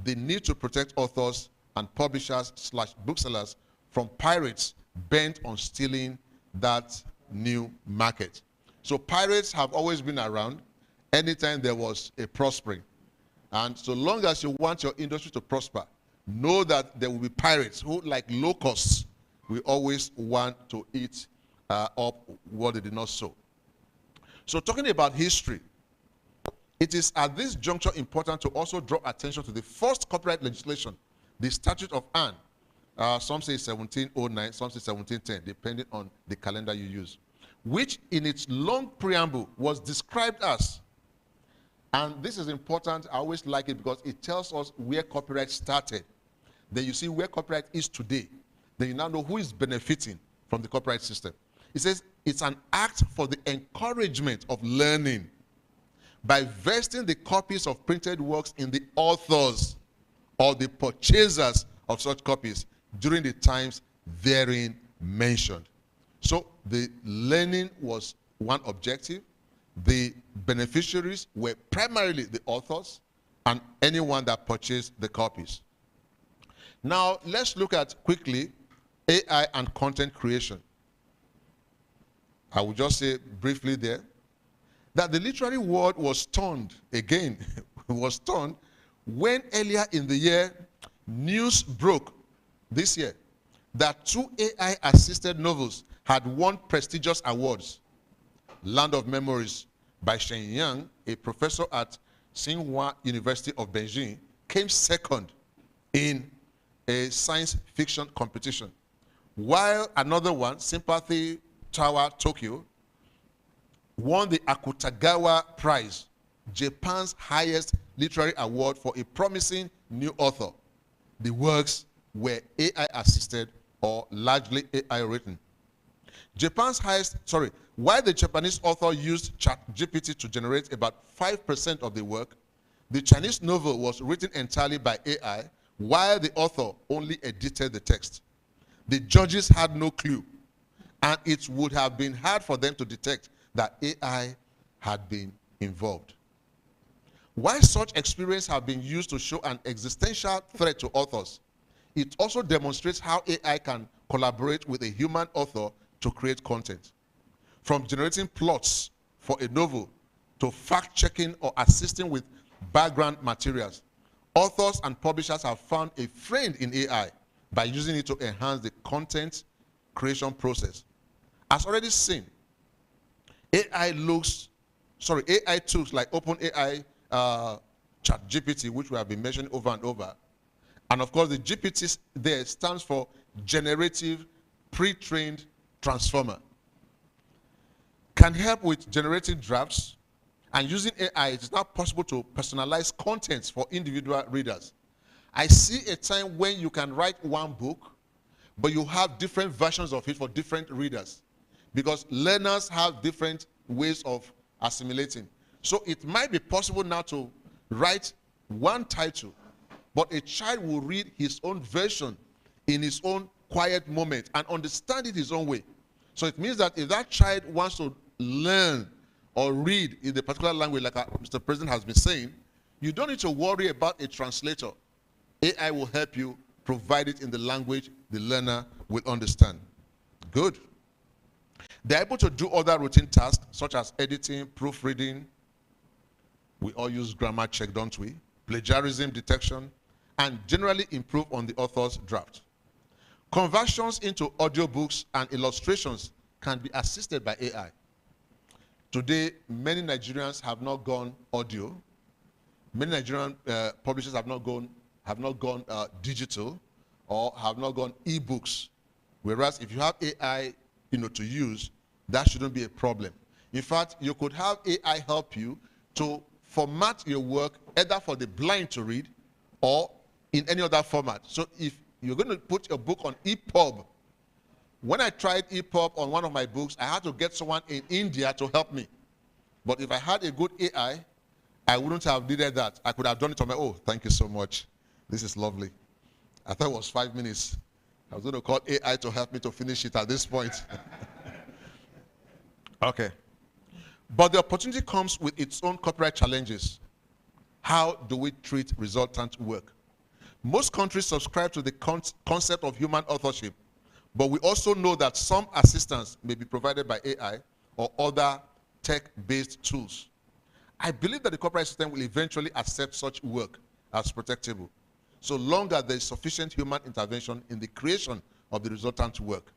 the need to protect authors and publishers/booksellers from pirates bent on stealing that new market. So pirates have always been around anytime there was a prospering. And so long as you want your industry to prosper, know that there will be pirates who, like locusts, will always want to eat up what they did not sow. So talking about history, it is at this juncture important to also draw attention to the first copyright legislation, the Statute of Anne. Some say 1709, some say 1710, depending on the calendar you use, which in its long preamble was described as, and this is important, I always like it because it tells us where copyright started. Then you see where copyright is today. Then you now know who is benefiting from the copyright system. It says it's an act for the encouragement of learning by vesting the copies of printed works in the authors or the purchasers of such copies during the times therein mentioned. So the learning was one objective. The beneficiaries were primarily the authors and anyone that purchased the copies. Now let's look at quickly AI and content creation. I will just say briefly there that the literary world was stunned again, was stunned when earlier in the year news broke this year that 2 AI-assisted novels had won prestigious awards. Land of Memories by Shen Yang, a professor at Tsinghua University of Beijing, came second in a science fiction competition. While another one, Sympathy Tower Tokyo, won the Akutagawa Prize, Japan's highest literary award for a promising new author. The works were AI assisted or largely AI written. While the Japanese author used ChatGPT to generate about 5% of the work, the Chinese novel was written entirely by AI, while the author only edited the text. The judges had no clue, and it would have been hard for them to detect that AI had been involved. While such experience have been used to show an existential threat to authors, it also demonstrates how AI can collaborate with a human author to create content. From generating plots for a novel to fact-checking or assisting with background materials, authors and publishers have found a friend in AI by using it to enhance the content creation process. As already seen, AI tools like OpenAI, ChatGPT, which we have been mentioning over and over, and of course the GPT there stands for Generative Pre-trained Transformer, can help with generating drafts, and using AI, it is now possible to personalize contents for individual readers. I see a time when you can write one book, but you have different versions of it for different readers, because learners have different ways of assimilating. So it might be possible now to write one title, but a child will read his own version in his own quiet moment and understand it his own way. So it means that if that child wants to learn or read in the particular language, like Mr. President has been saying, you don't need to worry about a translator. AI will help you provide it in the language the learner will understand. Good. They're able to do other routine tasks such as editing, proofreading. We all use grammar check, don't we? Plagiarism detection, and generally improve on the author's draft. Conversions into audiobooks and illustrations can be assisted by AI. Today, many Nigerians have not gone audio. Many Nigerian publishers have not gone digital, or have not gone e-books. Whereas if you have AI, to use, that shouldn't be a problem. In fact, you could have AI help you to format your work either for the blind to read or in any other format. So if you're going to put your book on EPUB, when I tried EPUB on one of my books, I had to get someone in India to help me. But if I had a good AI, I wouldn't have needed that. I could have done it on my own. Oh, thank you so much. This is lovely. I thought it was 5 minutes. I was going to call AI to help me to finish it at this point. Okay. But the opportunity comes with its own copyright challenges. How do we treat resultant work? Most countries subscribe to the concept of human authorship, but we also know that some assistance may be provided by AI or other tech-based tools. I believe that the copyright system will eventually accept such work as protectable, so long as there is sufficient human intervention in the creation of the resultant work.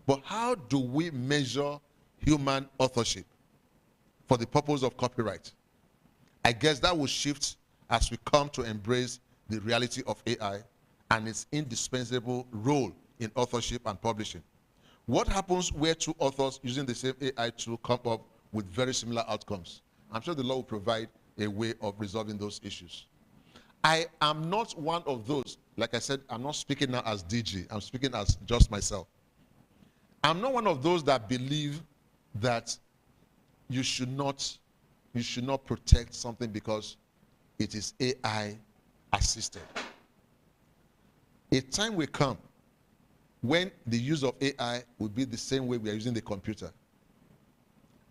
But how do we measure human authorship for the purpose of copyright? I guess that will shift as we come to embrace the reality of AI and its indispensable role in authorship and publishing. What happens where two authors using the same AI tool come up with very similar outcomes? I'm sure the law will provide a way of resolving those issues. I am not one of those, like I said, I'm not speaking now as DG, I'm speaking as just myself. I'm not one of those that believe that you should not protect something because it is AI assisted. A time will come when the use of AI will be the same way we are using the computer.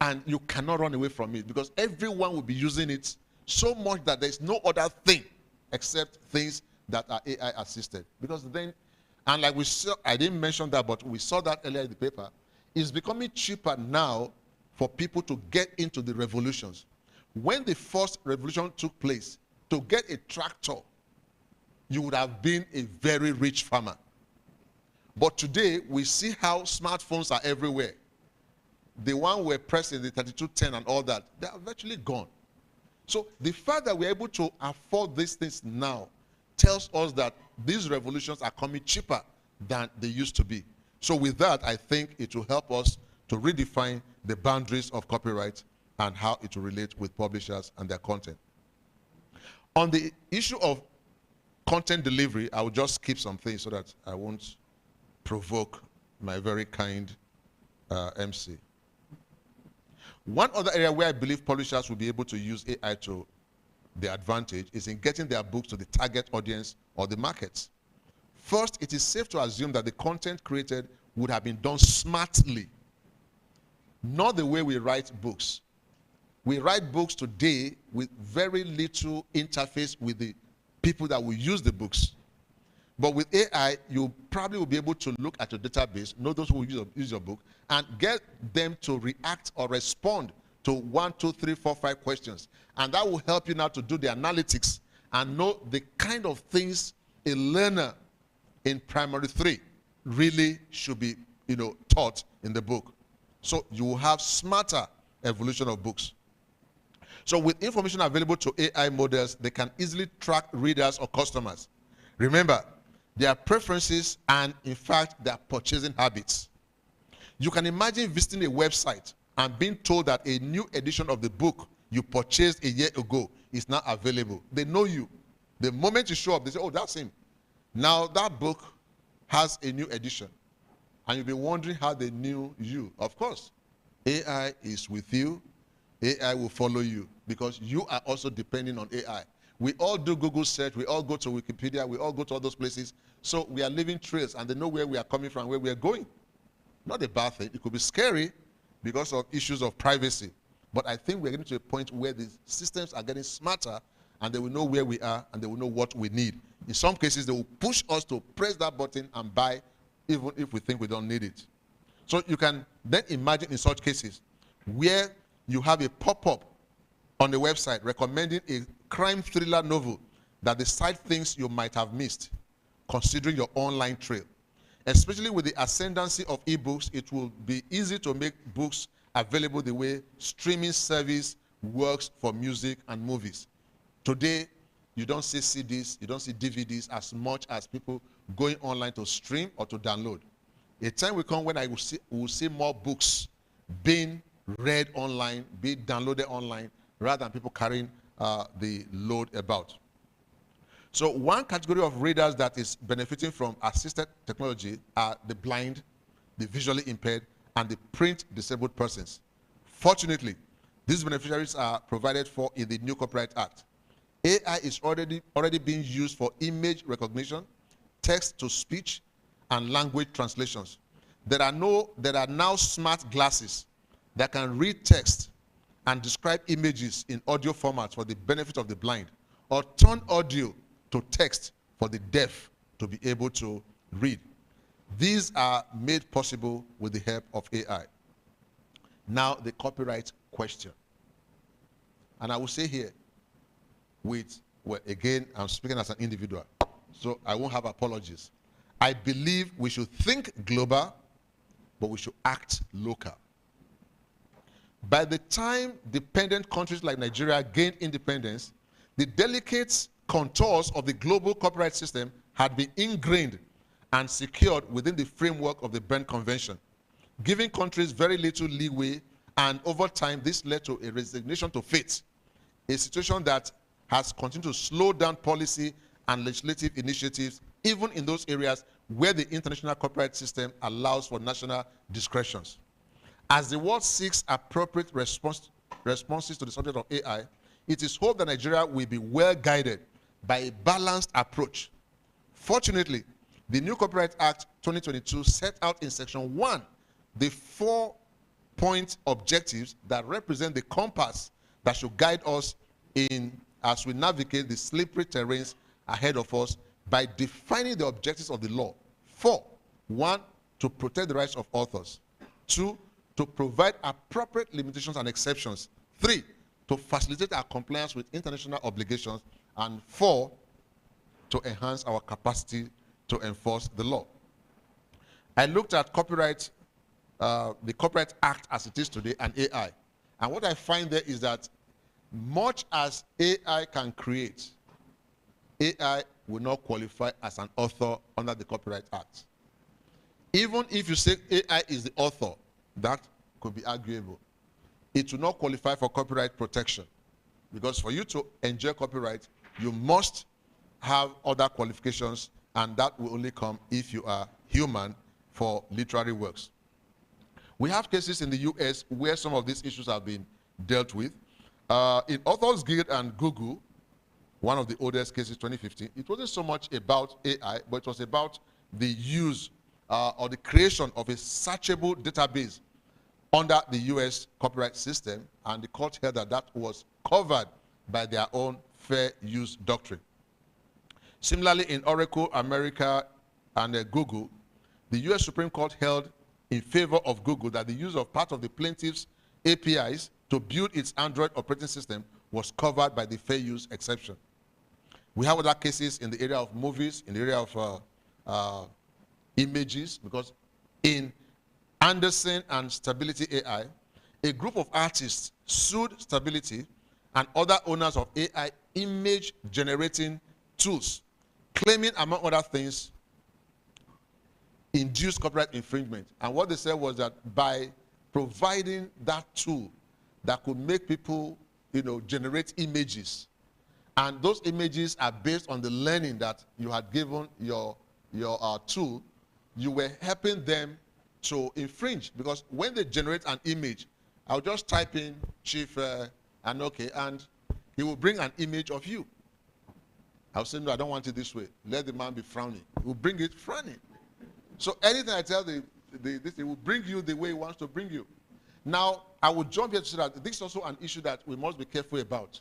And you cannot run away from it because everyone will be using it so much that there's no other thing except things that are AI assisted. Because then, and like we saw, I didn't mention that, but we saw that earlier in the paper, it's becoming cheaper now for people to get into the revolutions. When the first revolution took place, to get a tractor, you would have been a very rich farmer. But today, we see how smartphones are everywhere. The one we're pressing, the 3210 and all that, they are virtually gone. So the fact that we're able to afford these things now tells us that these revolutions are coming cheaper than they used to be. So with that, I think it will help us to redefine the boundaries of copyright and how it will relate with publishers and their content. On the issue of content delivery, I will just skip some things so that I won't provoke my very kind MC. One other area where I believe publishers will be able to use AI to their advantage is in getting their books to the target audience or the markets. First, it is safe to assume that the content created would have been done smartly, not the way we write books. We write books today with very little interface with the people that will use the books. But with AI, you probably will be able to look at your database, know those who will use your book, and get them to react or respond to 1, 2, 3, 4, 5 questions. And that will help you now to do the analytics and know the kind of things a learner in primary 3 really should be, taught in the book. So you will have smarter evolution of books. So with information available to AI models, they can easily track readers or customers. Remember, their preferences and, in fact, their purchasing habits. You can imagine visiting a website and being told that a new edition of the book you purchased a year ago is now available. They know you. The moment you show up, they say, oh, that's him. Now that book has a new edition. And you'll be wondering how they knew you. Of course, AI is with you. AI will follow you because you are also depending on AI. We all do Google search. We all go to Wikipedia. We all go to all those places. So we are leaving trails, and they know where we are coming from, where we are going. Not a bad thing. It could be scary because of issues of privacy. But I think we're getting to a point where the systems are getting smarter, and they will know where we are, and they will know what we need. In some cases, they will push us to press that button and buy, even if we think we don't need it. So you can then imagine in such cases where you have a pop-up on the website recommending a crime thriller novel that the site thinks you might have missed, considering your online trail. Especially with the ascendancy of ebooks, it will be easy to make books available the way streaming service works for music and movies. Today, you don't see CDs, you don't see DVDs as much as people going online to stream or to download. A time will come when we will see more books being read online, being downloaded online, rather than people carrying the load about. So one category of readers that is benefiting from assisted technology are the blind, the visually impaired, and the print-disabled persons. Fortunately, these beneficiaries are provided for in the new Copyright Act. AI is already being used for image recognition, text-to-speech, and language translations. There are now smart glasses that can read text and describe images in audio formats for the benefit of the blind, or turn audio to text for the deaf to be able to read. These are made possible with the help of AI. Now the copyright question. And I will say here, well, again, I'm speaking as an individual, so I won't have apologies. I believe we should think global, but we should act local. By the time dependent countries like Nigeria gained independence, the delicate contours of the global copyright system had been ingrained and secured within the framework of the Berne Convention, giving countries very little leeway, and over time this led to a resignation to fate, a situation that has continued to slow down policy and legislative initiatives, even in those areas where the international copyright system allows for national discretions. As the world seeks appropriate responses to the subject of AI, it is hoped that Nigeria will be well guided by a balanced approach. Fortunately, the new Copyright Act 2022 set out in Section 1 the 4-point objectives that represent the compass that should guide us as we navigate the slippery terrains ahead of us by defining the objectives of the law. 4, 1, to protect the rights of authors. 2, to provide appropriate limitations and exceptions. 3, to facilitate our compliance with international obligations. And 4, to enhance our capacity to enforce the law. I looked at the Copyright Act as it is today and AI. And what I find there is that much as AI can create, AI will not qualify as an author under the Copyright Act. Even if you say AI is the author, that could be arguable. It will not qualify for copyright protection, because for you to enjoy copyright, you must have other qualifications, and that will only come if you are human for literary works. We have cases in the US where some of these issues have been dealt with. In Authors Guild and Google, one of the oldest cases, 2015, it wasn't so much about AI, but it was about the use or the creation of a searchable database under the US copyright system, and the court held that that was covered by their own fair use doctrine. Similarly, in Oracle, America, and Google, the US Supreme Court held in favor of Google that the use of part of the plaintiff's APIs to build its Android operating system was covered by the fair use exception. We have other cases in the area of movies, in the area of images, because in Anderson and Stability AI, a group of artists sued Stability and other owners of AI image generating tools, claiming, among other things, induced copyright infringement. And what they said was that by providing that tool that could make people, generate images, and those images are based on the learning that you had given your tool, you were helping them to infringe. Because when they generate an image, I'll just type in Chief Anoke, and he will bring an image of you. I'll say, no, I don't want it this way. Let the man be frowning. He will bring it frowning. So anything I tell this, it will bring you the way he wants to bring you. Now, I will jump here to say that this is also an issue that we must be careful about.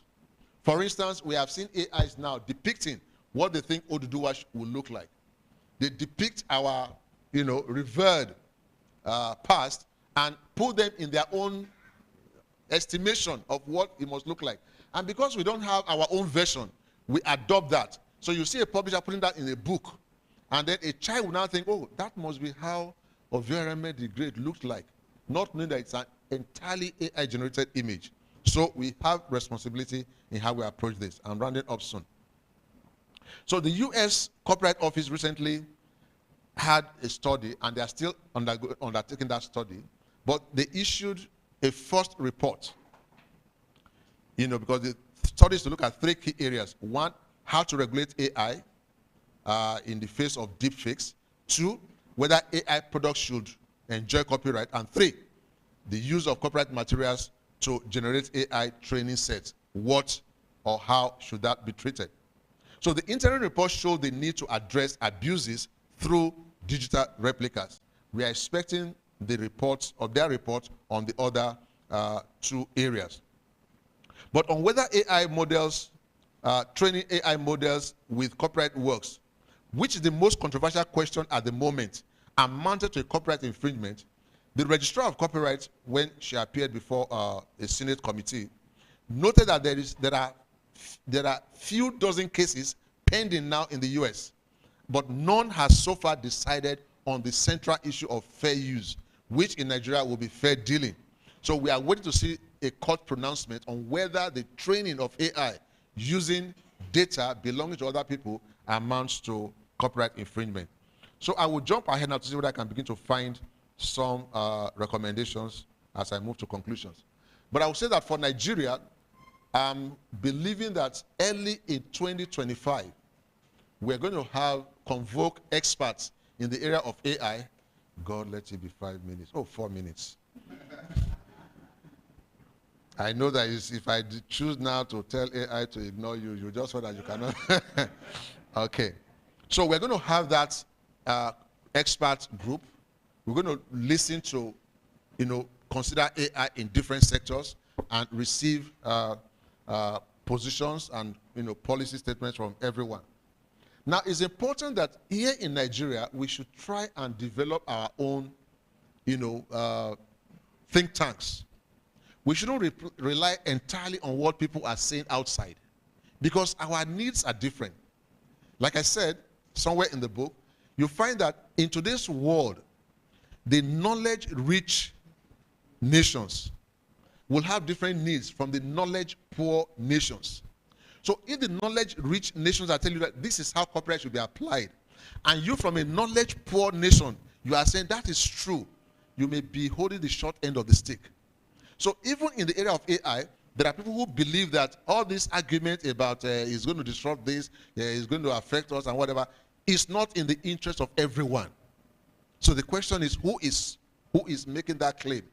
For instance, we have seen AIs now depicting what they think Oduduwa will look like. They depict our, revered past and put them in their own estimation of what it must look like. And because we don't have our own version, we adopt that. So you see a publisher putting that in a book, and then a child will now think, oh, that must be how Oviareme the Great looked like, not knowing that it's an entirely AI-generated image. So we have responsibility in how we approach this. I'm rounding up soon. So the U.S. Copyright Office recently had a study, and they are still undertaking that study, but they issued a first report, because the study is to look at 3 key areas. 1, how to regulate AI in the face of deepfakes. 2, whether AI products should enjoy copyright. And 3, the use of copyright materials to generate AI training sets. What or how should that be treated? So the interim report showed the need to address abuses through digital replicas. We are expecting the reports of their report on the other 2 areas. But on whether AI models, training AI models with copyright works, which is the most controversial question at the moment, amounted to a copyright infringement, the Registrar of Copyright, when she appeared before a Senate committee, noted that there are few dozen cases pending now in the US, but none has so far decided on the central issue of fair use, which in Nigeria will be fair dealing. So we are waiting to see a court pronouncement on whether the training of AI using data belonging to other people amounts to copyright infringement. So I will jump ahead now to see whether I can begin to find some recommendations as I move to conclusions. But I will say that for Nigeria, I'm believing that early in 2025, we're going to convoke experts in the area of AI. God, let it be 5 minutes. Oh, 4 minutes. I know that if I choose now to tell AI to ignore you, you just find that you cannot. Okay. So we're going to have that expert group. We're going to listen to, consider AI in different sectors and receive positions and, policy statements from everyone. Now, it's important that here in Nigeria, we should try and develop our own, think tanks. We shouldn't rely entirely on what people are saying outside, because our needs are different. Like I said, somewhere in the book, you find that in today's world, the knowledge-rich nations will have different needs from the knowledge-poor nations. So if the knowledge-rich nations are telling you that this is how copyright should be applied, and you from a knowledge-poor nation, you are saying that is true, you may be holding the short end of the stick. So even in the area of AI, there are people who believe that all this argument about is going to disrupt this, is going to affect us and whatever, is not in the interest of everyone. So the question is, who is making that claim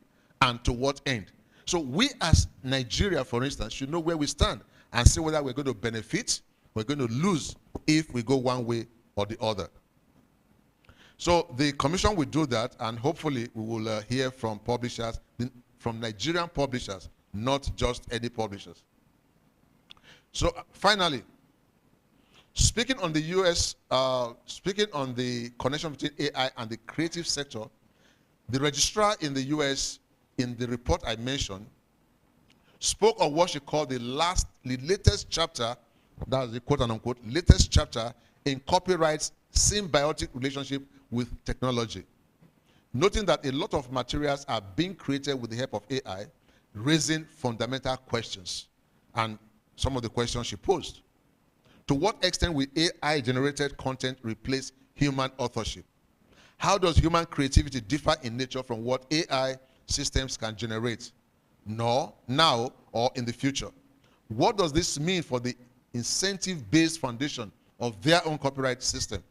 and to what end? So we as Nigeria, for instance, should know where we stand and see whether we're going to benefit, we're going to lose if we go one way or the other. So the commission will do that, and hopefully we will hear from publishers, from Nigerian publishers, not just any publishers. So finally, speaking on the connection between AI and the creative sector, the registrar in the US, in the report I mentioned, spoke of what she called the latest chapter, that's the quote and unquote, latest chapter in copyright's symbiotic relationship with technology. Noting that a lot of materials are being created with the help of AI, raising fundamental questions. And some of the questions she posed. To what extent will AI-generated content replace human authorship? How does human creativity differ in nature from what AI systems can generate, now or in the future? What does this mean for the incentive-based foundation of their own copyright system?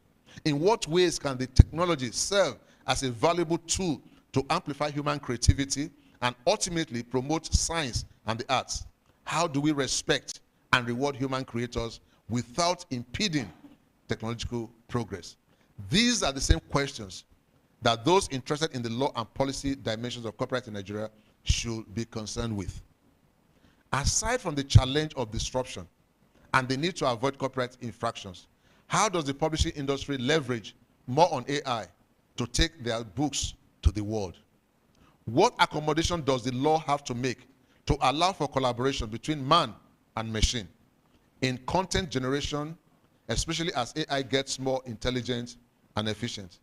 In what ways can the technology serve as a valuable tool to amplify human creativity and ultimately promote science and the arts? How do we respect and reward human creators without impeding technological progress? These are the same questions that those interested in the law and policy dimensions of copyright in Nigeria should be concerned with. Aside from the challenge of disruption and the need to avoid copyright infractions, how does the publishing industry leverage more on AI to take their books to the world? What accommodation does the law have to make to allow for collaboration between man and machine in content generation, especially as AI gets more intelligent and efficient?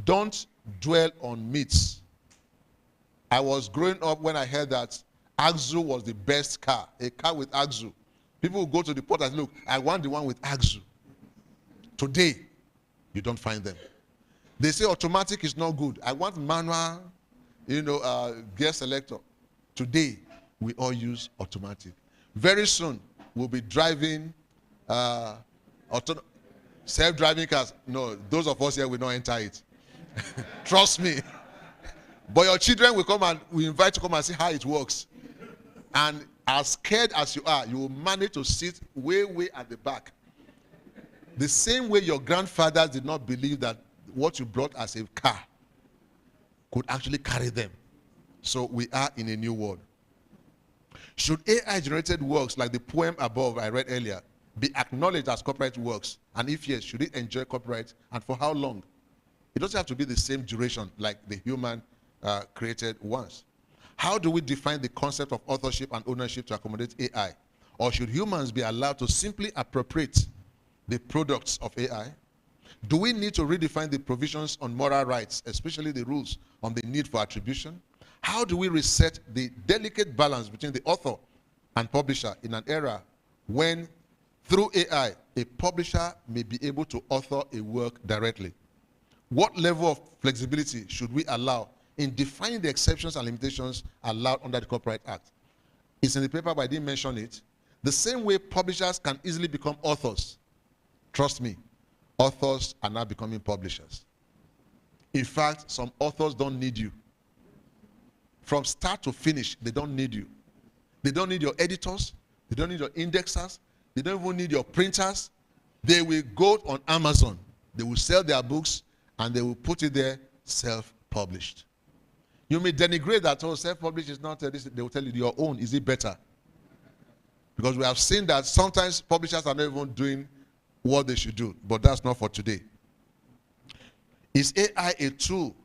Don't dwell on myths. I was growing up when I heard that Axle was the best car, a car with Axle. People will go to the port and say, look, I want the one with Axle. Today, you don't find them. They say automatic is not good. I want manual, gear selector. Today, we all use automatic. Very soon, we'll be driving self-driving cars. No, those of us here will not enter it. Trust me. But your children will come and we invite you to come and see how it works. And as scared as you are, you will manage to sit way at the back. The same way your grandfathers did not believe that what you brought as a car could actually carry them. So we are in a new world. Should AI-generated works like the poem above I read earlier be acknowledged as copyright works? And if yes, should it enjoy copyright and for how long? It doesn't have to be the same duration like the human created ones. How do we define the concept of authorship and ownership to accommodate AI? Or should humans be allowed to simply appropriate the products of AI? Do we need to redefine the provisions on moral rights, especially the rules on the need for attribution? How do we reset the delicate balance between the author and publisher in an era when, through AI, a publisher may be able to author a work directly? What level of flexibility should we allow in defining the exceptions and limitations allowed under the Copyright Act? It's in the paper, but I didn't mention it. The same way publishers can easily become authors. Trust me, authors are now becoming publishers. In fact, some authors don't need you. From start to finish, they don't need you. They don't need your editors. They don't need your indexers. They don't even need your printers. They will go on Amazon. They will sell their books and they will put it there, self-published. You may denigrate that, oh, self-published is not this. They will tell you your own, is it better? Because we have seen that sometimes publishers are not even doing what they should do, but that's not for today. Is AI a tool?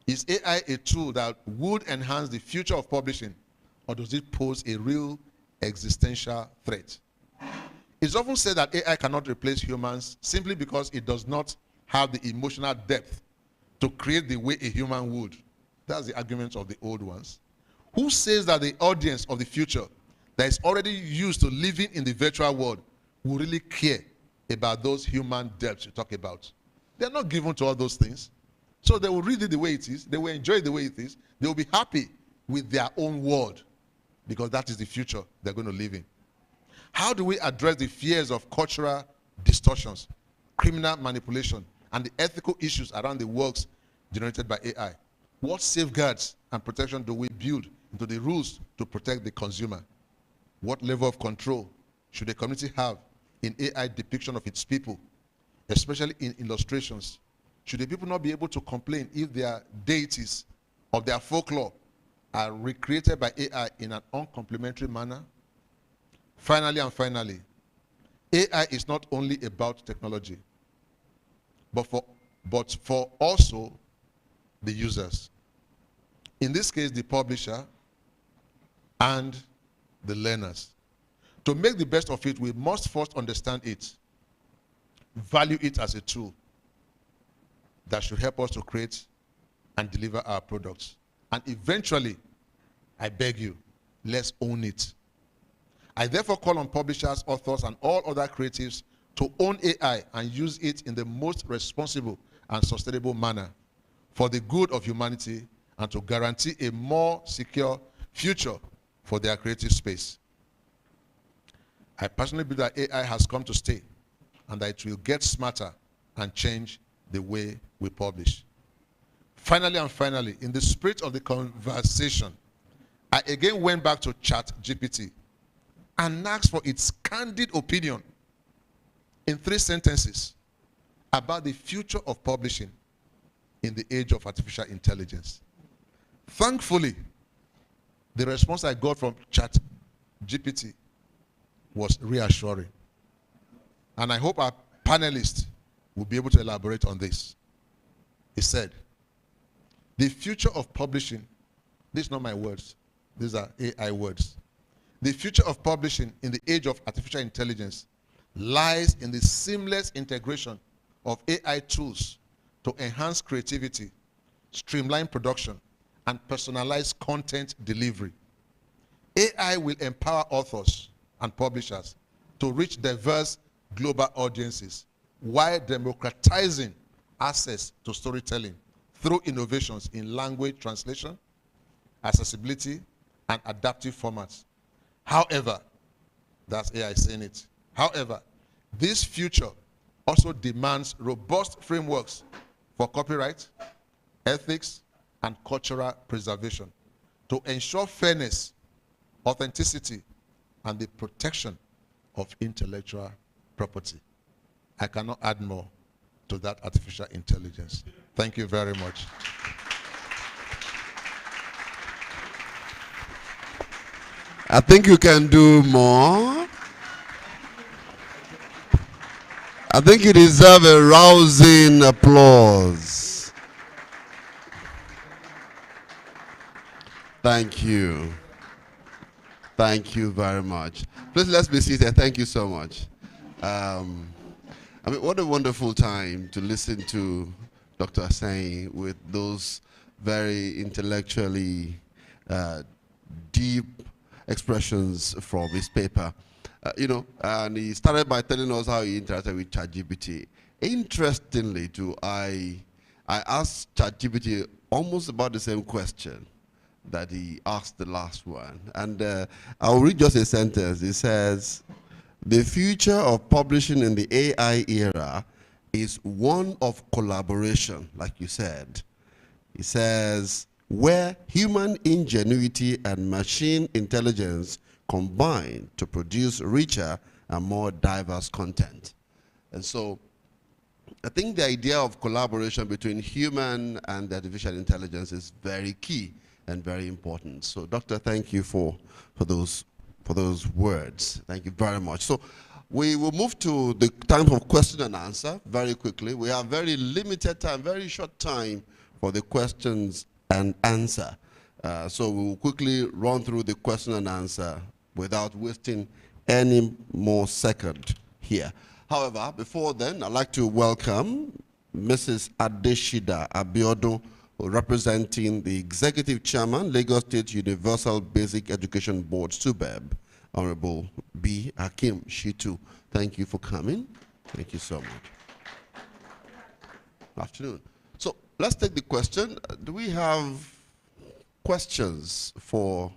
Is AI a tool that would enhance the future of publishing, or does it pose a real existential threat? It's often said that AI cannot replace humans simply because it does not have the emotional depth to create the way a human would. That's the argument of the old ones. Who says that the audience of the future that is already used to living in the virtual world will really care about those human depths you talk about? They're not given to all those things. So they will read it the way it is. They will enjoy it the way it is. They will be happy with their own world because that is the future they're going to live in. How do we address the fears of cultural distortions, criminal manipulation, and the ethical issues around the works generated by AI? What safeguards and protection do we build into the rules to protect the consumer? What level of control should a community have in AI depiction of its people, especially in illustrations? Should the people not be able to complain if their deities of their folklore are recreated by AI in an uncomplimentary manner? Finally and finally, AI is not only about technology, but for also the users. In this case, the publisher and the learners. To make the best of it, we must first understand it, value it as a tool that should help us to create and deliver our products. And eventually, I beg you, let's own it. I therefore call on publishers, authors, and all other creatives to own AI and use it in the most responsible and sustainable manner for the good of humanity and to guarantee a more secure future for their creative space. I personally believe that AI has come to stay and that it will get smarter and change the way we publish. Finally and finally, in the spirit of the conversation, I again went back to ChatGPT and asked for its candid opinion in 3 sentences about the future of publishing in the age of artificial intelligence. Thankfully, the response I got from ChatGPT was reassuring. And I hope our panelists will be able to elaborate on this. He said, the future of publishing, these are not my words, these are AI words. The future of publishing in the age of artificial intelligence lies in the seamless integration of AI tools to enhance creativity, streamline production, and personalize content delivery. AI will empower authors and publishers to reach diverse global audiences while democratizing access to storytelling through innovations in language translation, accessibility, and adaptive formats. However, that's AI saying it. However, this future also demands robust frameworks for copyright, ethics, and cultural preservation to ensure fairness, authenticity, and the protection of intellectual property. I cannot add more to that artificial intelligence. Thank you very much. I think you can do more. I think you deserve a rousing applause. Thank you. Thank you very much. Please, let's be seated. Thank you so much. I mean, what a wonderful time to listen to Dr. Assain with those very intellectually deep expressions from his paper. You know, and he started by telling us how he interacted with ChatGPT. Interestingly, too, I asked ChatGPT almost about the same question that he asked the last one. And I'll read just a sentence. It says, the future of publishing in the AI era is one of collaboration, like you said. It says, where human ingenuity and machine intelligence combine to produce richer and more diverse content. And so I think the idea of collaboration between human and artificial intelligence is very key and very important. So, Doctor, thank you for those words. Thank you very much. So we will move to the time of question and answer very quickly. We have very limited time, very short time for the questions and answer. So we will quickly run through the question and answer without wasting any more second here. However, before then, I'd like to welcome Mrs. Adeshida Abiodun, representing the Executive Chairman, Lagos State Universal Basic Education Board, SUBEB, Honorable B. Hakim Shitu. Thank you for coming. Thank you so much. Good afternoon. So let's take the question. Do we have questions for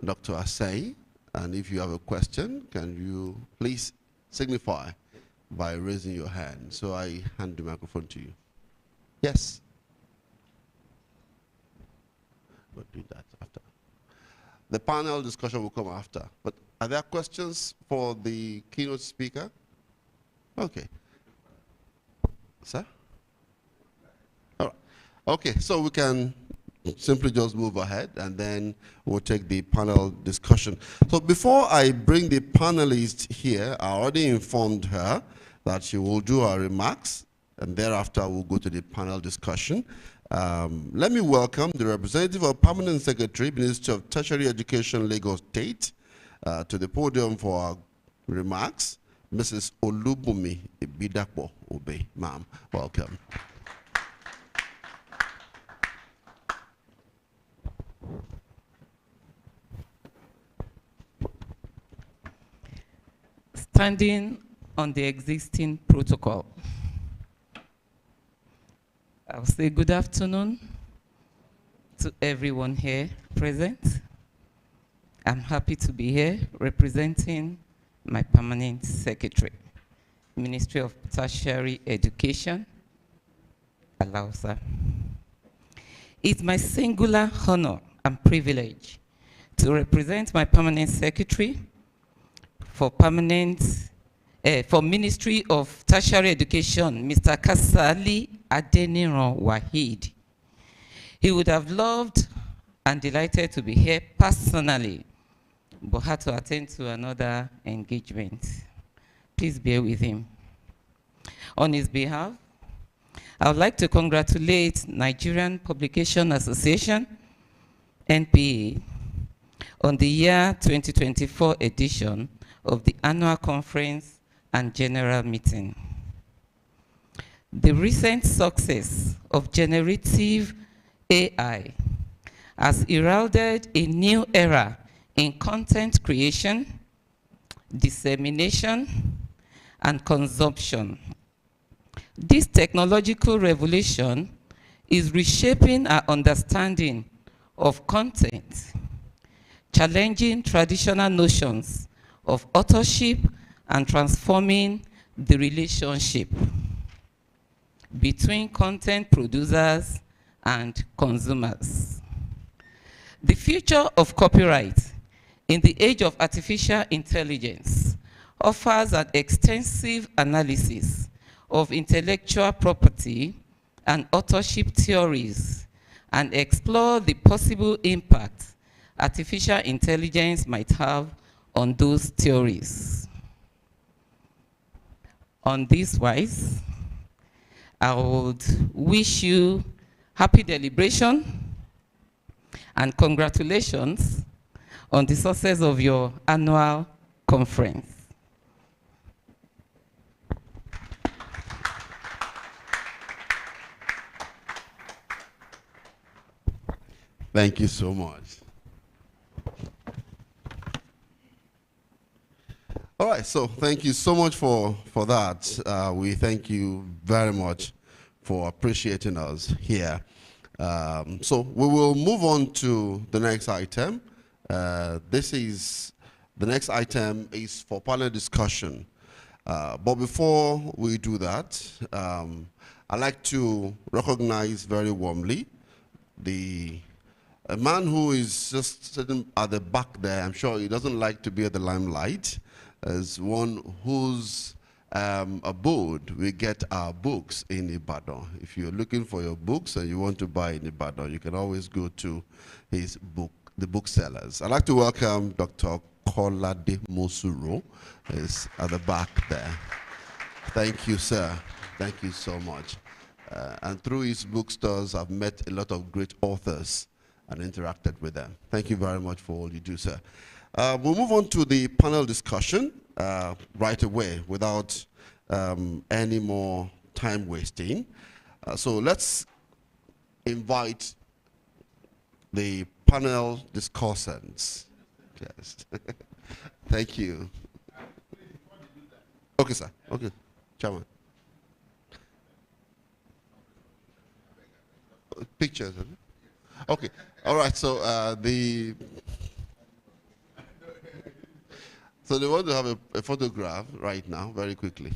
Dr. Asai? And if you have a question, can you please signify by raising your hand? So I hand the microphone to you. Yes. We'll do that after. The panel discussion will come after. But are there questions for the keynote speaker? Okay. Sir? All right. Okay, so we can simply just move ahead and then we'll take the panel discussion. So before I bring the panelist here, I already informed her that she will do her remarks and thereafter we'll go to the panel discussion. Let me welcome the representative of Permanent Secretary, Ministry of Tertiary Education, Lagos State, to the podium for our remarks, Mrs. Olubumi Ibidapo Obe. Ma'am, welcome. Standing on the existing protocol, I'll say good afternoon to everyone here present. I'm happy to be here representing my Permanent Secretary, Ministry of Tertiary Education, Alausa. It's my singular honor and privilege to represent my Permanent Secretary for Ministry of Tertiary Education, Mr. Kasali Adeniran Wahid. He would have loved and delighted to be here personally, but had to attend to another engagement. Please bear with him. On his behalf, I would like to congratulate Nigerian Publication Association, NPA, on the year 2024 edition of the annual conference and general meeting. The recent success of generative AI has heralded a new era in content creation, dissemination, and consumption. This technological revolution is reshaping our understanding of content, challenging traditional notions of authorship and transforming the relationship between content producers and consumers. The future of copyright in the age of artificial intelligence offers an extensive analysis of intellectual property and authorship theories and explore the possible impact artificial intelligence might have on those theories. On this wise, I would wish you happy deliberation and congratulations on the success of your annual conference. Thank you so much. All right, so thank you so much for that. We thank you very much for appreciating us here. So we will move on to the next item. The next item is for panel discussion. But before we do that, I'd like to recognize very warmly a man who is just sitting at the back there. I'm sure he doesn't like to be at the limelight, as one whose abode we get our books in Ibadan. If you're looking for your books and you want to buy in Ibadan, you can always go to the booksellers. I'd like to welcome Dr. Kolade Mosuro, is at the back there. Thank you, sir. Thank you so much. And through his bookstores, I've met a lot of great authors and interacted with them. Thank you very much for all you do, sir. We'll move on to the panel discussion right away without any more time wasting. So let's invite the panel discussants. Yes. Thank you. Okay, sir. Okay, Chairman. Pictures. Okay. All right. So so they want to have a photograph right now, very quickly.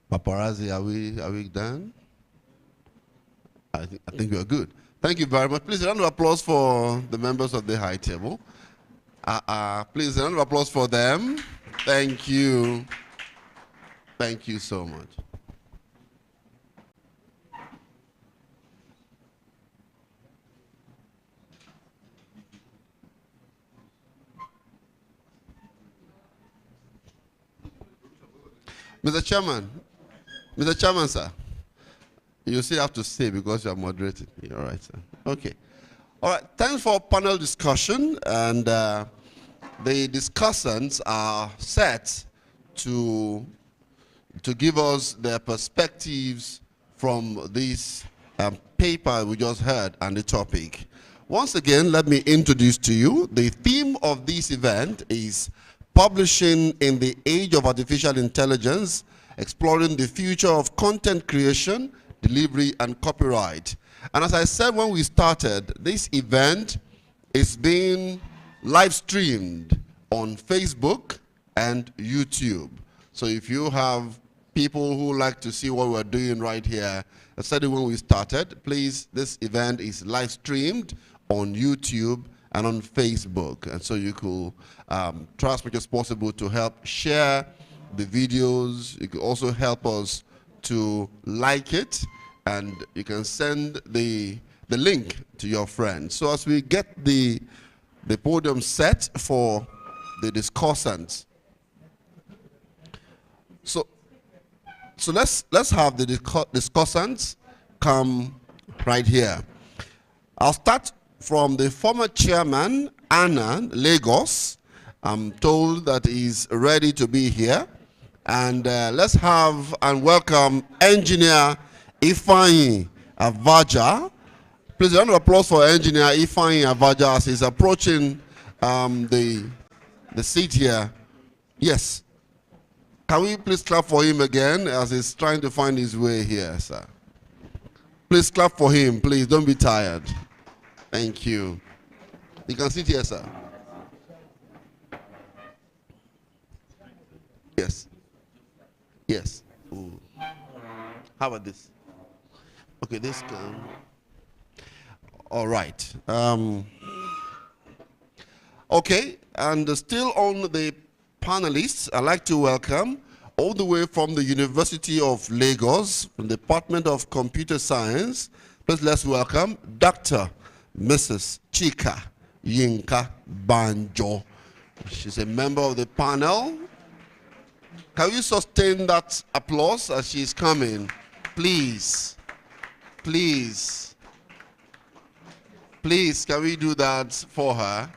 Paparazzi, are we done? I think we are good. Thank you very much. Please, a round of applause for the members of the high table. Please, a round of applause for them. Thank you. Thank you so much. Mr. Chairman, sir, you still have to stay because you are moderating. All right, sir. Okay. All right, thanks for panel discussion, and the discussants are set to give us their perspectives from this paper we just heard and the topic. Once again, let me introduce to you, the theme of this event is Publishing in the Age of Artificial Intelligence, Exploring the Future of Content Creation, Delivery, and Copyright. And as I said when we started, this event is being live streamed on Facebook and YouTube. So if you have people who like to see what we're doing right here, I said it when we started, please, this event is live streamed on YouTube and on Facebook. And so you could try as much as possible to help share the videos. You could also help us to like it, and you can send the link to your friends. So as we get the podium set for the discussants, so let's have the discussants come right here. I'll start from the former chairman, Anna, Lagos. I'm told that he's ready to be here. And let's have and welcome engineer Ifeanyi Avaja. Please, a round of applause for engineer Ifeanyi Avaja as he's approaching the seat here. Yes. Can we please clap for him again as he's trying to find his way here, sir? Please clap for him, please. Don't be tired. Thank you. You can sit here, sir. Yes. Yes. Ooh. How about this? Okay, this can. All right. Okay, and still on the panelists, I'd like to welcome all the way from the University of Lagos, from the Department of Computer Science. Please let's welcome Dr. Mrs. Chika Yinka Banjo. She's a member of the panel. Can you sustain that applause as she's coming? Please. Please. Please, can we do that for her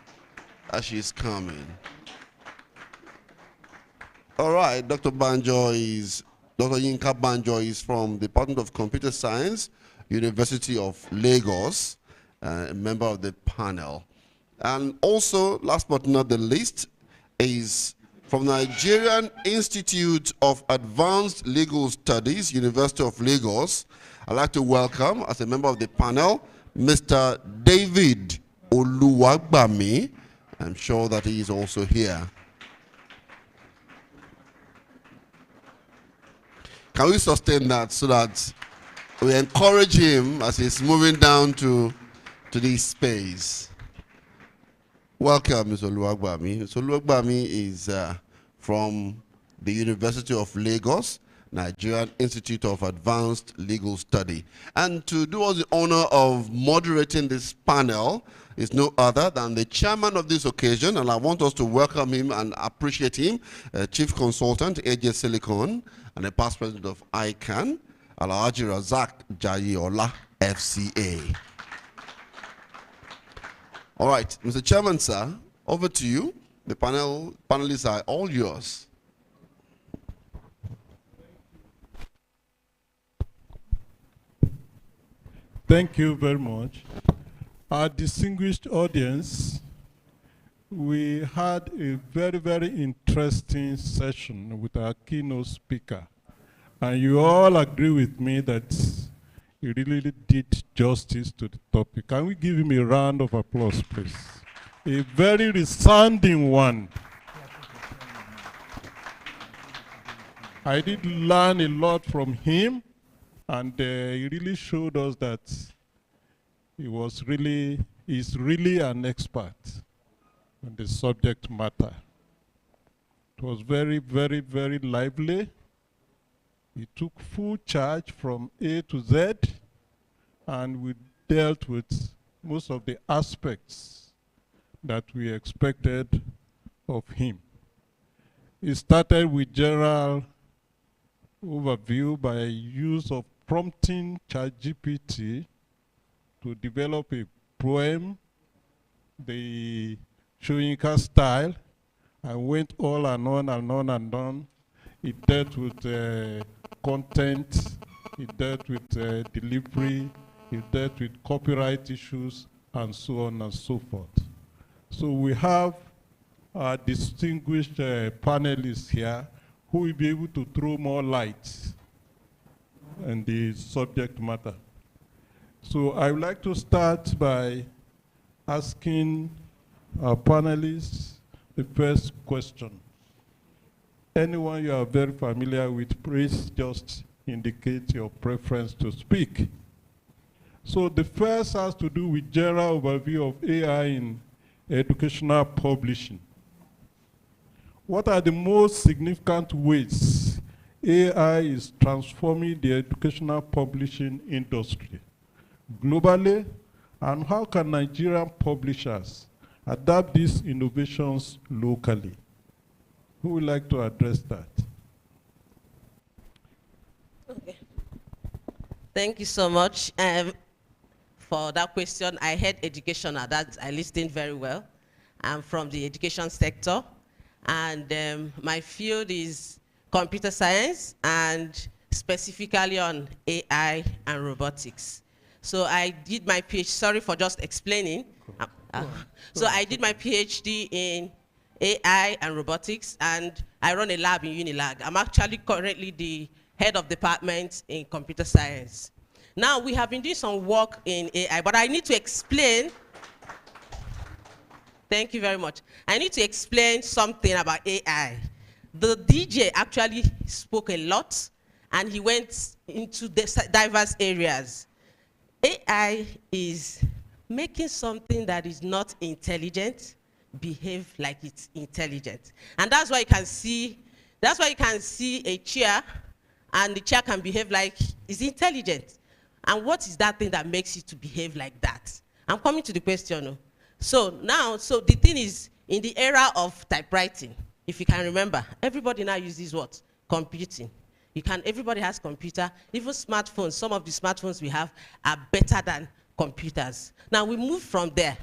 as she's coming? All right, Dr. Yinka Banjo is from the Department of Computer Science, University of Lagos, a member of the panel. And also, last but not the least, is from the Nigerian Institute of Advanced Legal Studies, University of Lagos. I'd like to welcome, as a member of the panel, Mr. David Oluwagbami. I'm sure that he is also here. Can we sustain that so that we encourage him as he's moving down to this space? Welcome, Mr. Oluwagbami. Mr. Oluwagbami is from the University of Lagos. Nigerian Institute of Advanced Legal Study. And to do us the honor of moderating this panel is no other than the chairman of this occasion, and I want us to welcome him and appreciate him, Chief Consultant, AJ Silicon, and the past president of ICANN, Alhaji Razak Jayola, FCA. All right, Mr. Chairman, sir, over to you. The panelists are all yours. Thank you very much. Our distinguished audience, we had a very, very interesting session with our keynote speaker. And you all agree with me that he really did justice to the topic. Can we give him a round of applause, please? A very resounding one. I did learn a lot from him, and he really showed us that he's really an expert on the subject matter. It was very, very, very lively. He took full charge from A to Z, and we dealt with most of the aspects that we expected of him. He started with general overview by use of prompting ChatGPT to develop a poem, the Shoyinka style, and went all and on and on and on. It dealt with content, it dealt with delivery, it dealt with copyright issues, and so on and so forth. So we have our distinguished panelists here who will be able to throw more light on the subject matter. So I would like to start by asking our panelists the first question. Anyone you are very familiar with, please just indicate your preference to speak. So the first has to do with general overview of AI in educational publishing. What are the most significant ways AI is transforming the educational publishing industry globally, and how can Nigerian publishers adapt these innovations locally? Who would like to address that? Okay. Thank you so much for that question. I heard educational, that I listened very well. I'm from the education sector, and my field is computer science, and specifically on AI and robotics. So I did my PhD, sorry for just explaining. So I did my PhD in AI and robotics, and I run a lab in Unilag. I'm actually currently the head of department in computer science. Now, we have been doing some work in AI, but I need to explain. Thank you very much. I need to explain something about AI. The DJ actually spoke a lot, and he went into the diverse areas. AI is making something that is not intelligent behave like it's intelligent. And that's why you can see a chair, and the chair can behave like it's intelligent. And what is that thing that makes it to behave like that? I'm coming to the question. So the thing is, in the era of typewriting, if you can remember, everybody now uses what? Computing. Everybody has computer, even smartphones. Some of the smartphones we have are better than computers. Now we moved from there,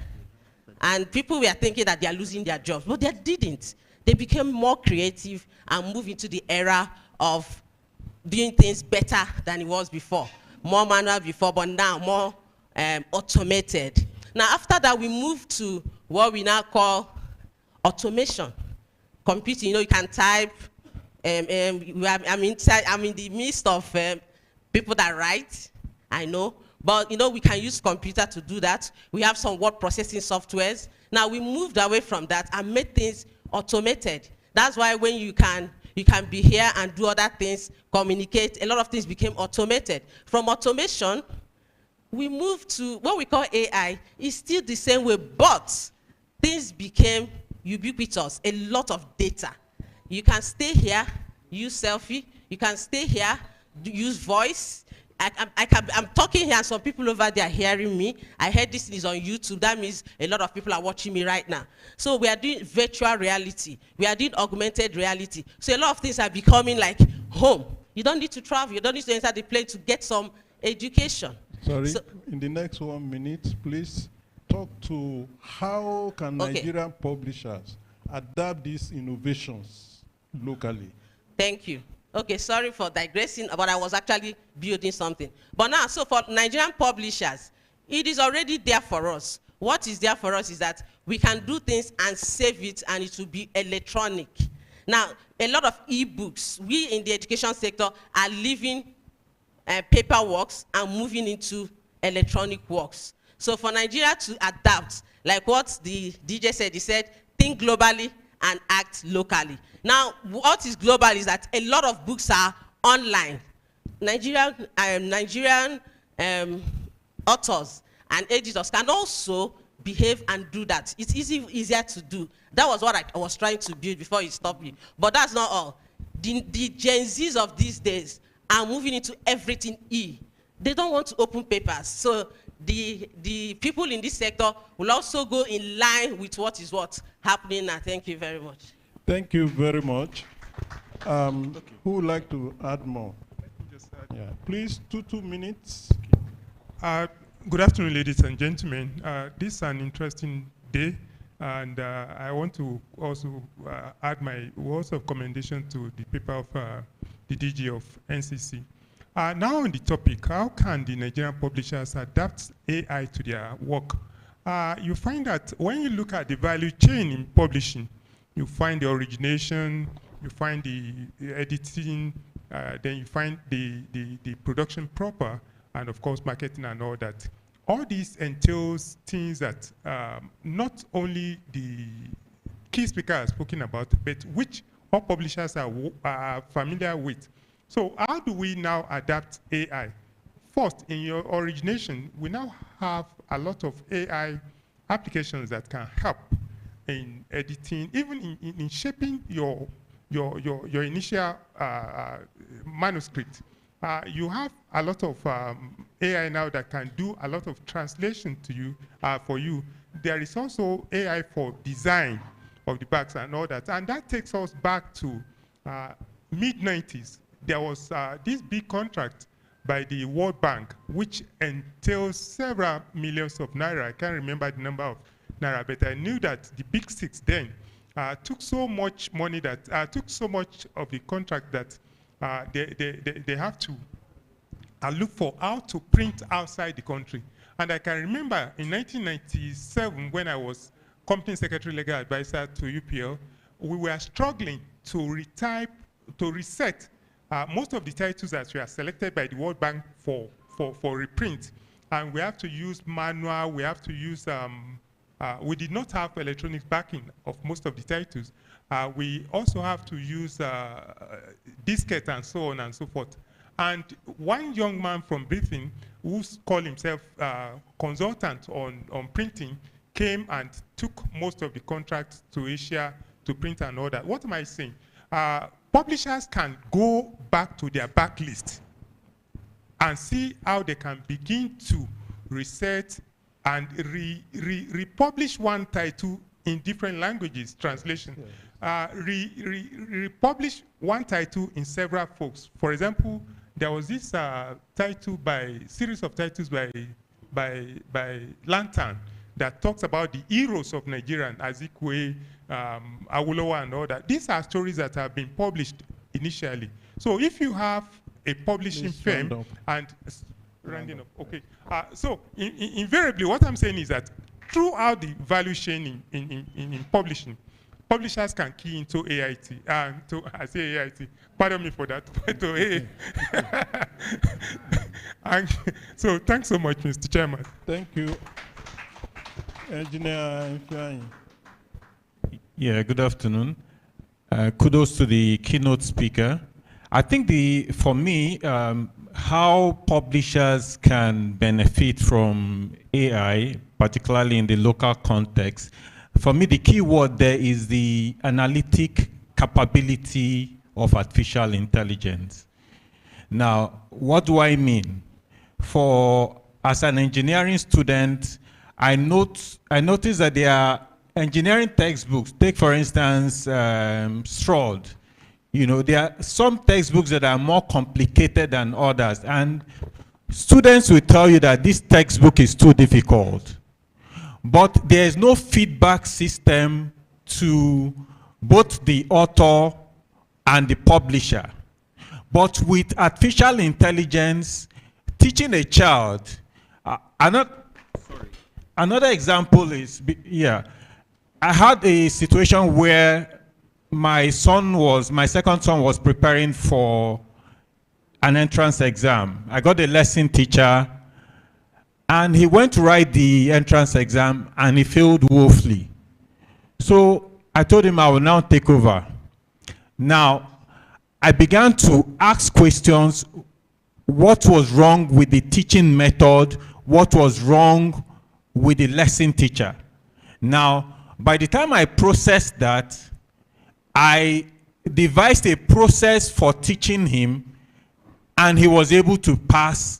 and people were thinking that they are losing their jobs, but they didn't. They became more creative and moved into the era of doing things better than it was before. More manual before, but now more automated. Now after that, we moved to what we now call automation. Computing, you can type. I'm in the midst of people that write, I know, but we can use computer to do that. We have some word processing softwares. Now we moved away from that and made things automated. That's why when you can be here and do other things, communicate, a lot of things became automated. From automation, we moved to what we call AI. It's still the same way, but things became ubiquitous, a lot of data. You can stay here, use selfie, You can stay here, use voice. I'm talking here and some people over there are hearing me. I heard this is on YouTube. That means a lot of people are watching me right now. So we are doing virtual reality. We are doing augmented reality. So a lot of things are becoming like home. You don't need to travel. You don't need to enter the plane to get some education. Sorry, so, in the next 1 minute, please talk to how can Nigerian publishers adapt these innovations locally. Thank you. Okay, sorry for digressing, but I was actually building something. But now, so for Nigerian publishers, it is already there for us. What is there for us is that we can do things and save it, and it will be electronic. Now, a lot of e-books, we in the education sector are leaving paper works and moving into electronic works. So for Nigeria to adapt, like what the DJ said, he said, think globally and act locally. Now, what is global is that a lot of books are online. Nigerian authors and editors can also behave and do that. It's easier to do. That was what I was trying to build before you stopped me. But that's not all. The Gen Zs of these days are moving into everything E. They don't want to open papers. So the people in this sector will also go in line with what is happening now. Thank you very much. Thank you very much. Who would like to add more? Yeah. Please, 2 minutes. Good afternoon, ladies and gentlemen. This is an interesting day, and I want to also add my words of commendation to the paper of the DG of NCC. Now on the topic, how can the Nigerian publishers adapt AI to their work? You find that when you look at the value chain in publishing, you find the origination, you find the editing, then you find the production proper, and of course marketing and all that. All this entails things that not only the key speaker has spoken about, but which all publishers are familiar with. So how do we now adapt AI? First, in your origination, we now have a lot of AI applications that can help in editing, even in shaping your initial manuscript. You have a lot of AI now that can do a lot of translation to you, for you. There is also AI for design of the backs and all that. And that takes us back to mid-90s. There was this big contract by the World Bank, which entails several millions of naira. I can't remember the number of naira, but I knew that the big six then took so much money that took so much of the contract that they have to look for how to print outside the country. And I can remember in 1997 when I was company secretary legal advisor to UPL, we were struggling to retype, to reset most of the titles that were selected by the World Bank for reprint. And we have to use manual, we have to use, we did not have electronic backing of most of the titles. We also have to use diskette and so on and so forth. And one young man from Britain who called himself consultant on printing came and took most of the contracts to Asia to print and all that. What am I saying? Publishers can go back to their backlist and see how they can begin to reset and republish one title in different languages, translation. Yes. Republish one title in several folks. For example, there was this series of titles by Lantern that talks about the heroes of Nigeria, Azikwe, Awolowo and all that. These are stories that have been published initially. So if you have a publishing firm and rounding up, okay. So invariably what I'm saying is that throughout the value chain in publishing, publishers can key into AIT. I say AIT, pardon me for that. And so thanks so much, Mr. Chairman. Thank you. Engineer Ifeanyi. Yeah, good afternoon. Kudos to the keynote speaker. I think for me, how publishers can benefit from AI, particularly in the local context, for me, the key word there is the analytic capability of artificial intelligence. Now, what do I mean? As an engineering student, I noticed that there are engineering textbooks. Take, for instance, Stroud. There are some textbooks that are more complicated than others, and students will tell you that this textbook is too difficult. But there is no feedback system to both the author and the publisher. But with artificial intelligence, teaching a child, another example is, I had a situation where my second son was preparing for an entrance exam. I got a lesson teacher, and he went to write the entrance exam, and he failed woefully. So I told him I will now take over. Now, I began to ask questions. What was wrong with the teaching method? What was wrong with the lesson teacher? Now, by the time I processed that, I devised a process for teaching him, and he was able to pass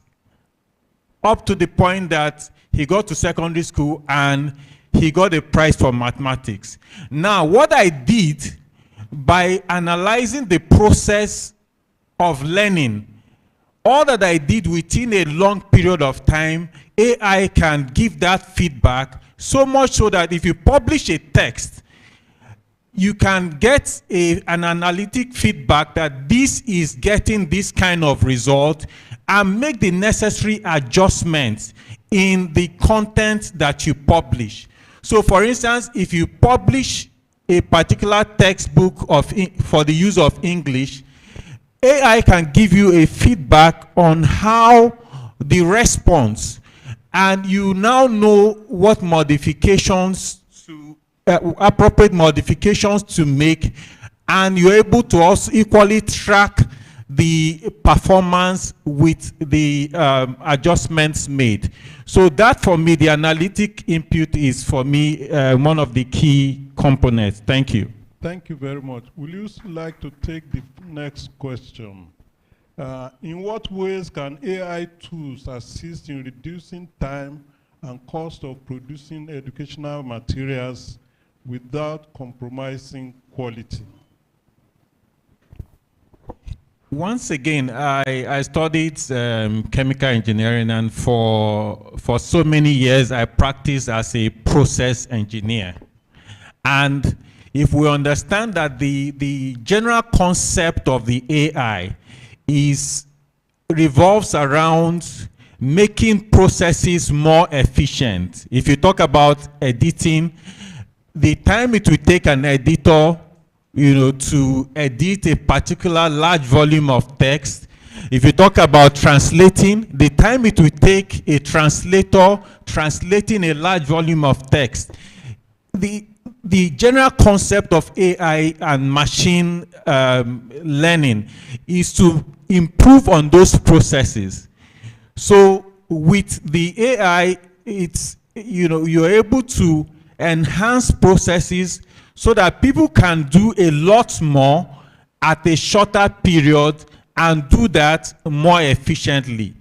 up to the point that he got to secondary school and he got a prize for mathematics. Now, what I did, by analyzing the process of learning, all that I did within a long period of time, AI can give that feedback, so much so that if you publish a text, you can get an analytic feedback that this is getting this kind of result, and make the necessary adjustments in the content that you publish. So for instance, if you publish a particular textbook for the use of English, AI can give you a feedback on how the response, and you now know what modifications appropriate modifications to make, and you're able to also equally track the performance with the adjustments made. So that, for me, the analytic input is, for me, one of the key components. Thank you. Thank you very much. Will you like to take the next question? In what ways can AI tools assist in reducing time and cost of producing educational materials without compromising quality? Once again, I studied chemical engineering, and for so many years I practiced as a process engineer. And if we understand that the general concept of the AI revolves around making processes more efficient. If you talk about editing, the time it will take an editor, to edit a particular large volume of text. If you talk about translating, the time it will take a translator translating a large volume of text. The general concept of AI and machine learning is to improve on those processes. So with the AI, you're able to enhance processes so that people can do a lot more at a shorter period and do that more efficiently.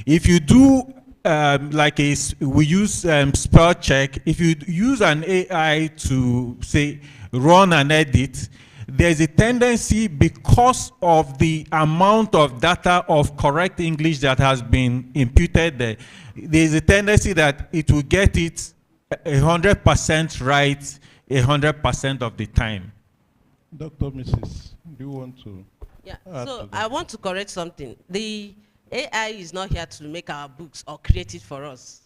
If you do we use spell check, if you use an AI to, say, run an edit, there's a tendency, because of the amount of data of correct English that has been imputed there, there's a tendency that it will get it 100% right 100% of the time. Dr. Mrs., do you want to? Yeah, so I want to correct something. The AI is not here to make our books or create it for us.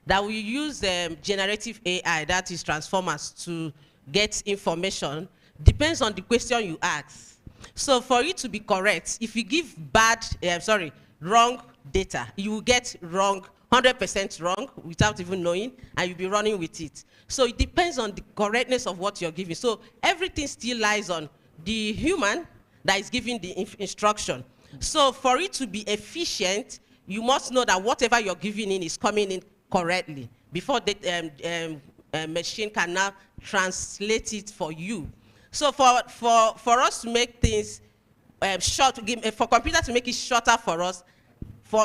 That we use generative AI, that is transformers, to get information, depends on the question you ask. So for it to be correct, if you give wrong data, you will get wrong, 100% wrong without even knowing, and you'll be running with it. So it depends on the correctness of what you're giving. So everything still lies on the human that is giving the instruction. So for it to be efficient, you must know that whatever you're giving in is coming in correctly before the machine can now translate it for you. So for us to make things for computer to make it shorter for us,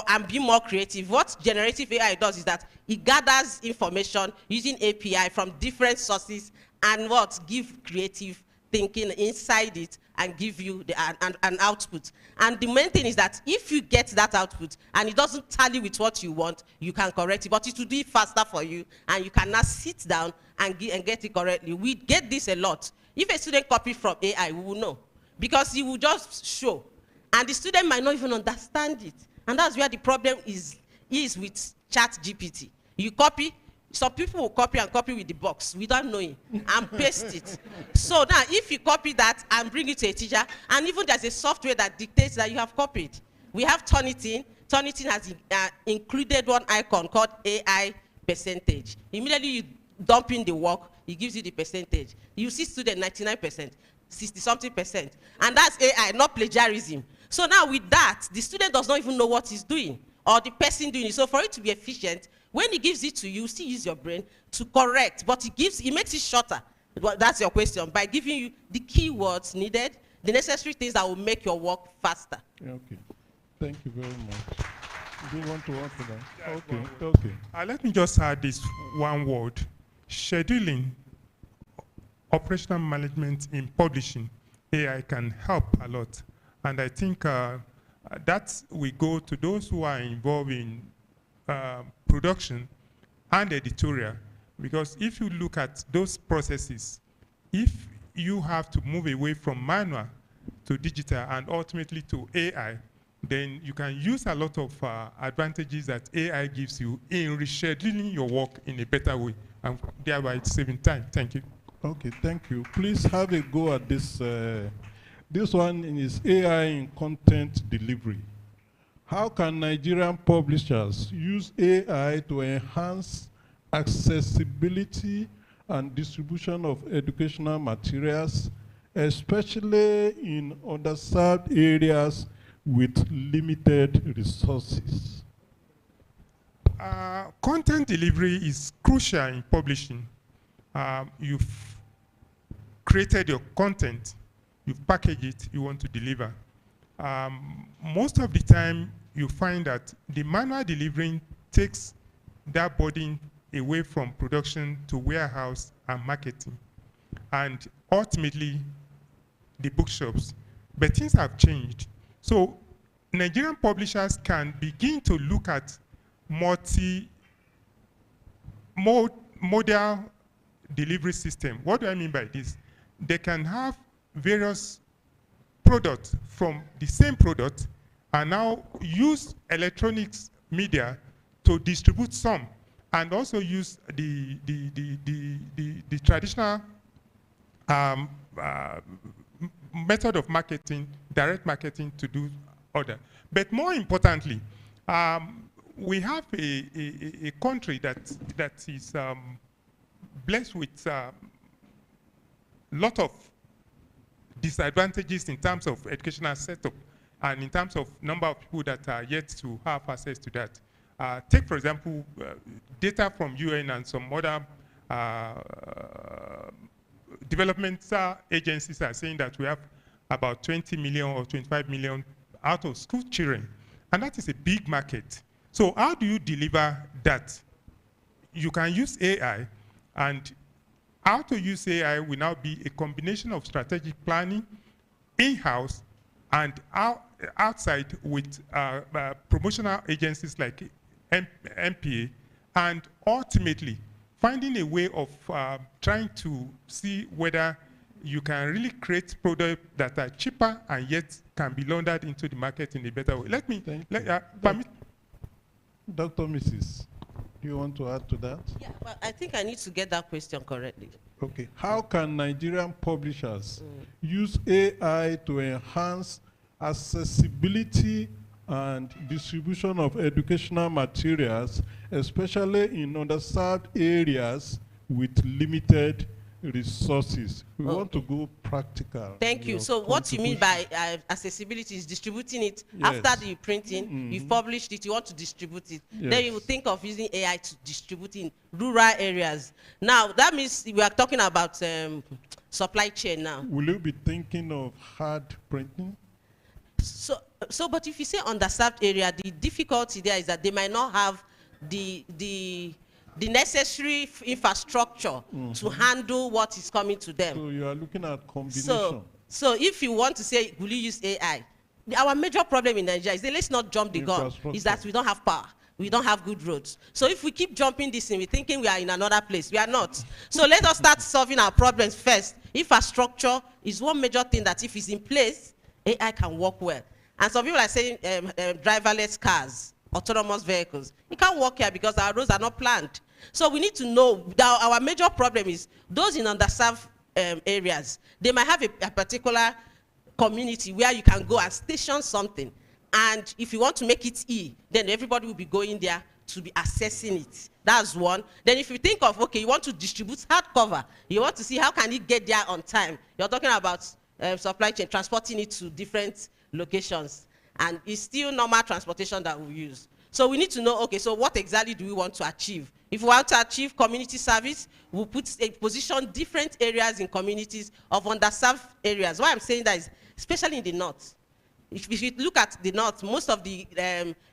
and be more creative. What generative AI does is that it gathers information using API from different sources and give creative thinking inside it and give you an output. And the main thing is that if you get that output and it doesn't tally with what you want, you can correct it, but it will do it faster for you, and you can now sit down and get it correctly. We get this a lot. If a student copies from AI, we will know, because he will just show, and the student might not even understand it. And that's where the problem is with ChatGPT. You copy, some people will copy and copy with the box without knowing and paste it. So now if you copy that and bring it to a teacher, and even there's a software that dictates that you have copied. We have Turnitin. Turnitin has included one icon called AI percentage. Immediately you dump in the work, it gives you the percentage. You see student 99%, 60-something%. And that's AI, not plagiarism. So now with that, the student does not even know what he's doing, or the person doing it. So for it to be efficient, when he gives it to you, still use your brain to correct, but it makes it shorter. Well, that's your question, by giving you the keywords needed, the necessary things that will make your work faster. Okay, thank you very much. Do you want to answer that? Yeah, okay. Let me just add this one word. Scheduling, operational management in publishing, AI can help a lot. And I think that we go to those who are involved in production and editorial, because if you look at those processes, if you have to move away from manual to digital and ultimately to AI, then you can use a lot of advantages that AI gives you in rescheduling your work in a better way, and thereby saving time. Thank you. Okay, thank you. Please have a go at this. This one is AI in content delivery. How can Nigerian publishers use AI to enhance accessibility and distribution of educational materials, especially in underserved areas with limited resources? Content delivery is crucial in publishing. You've created your content, you've packaged it, you want to deliver. Most of the time, you find that the manual delivering takes that burden away from production to warehouse and marketing, and ultimately the bookshops. But things have changed. So Nigerian publishers can begin to look at modal delivery system. What do I mean by this? They can have various products from the same product and now use electronics media to distribute some, and also use the traditional method of marketing, direct marketing, to do other. But more importantly, we have a country that is blessed with a lot of disadvantages in terms of educational setup and in terms of number of people that are yet to have access to that. Take, for example, data from UN and some other development agencies are saying that we have about 20 million or 25 million out of school children, and that is a big market. So how do you deliver that? You can use AI, and how to use AI will now be a combination of strategic planning, in-house, and outside with promotional agencies like MPA, and ultimately finding a way of trying to see whether you can really create products that are cheaper and yet can be laundered into the market in a better way. Let me permit. Dr. Mrs., do you want to add to that? Yeah, but I think I need to get that question correctly. Okay. How can Nigerian publishers use AI to enhance accessibility and distribution of educational materials, especially in underserved areas with limited resources? We want to go practical. Thank you. So what you mean by accessibility is distributing it after the printing, you've published it, you want to distribute it. Then you will think of using AI to distribute in rural areas. Now, that means we are talking about supply chain now. Will you be thinking of hard printing? But if you say underserved area, the difficulty there is that they might not have the necessary infrastructure to handle what is coming to them. So you are looking at combination. So if you want to say, will you use AI? Our major problem in Nigeria is that let's not jump the gun, is that we don't have power. We don't have good roads. So if we keep jumping this in, we're thinking we are in another place. We are not. So let us start solving our problems first. Infrastructure is one major thing that if it's in place, AI can work well. And some people are saying driverless cars, autonomous vehicles. It can't work here because our roads are not planned. So we need to know that our major problem is those in underserved areas. They might have a particular community where you can go and station something. And if you want to make it then everybody will be going there to be assessing it. That's one. Then if you think of, okay, you want to distribute hardcover, you want to see how can it get there on time. You're talking about supply chain, transporting it to different locations. And it's still normal transportation that we use. So we need to know, okay, so what exactly do we want to achieve? If we want to achieve community service, we'll position different areas in communities of underserved areas. Why I'm saying that is, especially in the north. If you look at the north, most of the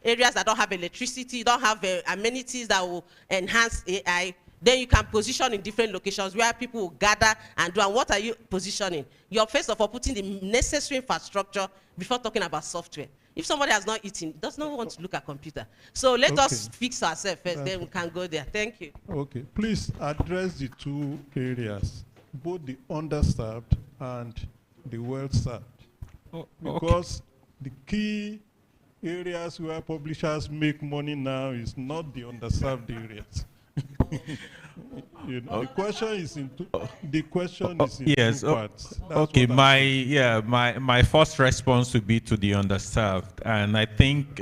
areas that don't have electricity, don't have amenities that will enhance AI, then you can position in different locations where people will gather and do. And what are you positioning? You're first of all putting the necessary infrastructure before talking about software. If somebody has not eaten, does not want to look at computer. So let us fix ourselves first, then we can go there. Thank you. Okay, please address the two areas, both the underserved and the well-served. Because the key areas where publishers make money now is not the underserved areas. The question is in two parts. Okay, my first response would be to the underserved, and I think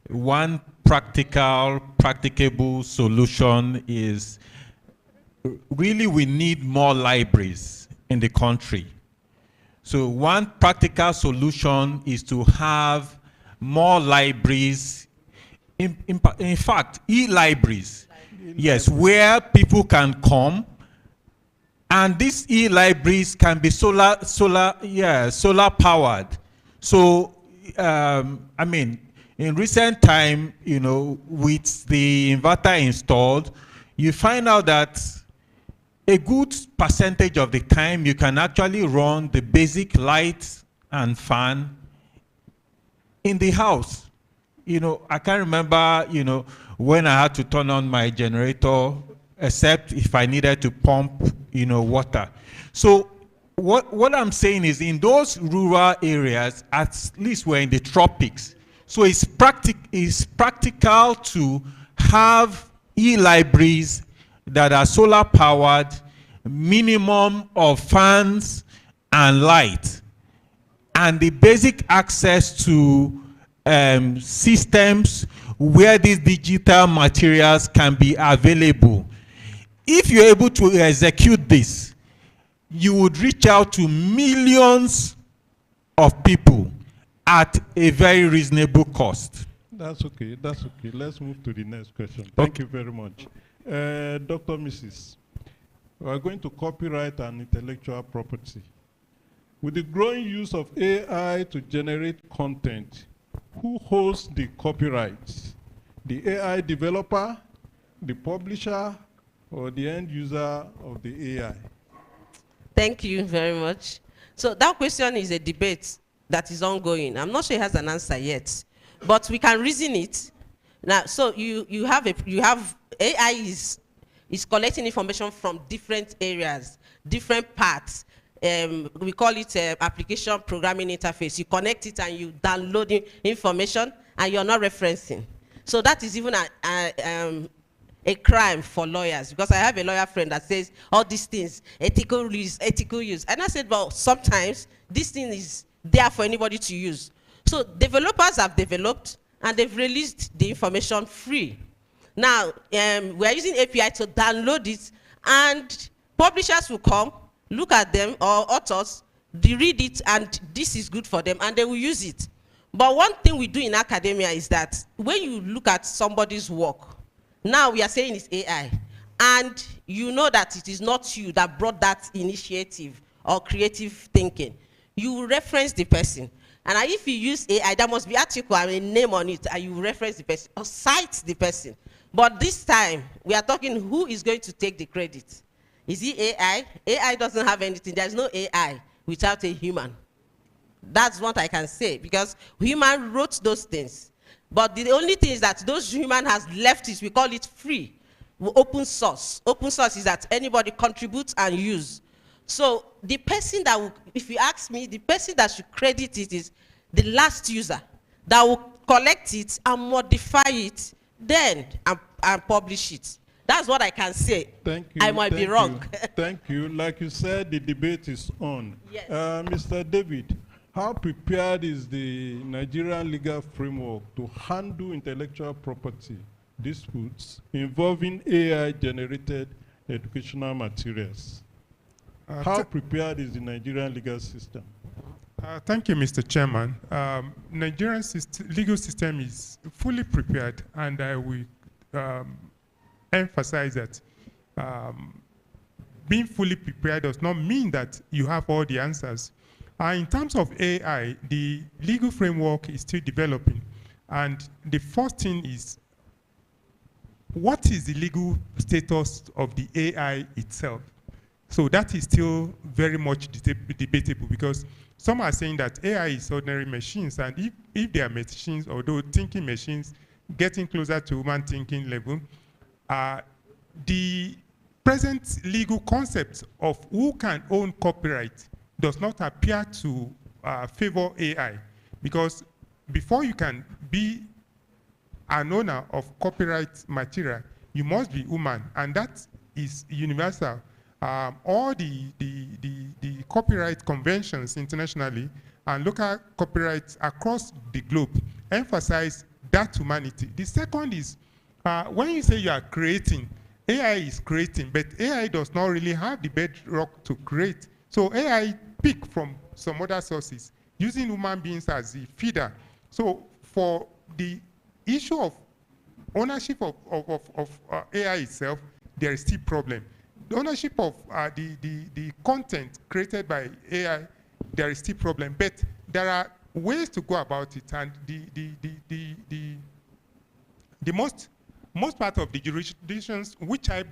one practicable solution is really we need more libraries in the country. So one practical solution is to have more libraries, in fact, e-libraries, yes, where people can come, and these e-libraries can be solar powered. So, I mean, in recent time, with the inverter installed, you find out that a good percentage of the time you can actually run the basic light and fan in the house. I can't remember, when I had to turn on my generator, except if I needed to pump, water. So what I'm saying is in those rural areas, at least we're in the tropics. So it's practical to have e-libraries that are solar powered, minimum of fans and light, and the basic access to systems where these digital materials can be available. If you're able to execute this, you would reach out to millions of people at a very reasonable cost. That's okay. Let's move to the next question. Thank you very much. Dr. Mrs., we are going to copyright and intellectual property. With the growing use of AI to generate content, who holds the copyrights? The AI developer, the publisher, or the end user of the AI? Thank you very much. So that question is a debate that is ongoing. I'm not sure it has an answer yet, but we can reason it. Now, so you have AI is collecting information from different areas, different parts. We call it application programming interface. You connect it and you download information and you're not referencing. So that is even a crime for lawyers, because I have a lawyer friend that says all these things, ethical use. And I said, well, sometimes this thing is there for anybody to use. So developers have developed and they've released the information free. Now, we're using API to download it, and publishers will come, look at them, or authors, they read it, and this is good for them, and they will use it. But one thing we do in academia is that when you look at somebody's work, now we are saying it's AI, and you know that it is not you that brought that initiative or creative thinking. You reference the person. And if you use AI, there must be article and a name on it, and you reference the person or cite the person. But this time, we are talking who is going to take the credit. Is it AI? AI doesn't have anything. There's no AI without a human. That's what I can say, because human wrote those things. But the only thing is that those human has left it, we call it free, open source. Open source is that anybody contributes and use. So the person that will, if you ask me, the person that should credit it is the last user that will collect it and modify it, then and publish it. That's what I can say. Thank you. I might be wrong. Thank you. Like you said, the debate is on. Yes. Mr. David, how prepared is the Nigerian legal framework to handle intellectual property disputes involving AI-generated educational materials? How prepared is the Nigerian legal system? Thank you, Mr. Chairman. Nigerian legal system is fully prepared, and I will emphasize that being fully prepared does not mean that you have all the answers. In terms of AI, the legal framework is still developing, and the first thing is, what is the legal status of the AI itself? So that is still very much debatable, because some are saying that AI is ordinary machines, and if they are machines, although thinking machines, getting closer to human thinking level, the present legal concept of who can own copyright does not appear to favor AI, because before you can be an owner of copyright material, you must be human, and that is universal. All the copyright conventions internationally and local copyrights across the globe emphasize that humanity. The second is, when you say you are creating, AI is creating, but AI does not really have the bedrock to create. So AI pick from some other sources, using human beings as the feeder. So for the issue of ownership of AI itself, there is still problem. The ownership of the content created by AI, there is still problem, but there are ways to go about it, and the most part of the jurisdictions which I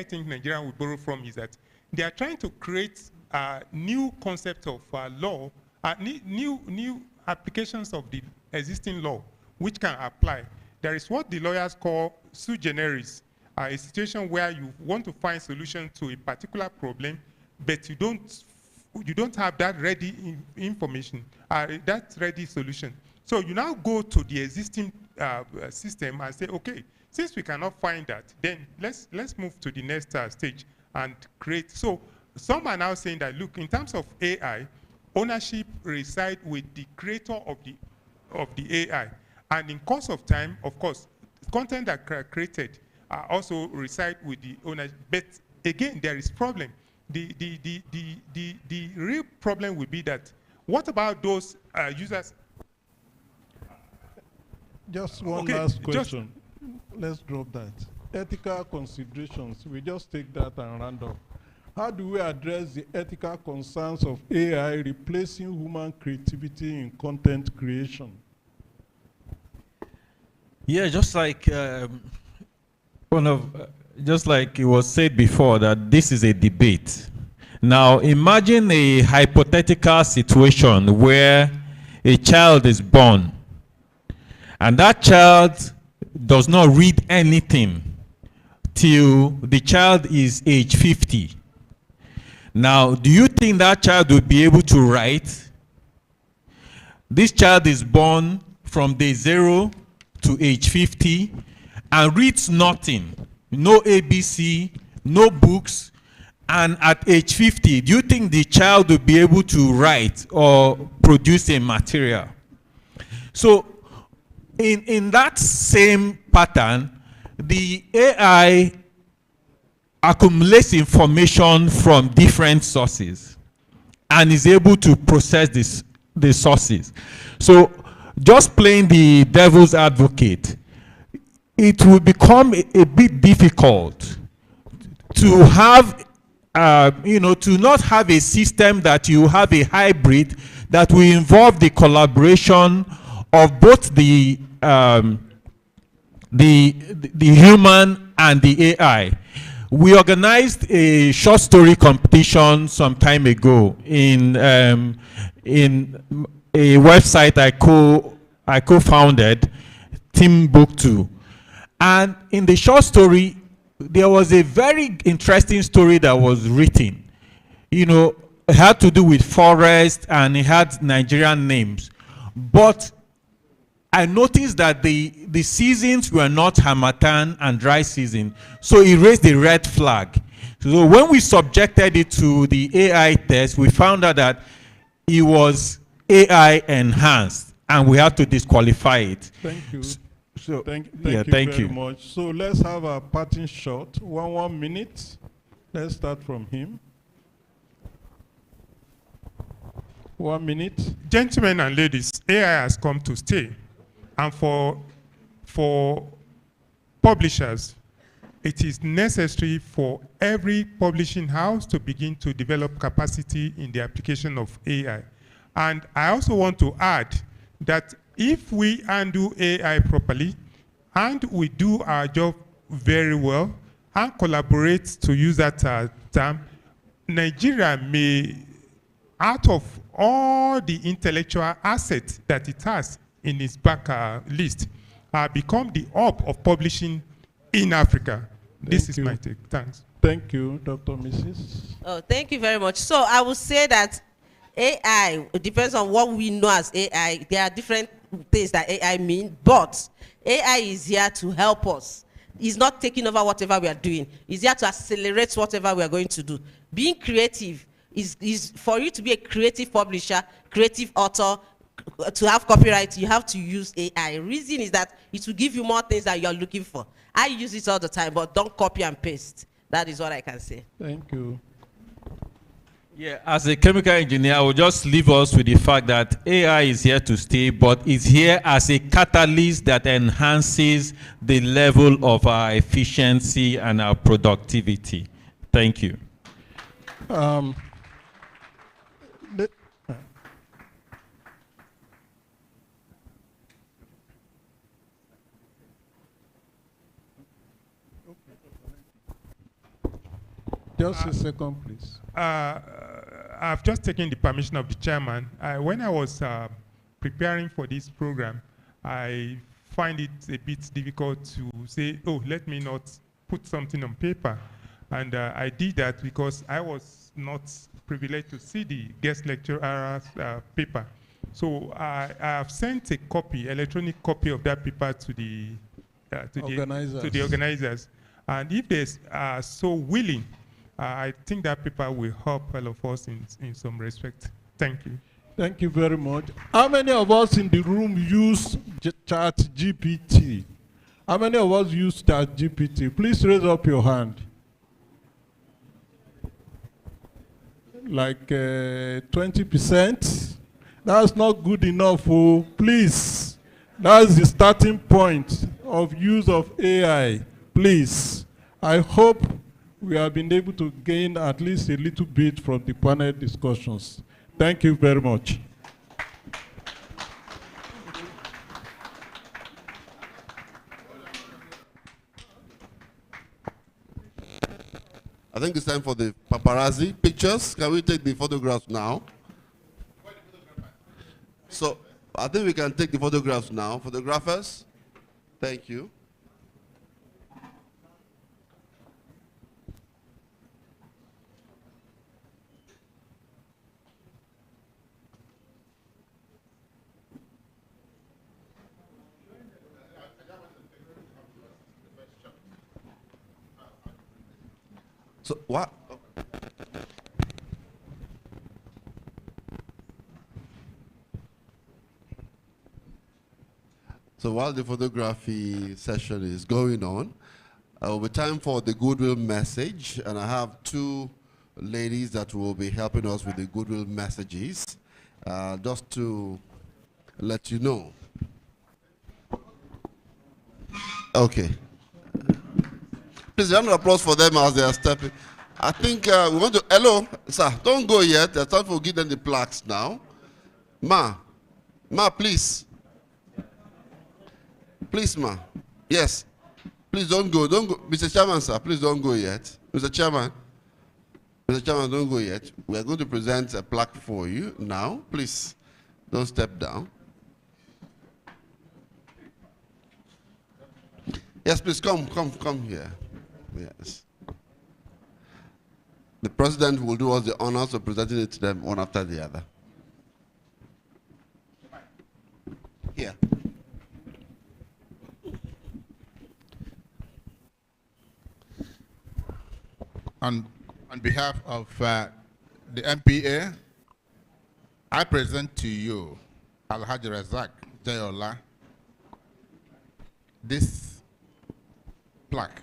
think Nigeria will borrow from is that they are trying to create a new concept of law, new applications of the existing law which can apply. There is what the lawyers call sui generis, a situation where you want to find solution to a particular problem, but you don't have that ready information, that ready solution. So you now go to the existing system and say, okay, since we cannot find that, then let's move to the next stage and create. So some are now saying that, look, in terms of AI, ownership resides with the creator of the AI, and in course of time, of course, content that created also reside with the owner. But again, there is problem. The real problem will be that, what about those users? Just one last question. Let's drop that. Ethical considerations, we just take that and round up. How do we address the ethical concerns of AI replacing human creativity in content creation? Yeah, just like just like it was said before, that this is a debate. Now, imagine a hypothetical situation where a child is born, and that child does not read anything till the child is age 50. Now, do you think that child will be able to write? This child is born from day 0 to age 50 and reads nothing, no ABC, no books, and at age 50, do you think the child will be able to write or produce a material? So in that same pattern, the AI accumulates information from different sources and is able to process the sources. So just playing the devil's advocate, it will become a bit difficult to have to not have a system that you have a hybrid that will involve the collaboration of both the human and the AI. We organized a short story competition some time ago in a website I co-founded, Timbuktu. And in the short story, there was a very interesting story that was written. It had to do with forest and it had Nigerian names. But I noticed that the seasons were not Harmattan and dry season. So it raised a red flag. So when we subjected it to the AI test, we found out that it was AI enhanced and we had to disqualify it. Thank you. So, thank yeah, you thank very you. much. So let's have a parting shot. 1 minute. Let's start from him. 1 minute. Gentlemen and ladies, AI has come to stay. And for publishers, it is necessary for every publishing house to begin to develop capacity in the application of AI. And I also want to add that if we handle AI properly and we do our job very well and collaborate, to use that term, Nigeria may, out of all the intellectual assets that it has in its back list, become the hub of publishing in Africa. This is my take. Thanks. Thank you, Dr. Mrs. Oh, thank you very much. So I would say that AI, it depends on what we know as AI. There are different things that AI means, but AI is here to help us. It's not taking over whatever we are doing. It's here to accelerate whatever we are going to do. Being creative is for you to be a creative publisher, creative author, to have copyright, you have to use AI. Reason is that it will give you more things that you're looking for. I use it all the time, but don't copy and paste. That is what I can say. Thank you. Yeah, as a chemical engineer, I will just leave us with the fact that AI is here to stay, but is here as a catalyst that enhances the level of our efficiency and our productivity. Thank you. Just a second, please. I've just taken the permission of the chairman. When I was preparing for this program, I find it a bit difficult to say, oh, let me not put something on paper. And I did that because I was not privileged to see the guest lecturer's paper. So I have sent a copy, electronic copy of that paper to the organizers. And if they are so willing, I think that paper will help all of us in some respect. Thank you. Thank you very much. How many of us in the room use ChatGPT? How many of us use ChatGPT? Please raise up your hand. Like 20%. That's not good enough. Oh, please. That's the starting point of use of AI. Please. I hope we have been able to gain at least a little bit from the panel discussions. Thank you very much. I think it's time for the paparazzi pictures. Can we take the photographs now? So I think we can take the photographs now. Photographers, thank you. So what? So while the photography session is going on, it will be time for the goodwill message, and I have two ladies that will be helping us with the goodwill messages, just to let you know. Okay. Please, round of applause for them as they are stepping. I think we want to, hello, sir, don't go yet. There's time for give them the plaques now. Ma, please. Please, ma. Yes. Please don't go. Don't go. Mr. Chairman, sir, please don't go yet. Mr. Chairman, don't go yet. We are going to present a plaque for you now. Please, don't step down. Yes, please come here. Yes. The president will do us the honors of presenting it to them one after the other. Here. On behalf of the MPA, I present to you Alhaji Razak Jayola this plaque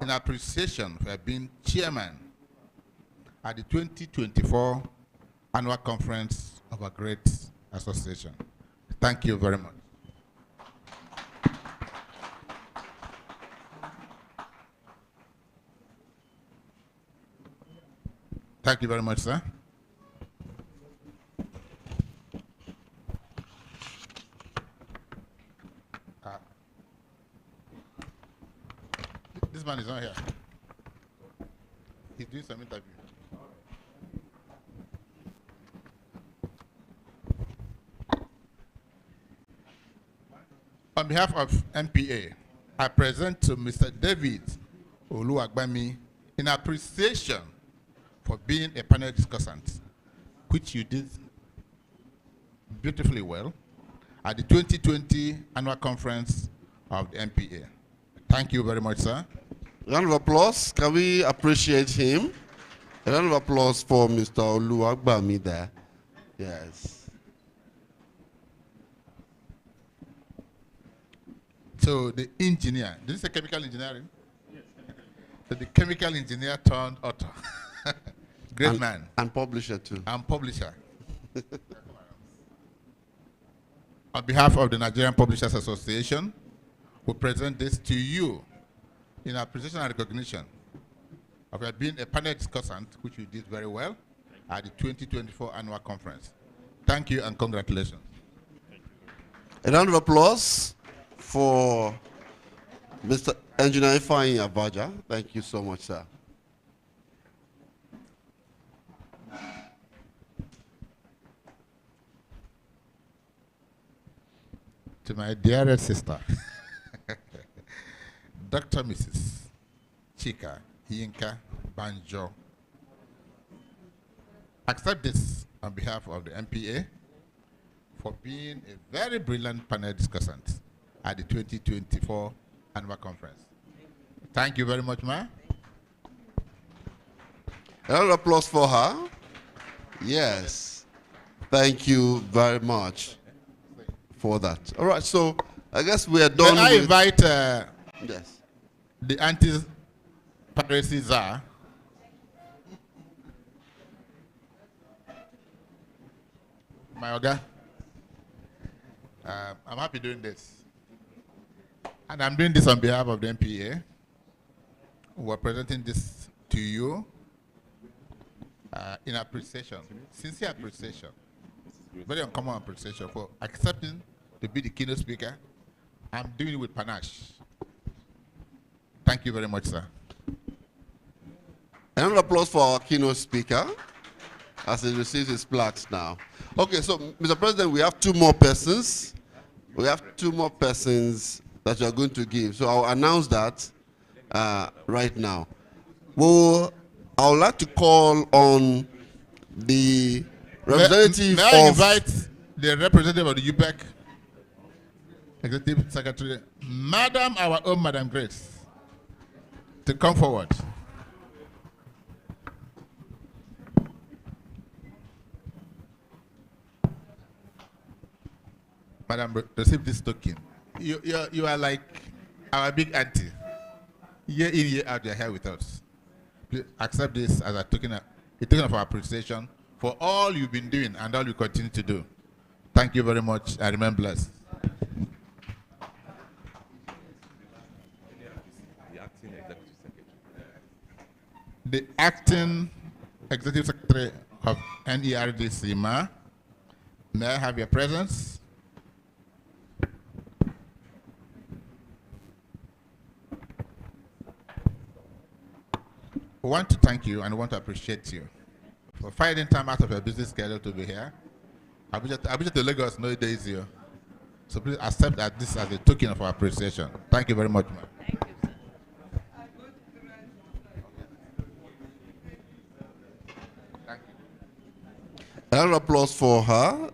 in appreciation for being chairman at the 2024 annual conference of a great association. Thank you very much. Thank you very much, sir. This man is not here. He's doing some interview. On behalf of MPA, I present to Mr. David Oluwagbami in appreciation for being a panel discussant, which you did beautifully well at the 2020 annual conference of the MPA. Thank you very much, sir. Round of applause. Can we appreciate him? A round of applause for Mr. Oluwagbami there. Yes. So the engineer, this is a chemical engineering? Yes. So the chemical engineer turned author. Great man. And publisher too. And publisher. On behalf of the Nigerian Publishers Association, we present this to you in appreciation and recognition of your being a panel discussant, which you did very well at the 2024 annual conference. Thank you and congratulations. A round of applause for Mr. Engineer Ifeanyi Abaja. Thank you so much, sir. To my dearest sister, Dr. Mrs. Chika Yinka Banjo, accept this on behalf of the MPA for being a very brilliant panel discussant at the 2024 annual conference. Thank you very much, ma. A round of applause for her. Yes. Thank you very much for that. All right, so I guess we are done. May I invite yes, the anti-piracy czar, my Oga. I'm happy doing this. And I'm doing this on behalf of the MPA. We're presenting this to you in appreciation, sincere appreciation, very uncommon appreciation for accepting to be the keynote speaker. I'm doing it with panache. Thank you very much, sir. Another applause for our keynote speaker as he receives his plaques now. Okay, so Mr. President, we have two more persons. We have two more persons that you are going to give. So I'll announce that right now. Well, I would like to call on the representative may I invite the representative of the UPEC, Executive Secretary, Madam, our own Madam Grace, to come forward. Madam, receive this token. You are like our big auntie. Year in, year out, you're here with us. Please accept this as a token of our appreciation for all you've been doing and all you continue to do. Thank you very much. I remain blessed. the Acting Executive Secretary of NERDC, Ma. May I have your presence? We want to thank you and we want to appreciate you for finding time out of your busy schedule to be here. Abuja to Lagos, no it is easier. So please accept that this as a token of our appreciation. Thank you very much, ma'am. Thank you, sir. A round of applause for her.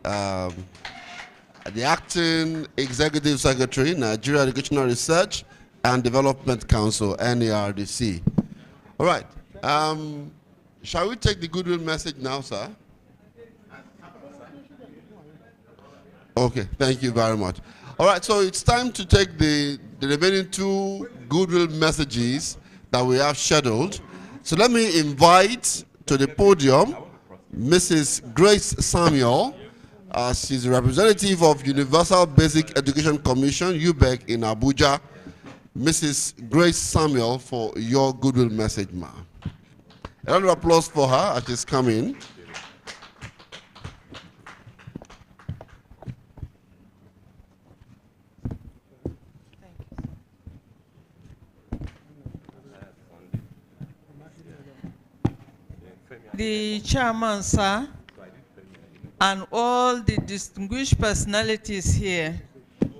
The Acting Executive Secretary, Nigeria Educational Research and Development Council, NERDC. All right. Shall we take the goodwill message now, sir? Okay, thank you very much. All right, so it's time to take the remaining two goodwill messages that we have scheduled. So let me invite to the podium Mrs. Grace Samuel. She's a representative of Universal Basic Education Commission, UBEC in Abuja. Mrs. Grace Samuel, for your goodwill message, ma'am. A round of applause for her as she's coming. The chairman, sir, and all the distinguished personalities here,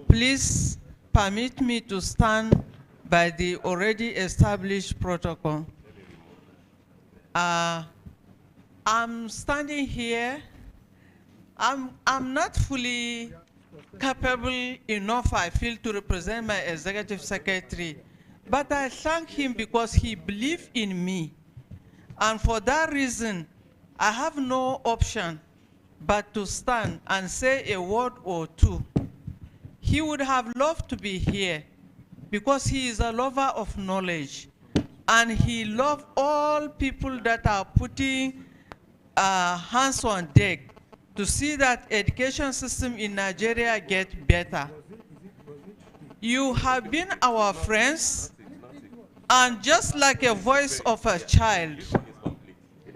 please permit me to stand by the already established protocol. I'm standing here. I'm not fully capable enough, I feel, to represent my executive secretary, but I thank him because he believed in me. And for that reason, I have no option but to stand and say a word or two. He would have loved to be here because he is a lover of knowledge. And he loves all people that are putting hands on deck to see that education system in Nigeria get better. You have been our friends, and just like a voice of a child,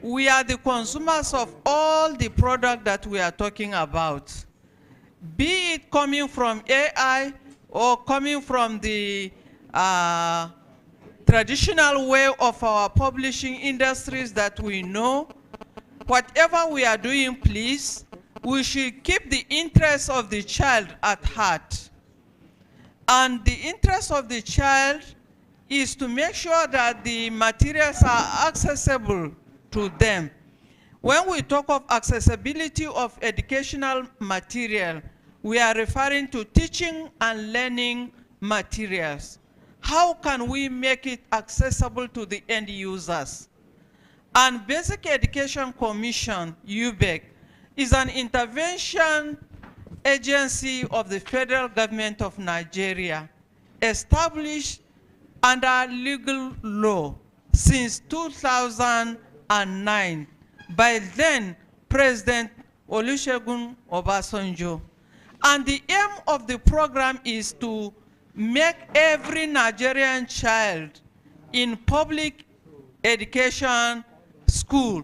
we are the consumers of all the product that we are talking about. Be it coming from AI or coming from the traditional way of our publishing industries that we know, whatever we are doing, please, we should keep the interest of the child at heart. And the interest of the child is to make sure that the materials are accessible to them. When we talk of accessibility of educational material, we are referring to teaching and learning materials. How can we make it accessible to the end users? And Basic Education Commission, UBEC, is an intervention agency of the federal government of Nigeria, established under legal law since 2009 by then President Olusegun Obasanjo. And the aim of the program is to make every Nigerian child in public education school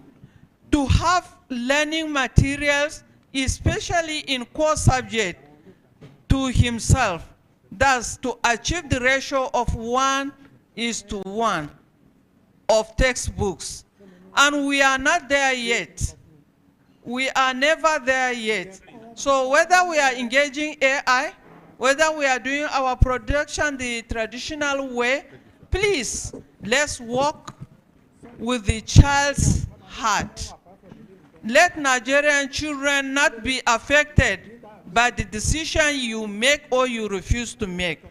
to have learning materials, especially in core subject, to himself. Thus, to achieve the ratio of 1:1 of textbooks. And we are not there yet. We are never there yet. So whether we are engaging AI, whether we are doing our production the traditional way, please, let's work with the child's heart. Let Nigerian children not be affected by the decision you make or you refuse to make.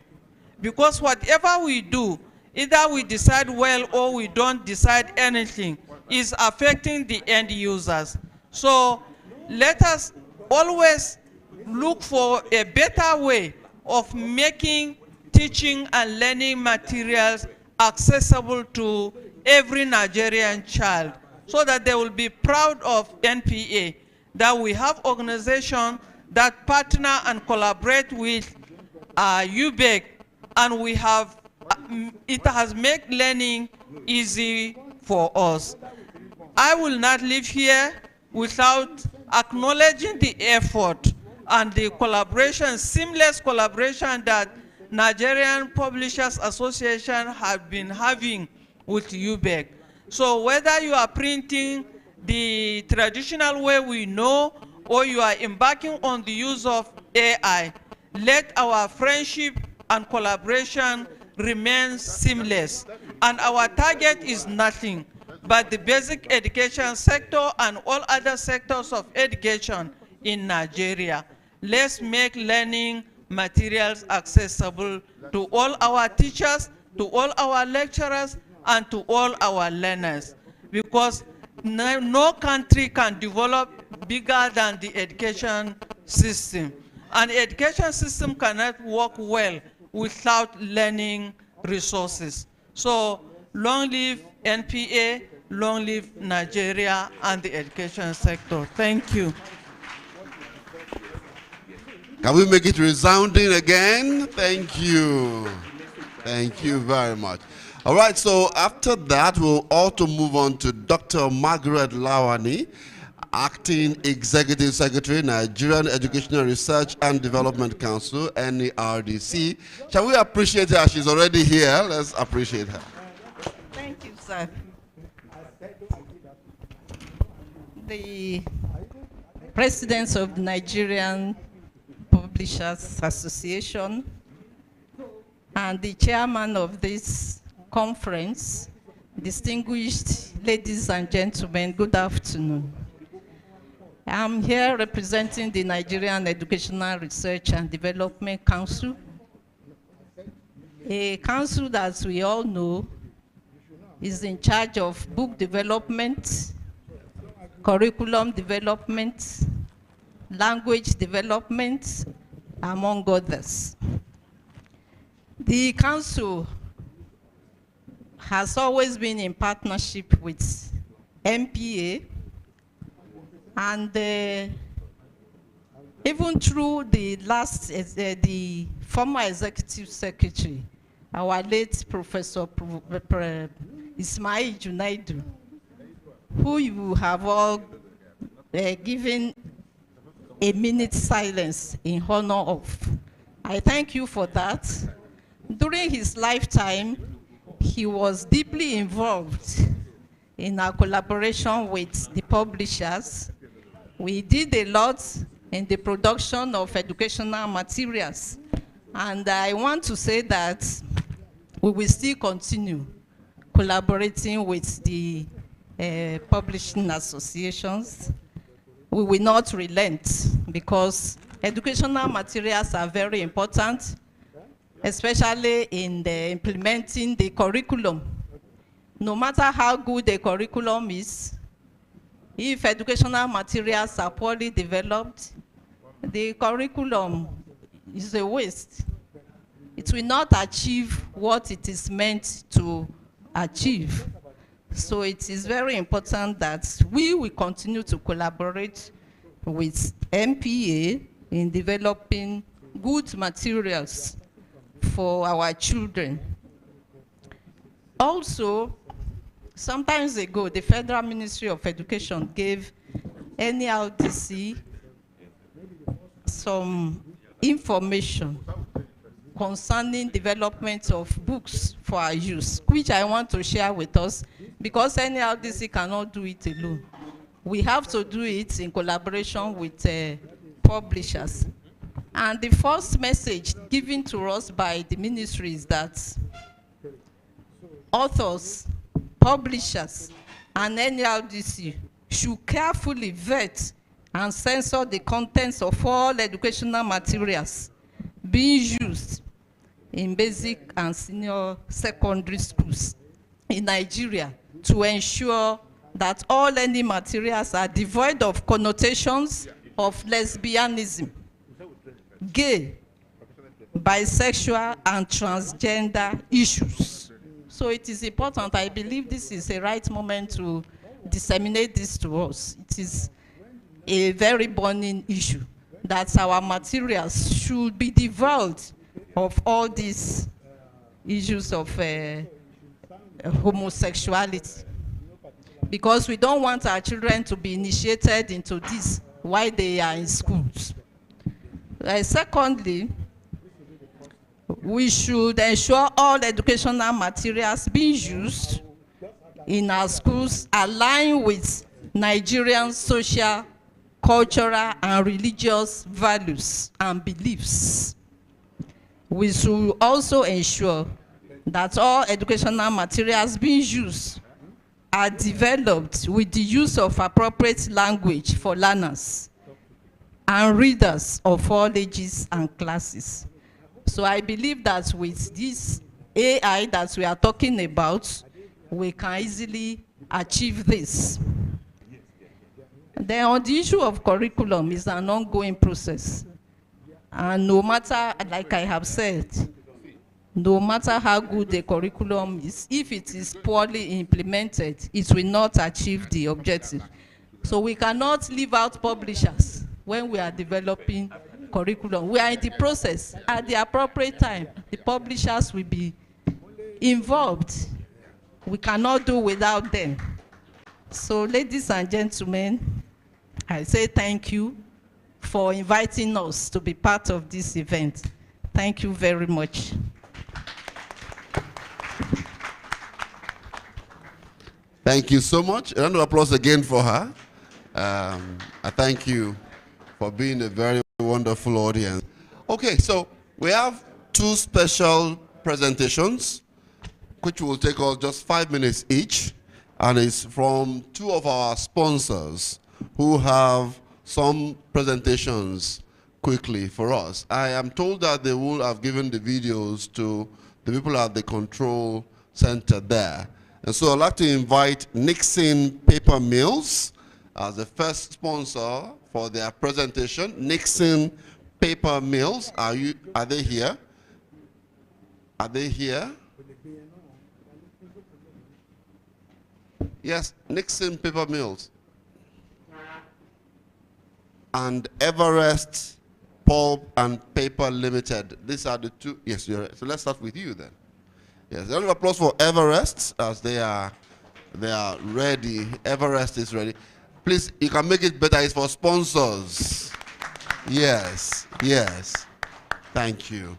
Because whatever we do, either we decide well or we don't decide anything, is affecting the end users. So let us always look for a better way of making teaching and learning materials accessible to every Nigerian child, so that they will be proud of NPA, that we have organizations that partner and collaborate with UBEC, and we have, it has made learning easy for us. I will not live here without acknowledging the effort and the collaboration, seamless collaboration that Nigerian Publishers Association have been having with UBEC. So whether you are printing the traditional way we know, or you are embarking on the use of AI, let our friendship and collaboration remain seamless. And our target is nothing but the basic education sector and all other sectors of education in Nigeria. Let's make learning materials accessible to all our teachers, to all our lecturers, and to all our learners. Because no country can develop bigger than the education system. An education system cannot work well without learning resources. So long live NPA, long live Nigeria and the education sector. Thank you. Can we make it resounding again? Thank you. Thank you very much. All right, so after that, we'll also move on to Dr. Margaret Lawani, Acting Executive Secretary, Nigerian Educational Research and Development Council, NERDC. Shall we appreciate her? She's already here. Let's appreciate her. Thank you, sir. The President of the Nigerian Publishers Association and the chairman of this conference, distinguished ladies and gentlemen, good afternoon. I'm here representing the Nigerian Educational Research and Development Council, a council that, as we all know, is in charge of book development, curriculum development, language development, among others. The council has always been in partnership with MPA, and even through the last, the former executive secretary, our late Professor Ismail Junaidu, who you have all given a minute silence in honor of. I thank you for that. During his lifetime, he was deeply involved in our collaboration with the publishers. We did a lot in the production of educational materials. And I want to say that we will still continue collaborating with the publishing associations. We will not relent, because educational materials are very important, especially in implementing the curriculum. No matter how good the curriculum is, if educational materials are poorly developed, the curriculum is a waste. It will not achieve what it is meant to achieve. So it is very important that we will continue to collaborate with MPA in developing good materials for our children. Also, some time ago, the Federal Ministry of Education gave NERDC some information concerning development of books for our use, which I want to share with us, because NERDC cannot do it alone. We have to do it in collaboration with publishers. And the first message given to us by the ministry is that authors, publishers, and NERDC should carefully vet and censor the contents of all educational materials being used in basic and senior secondary schools in Nigeria, to ensure that all learning materials are devoid of connotations of lesbianism, gay, bisexual, and transgender issues. So it is important. I believe this is a right moment to disseminate this to us. It is a very burning issue that our materials should be devoid of all these issues of homosexuality. because we don't want our children to be initiated into this while they are in schools. Secondly, we should ensure all educational materials being used in our schools align with Nigerian social, cultural, and religious values and beliefs. We should also ensure that all educational materials being used are developed with the use of appropriate language for learners and readers of all ages and classes. So I believe that with this AI that we are talking about, we can easily achieve this. Then on the issue of curriculum, is an ongoing process. And no matter, like I have said, no matter how good the curriculum is, if it is poorly implemented, it will not achieve the objective. So we cannot leave out publishers when we are developing curriculum. We are in the process. At the appropriate time, the publishers will be involved. We cannot do without them. So, ladies and gentlemen, I say thank you for inviting us to be part of this event. Thank you very much. Thank you so much. A round of applause again for her. I thank you for being a very wonderful audience. Okay, so we have two special presentations, which will take us just 5 minutes each, and it's from two of our sponsors who have some presentations quickly for us. I am told that they will have given the videos to the people at the control center there. And so I'd like to invite Nixon Paper Mills as the first sponsor for their presentation. Nixon Paper Mills, are they here? Are they here? Yes, Nixon Paper Mills. And Everest Pulp and Paper Limited. These are the two. Yes, you're right. So let's start with you then. Yes, a round of applause for Everest as they are ready. Everest is ready. Please, you can make it better. It's for sponsors. Yes, yes. Thank you.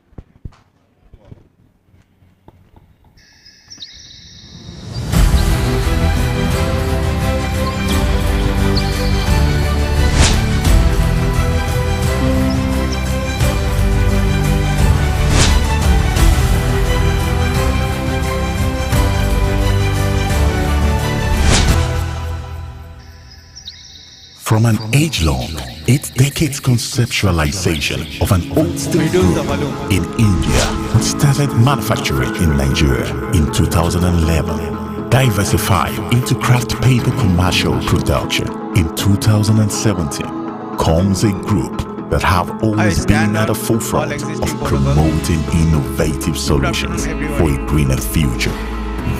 From an age-long, 8 decades conceptualization of an old steel group in India, started manufacturing in Nigeria in 2011, diversified into craft paper commercial production in 2017, comes a group that have always been at the forefront of promoting innovative solutions for a greener future.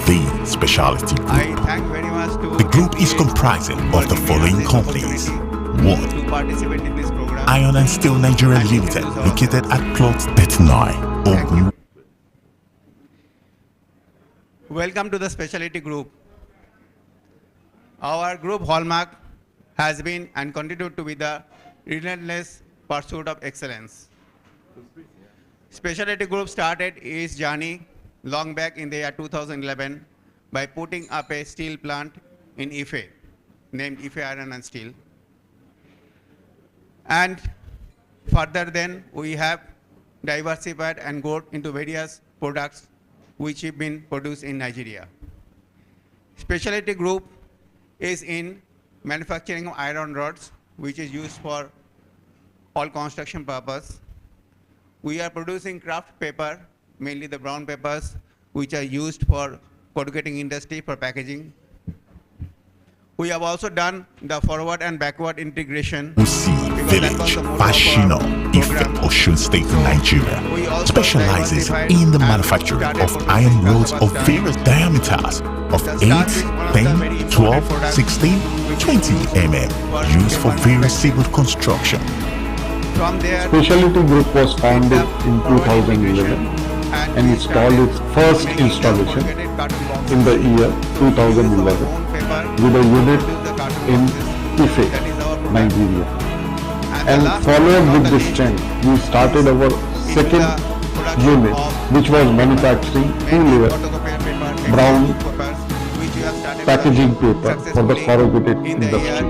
The Specialty Group. The group is comprising of the following companies. 1. Iron and Steel Nigeria Limited, located at Plot 39, Ogun. Welcome to the Specialty Group. Our group hallmark has been and continued to be the relentless pursuit of excellence. Specialty Group started its journey long back in the year 2011 by putting up a steel plant in Ife, named Ife Iron and Steel. And further then, we have diversified and got into various products which have been produced in Nigeria. Specialty Group is in manufacturing of iron rods, which is used for all construction purpose. We are producing craft paper, mainly the brown papers, which are used for corrugating industry for packaging. We have also done the forward and backward integration. Usi Village, Fashino, Ife, Osun State, Nigeria, specializes in the manufacturing of iron rods of various diameters of 8, 10, 12, 16, 20 mm, used for various civil construction. Specialty Group was founded in 2011 and installed its first installation in the year 2011. with a unit in Ife, Nigeria. And followed with this trend, we started our second unit, which was manufacturing 2-layer brown packaging paper for the corrugated industry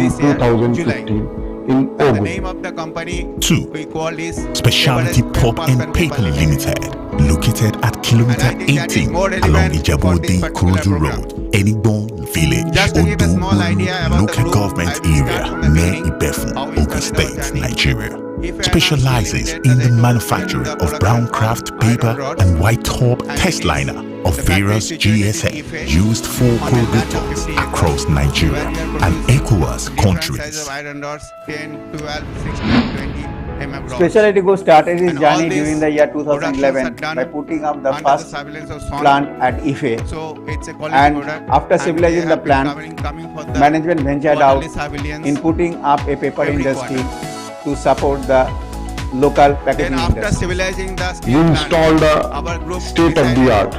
in 2015 in Ogun. Name of the company 2. we call is Specialty Pulp and Paper Limited, located at kilometer 18 along Ijabode Kurodu Road, Enigbon Village, Odo local government area near Ibefu, Ogun State, Nigeria. Specializes in the manufacture of brown craft paper and white top test liner of various GSM used for corrugators across Nigeria and ECOWAS countries. Specialty Go started its journey during the year 2011 by putting up the first plant at Ife, and after stabilizing the plant, management ventured out in putting up a paper industry to support the local packaging industry. We installed a state-of-the-art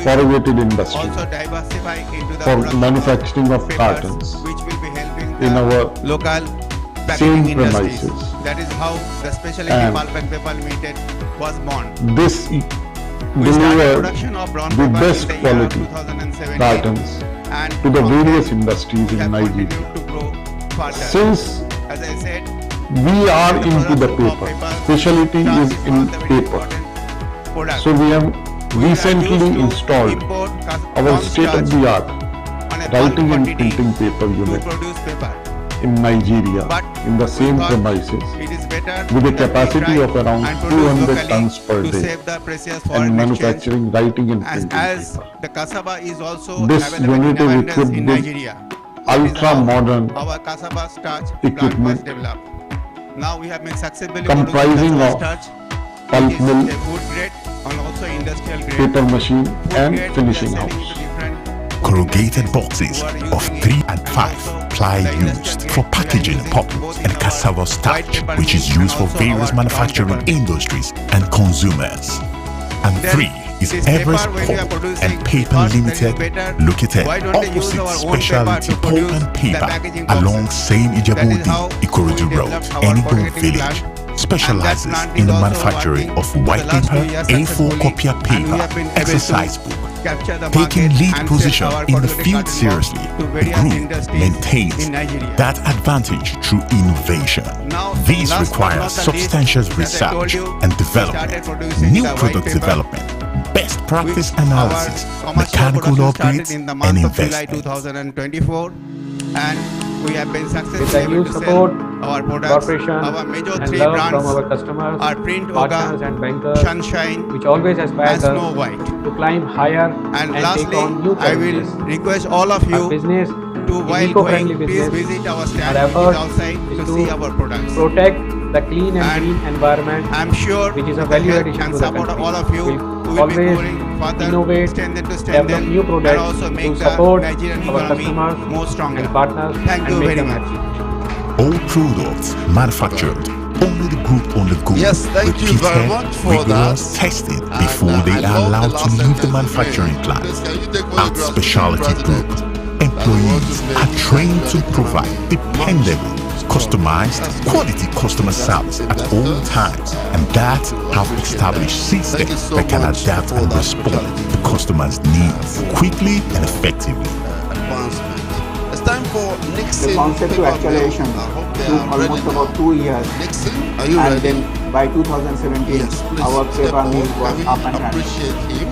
corrugated industry for manufacturing of cartons in our local same packaging industries. premises. That is how the Specialty And Pulp and Paper Limited was born. This We started delivered production of brown the paper best in the year quality 2017 cartons and to the from various there industries we in have Nigeria. continued to grow further. Since As I said, we are into the paper, specialty is in paper. So we have recently installed our state-of-the-art writing and printing paper unit in Nigeria in the same premises with a capacity of around 200 tons per day and manufacturing writing and printing as paper. the cassava is also This available unit in is abundance equipped in with Nigeria. ultra-modern Our cassava starch plant equipment was developed. Now we have been successfully comprising producing of cassava starch, pulp which is mill, a food grade and also industrial grade. paper machine and grade, finishing we are house. selling to different Corrugated boxes of 3 and 5 ply used for packaging pulp and cassava starch, which is used for various manufacturing industries and consumers. And 3 is Everest Pulp and Paper Limited, located opposite Specialty Pulp and Paper along same Ijabode Ikorodu Road, Enigbon Village. Specializes in the manufacturing of white paper, A4 copier paper, exercise book. Taking lead position in the field seriously, the group maintains that advantage through innovation. These require substantial research and development, new product development, best practice analysis, mechanical upgrades, and investment. 2024, and we have been With the successful new to support, sell our products. cooperation, Our major and 3 love brands from our customers, are Print partners Oga, and bankers, Sunshine, which always and aspires Snow us White. to climb higher And take lastly, on new I will challenges. request all of Our you business to, while eco-friendly going, please business. visit our Our stand effort outside is to to see our products. protect the clean and green environment, I'm sure which is a with value the help addition and to the support of country. all of you, We'll we will be always going further, innovate, strengthen to develop strengthen, new and products also make to the support Nigerian our economy customers more stronger. and partners Thank and you make very them much. happy. All products manufactured only the group on the go. Yes, thank you very much for rigorous that. testing before they are allowed to leave the manufacturing plant. At Specialty Group, employees are trained to provide dependable, customized, quality customer service at all times, and that have established systems that can adapt and respond to customers' needs quickly and effectively. It's time for Nixon. The concept to actualization took almost about 2 years, Are you and ready? then by 2017 our paper mill was up and running. Appreciate him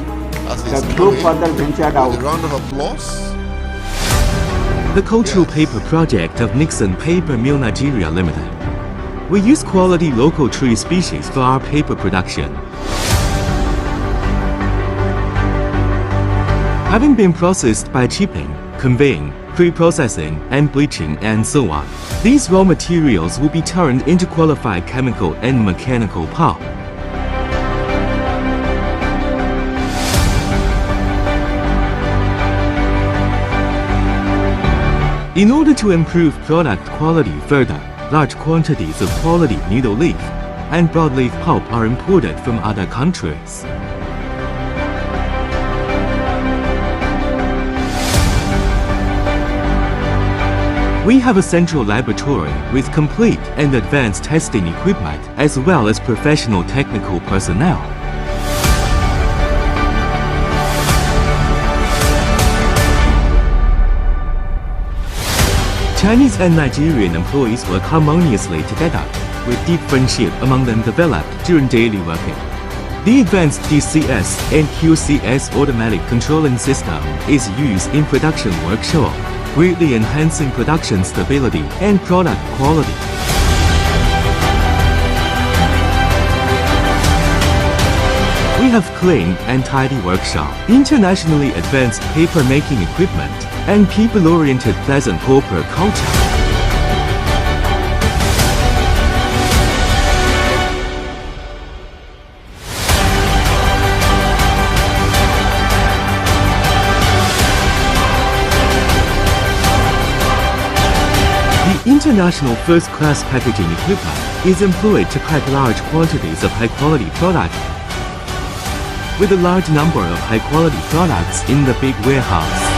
as he's The group coming. further ventured out. A round of applause. The cultural paper project of Nixon Paper Mill Nigeria Limited. We use quality local tree species for our paper production. Having been processed by chipping, conveying, pre-processing, and bleaching, and so on, these raw materials will be turned into qualified chemical and mechanical pulp. In order to improve product quality further, large quantities of quality needle leaf and broadleaf pulp are imported from other countries. We have a central laboratory with complete and advanced testing equipment as well as professional technical personnel. Chinese and Nigerian employees work harmoniously together, with deep friendship among them developed during daily working. The advanced DCS and QCS automatic controlling system is used in production workshop, greatly enhancing production stability and product quality. We have clean and tidy workshop, internationally advanced paper-making equipment, and people-oriented pleasant corporate culture. The international first-class packaging equipment is employed to pack large quantities of high-quality product with a large number of high-quality products in the big warehouse.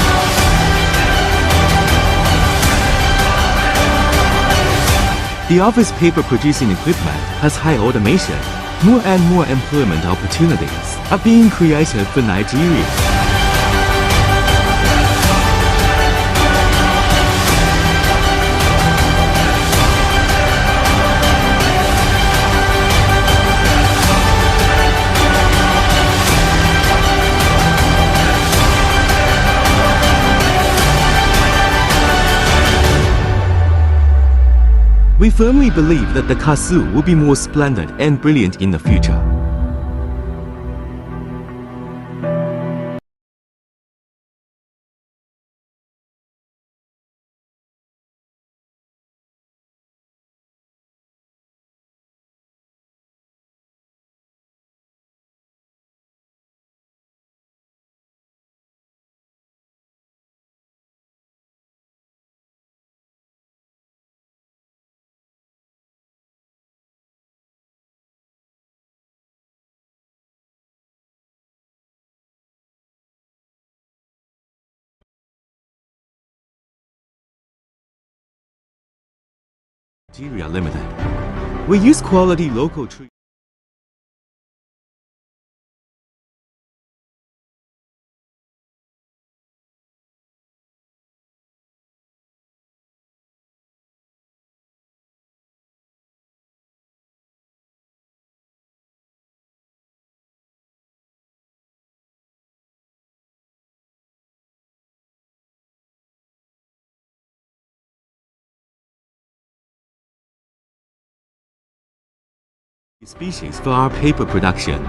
The office paper producing equipment has high automation. More and more employment opportunities are being created for Nigeria. We firmly believe that the KASU will be more splendid and brilliant in the future. Nigeria Limited. We use quality local trees. Species for our paper production.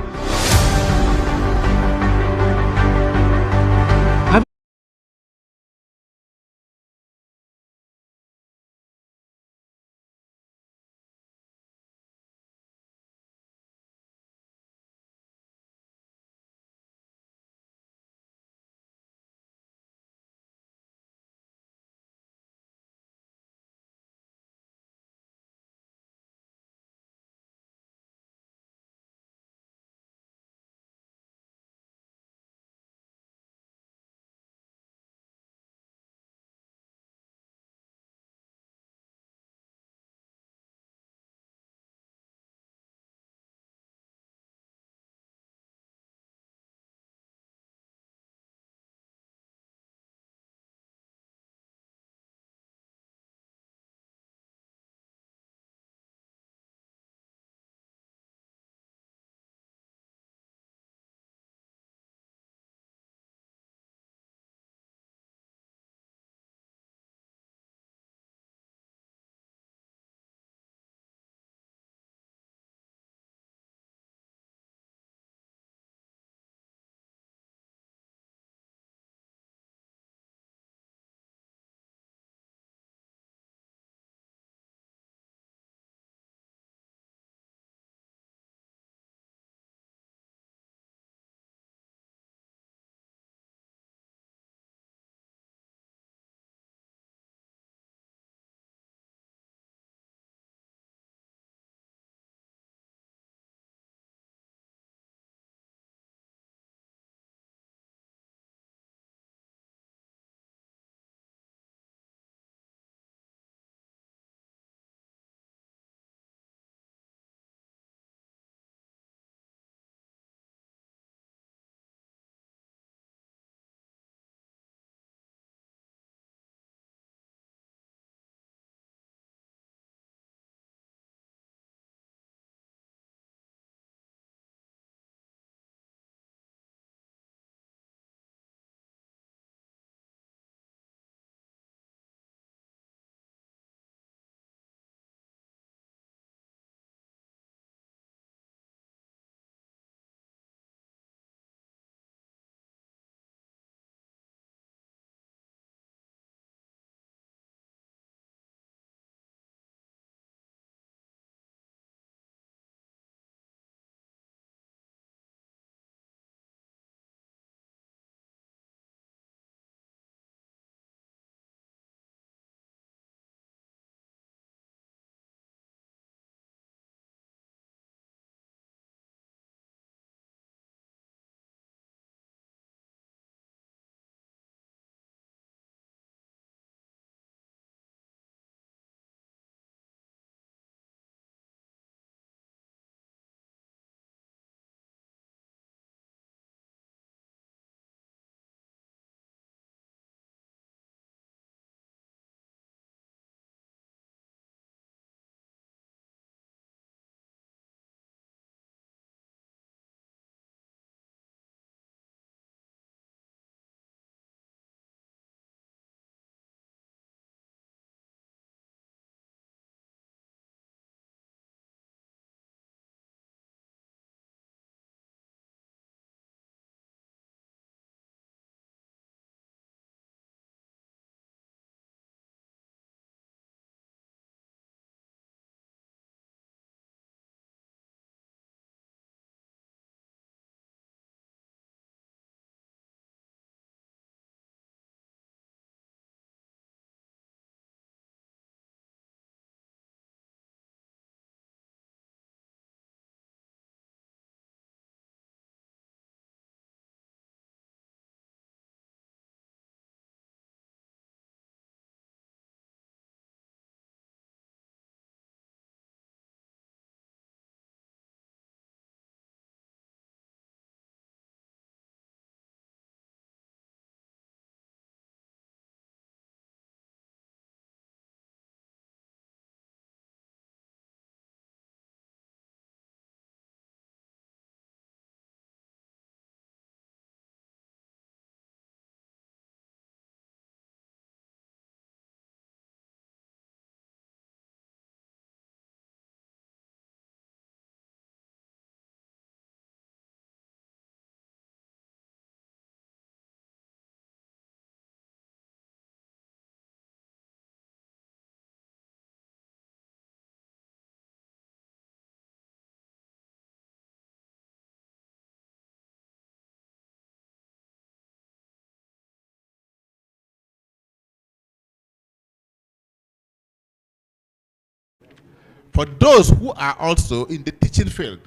for those who are also in the teaching field.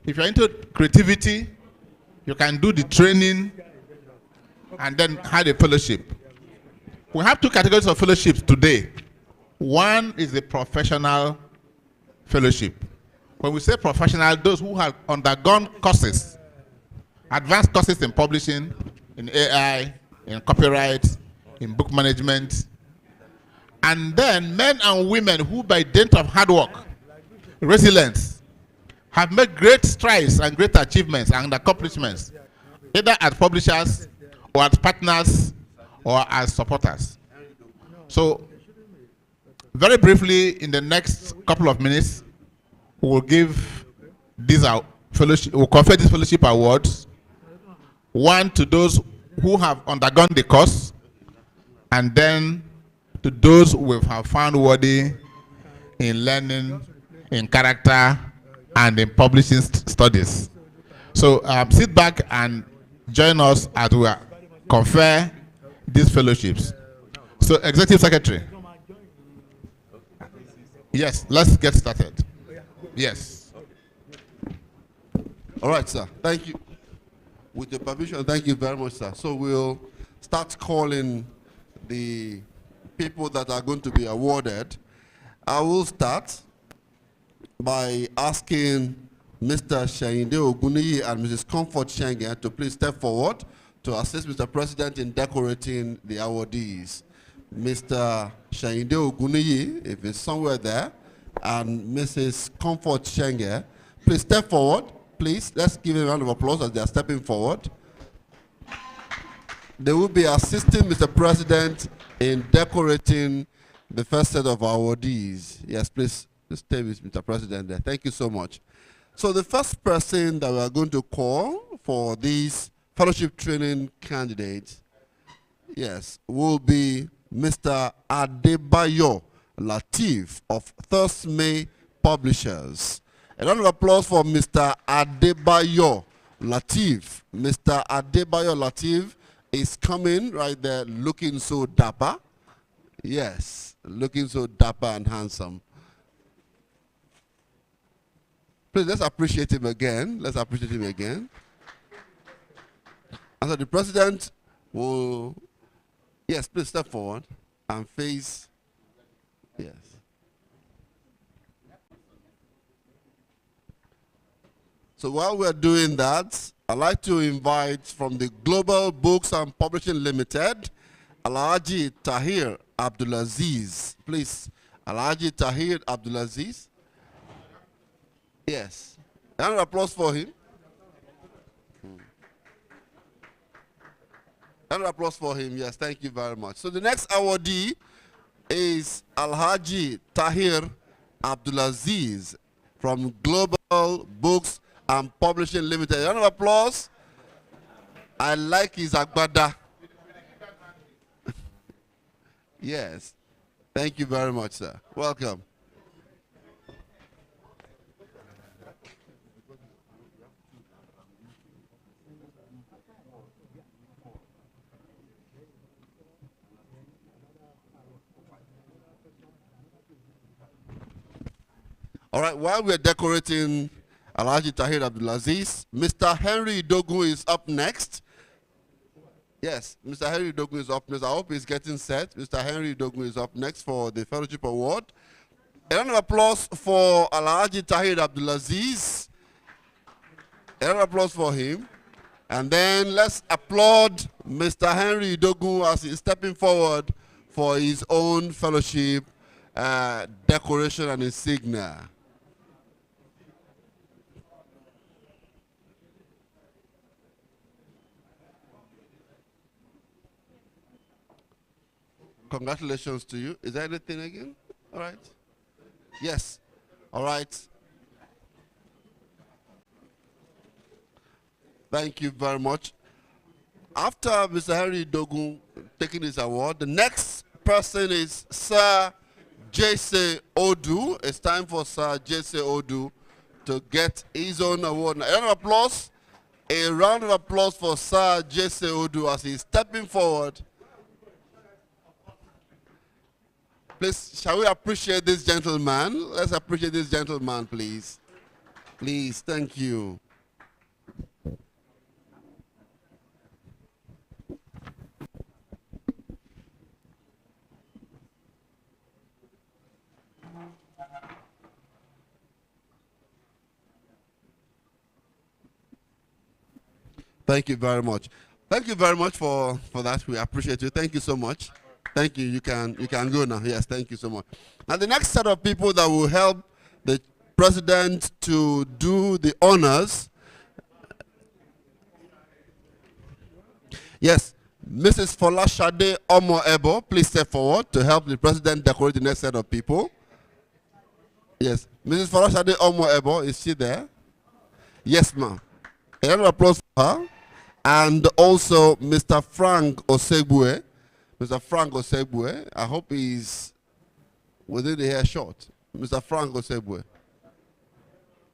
If you're into creativity, you can do the training and then have a fellowship. We have two categories of fellowships today. One is the professional fellowship. When we say professional, those who have undergone courses, advanced courses in publishing, in AI, in copyright, in book management, and then men and women who by dint of hard work, resilience, have made great strides and great achievements and accomplishments, either as publishers or as partners or as supporters. So, very briefly, in the next couple of minutes, we will give these fellowship, we'll confer these fellowship awards, one to those who have undergone the course, and then to those who have found worthy in learning, in character, and in publishing studies. So sit back and join us as we confer these fellowships. So, Executive Secretary. Yes, let's get started. Yes. All right, sir. Thank you. With your permission, thank you very much, sir. So we'll start calling the people that are going to be awarded. I will start by asking Mr. Shayinde Oguniyi and Mrs. Comfort Shengen to please step forward to assist Mr. President in decorating the awardees. Mr. Shayinde Oguniyi, if he's somewhere there, and Mrs. Comfort Shengen, please step forward. Please, let's give a round of applause as they are stepping forward. They will be assisting Mr. President in decorating the first set of awardees. Yes, please stay with Mr. President there. Thank you so much. So the first person that we are going to call for these fellowship training candidates, yes, will be Mr. Adebayo Latif of Thirst May Publishers. A round of applause for Mr. Adebayo Latif. Mr. Adebayo Latif is coming right there looking so dapper. Yes, looking so dapper and handsome. Please, let's appreciate him again. Let's appreciate him again. And so the president will, yes, please step forward and face, yes. So while we're doing that, I'd like to invite from the Global Books and Publishing Limited, Alhaji Tahir Abdulaziz. Please, Alhaji Tahir Abdulaziz. Yes. A round of applause for him. A round of applause for him. Yes, thank you very much. So the next awardee is Alhaji Tahir Abdulaziz from Global Books and Publishing Limited. A round of applause. I like his agbada. Yes. Thank you very much, sir. Welcome. All right, while we're decorating Alhaji Tahir Abdulaziz, Mr. Henry Dogu is up next. Yes, Mr. Henry Dogu is up next. I hope he's getting set. Mr. Henry Dogu is up next for the Fellowship Award. A round of applause for Alhaji Tahir Abdulaziz. A round of applause for him. And then let's applaud Mr. Henry Dogu as he's stepping forward for his own fellowship decoration and insignia. Congratulations to you. Is there anything again? All right. Yes. All right. Thank you very much. After Mr. Henry Dogun taking his award, the next person is Sir Jesse Odu. It's time for Sir Jesse Odu to get his own award. A round of applause. A round of applause for Sir Jesse Odu as he's stepping forward. Please, shall we appreciate this gentleman? Let's appreciate this gentleman, please. Please, thank you. Thank you very much. Thank you very much for that. We appreciate you. Thank you so much. Thank you. You can go now. Yes, thank you so much. Now the next set of people that will help the president to do the honors. Yes, Mrs. Folashade Omo-Ebo, please step forward to help the president decorate the next set of people. Yes, Mrs. Folashade Omo-Ebo, is she there? Yes, ma'am. A round of applause for her. And also Mr. Frank Osegbue. Mr. Frank Osegbue, I hope he's within the hair short. Mr. Frank Osegbue.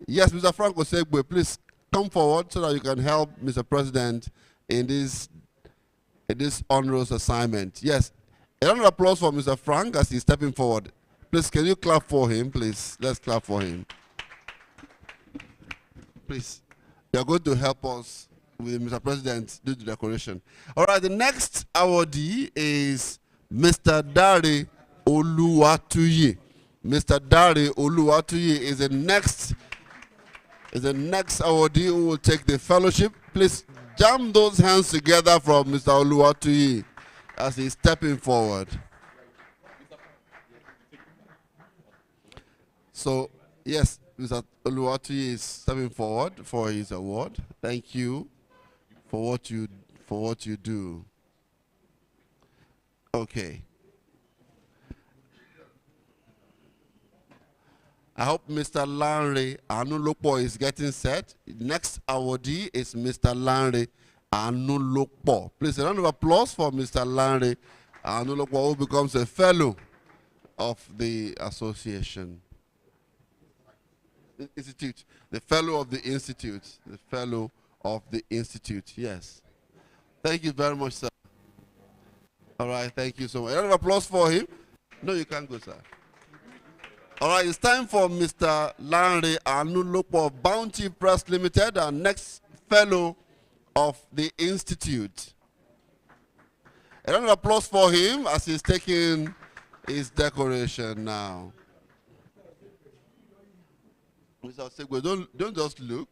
Yes, Mr. Frank Osegbue, please come forward so that you can help Mr. President in this onerous assignment. Yes, a round of applause for Mr. Frank as he's stepping forward. Please, can you clap for him, please? Let's clap for him. Please, you're going to help us with Mr. President do the decoration. All right, the next awardee is Mr. Dare Oluwatuyi. Mr. Dare Oluwatuyi is the next awardee who will take the fellowship. Please jam those hands together from Mr. Oluwatuyi as he's stepping forward. So, yes, Mr. Oluwatuyi is stepping forward for his award. Thank you for what you do. Okay. I hope Mr. Lanre Anulopo is getting set. Next awardee is Mr. Lanre Anulopo. Please, a round of applause for Mr. Lanre Anulopo, who becomes a fellow of the association. Institute. The fellow of the institute. The fellow of the institute. Yes. Thank you very much, sir. All right, thank you so much. A round of applause for him. No, you can't go, sir. All right, it's time for Mr. Lanre Anulopo of Bounty Press Limited, our next fellow of the institute. A round of applause for him as he's taking his decoration now. Mr. Segwe, don't just look.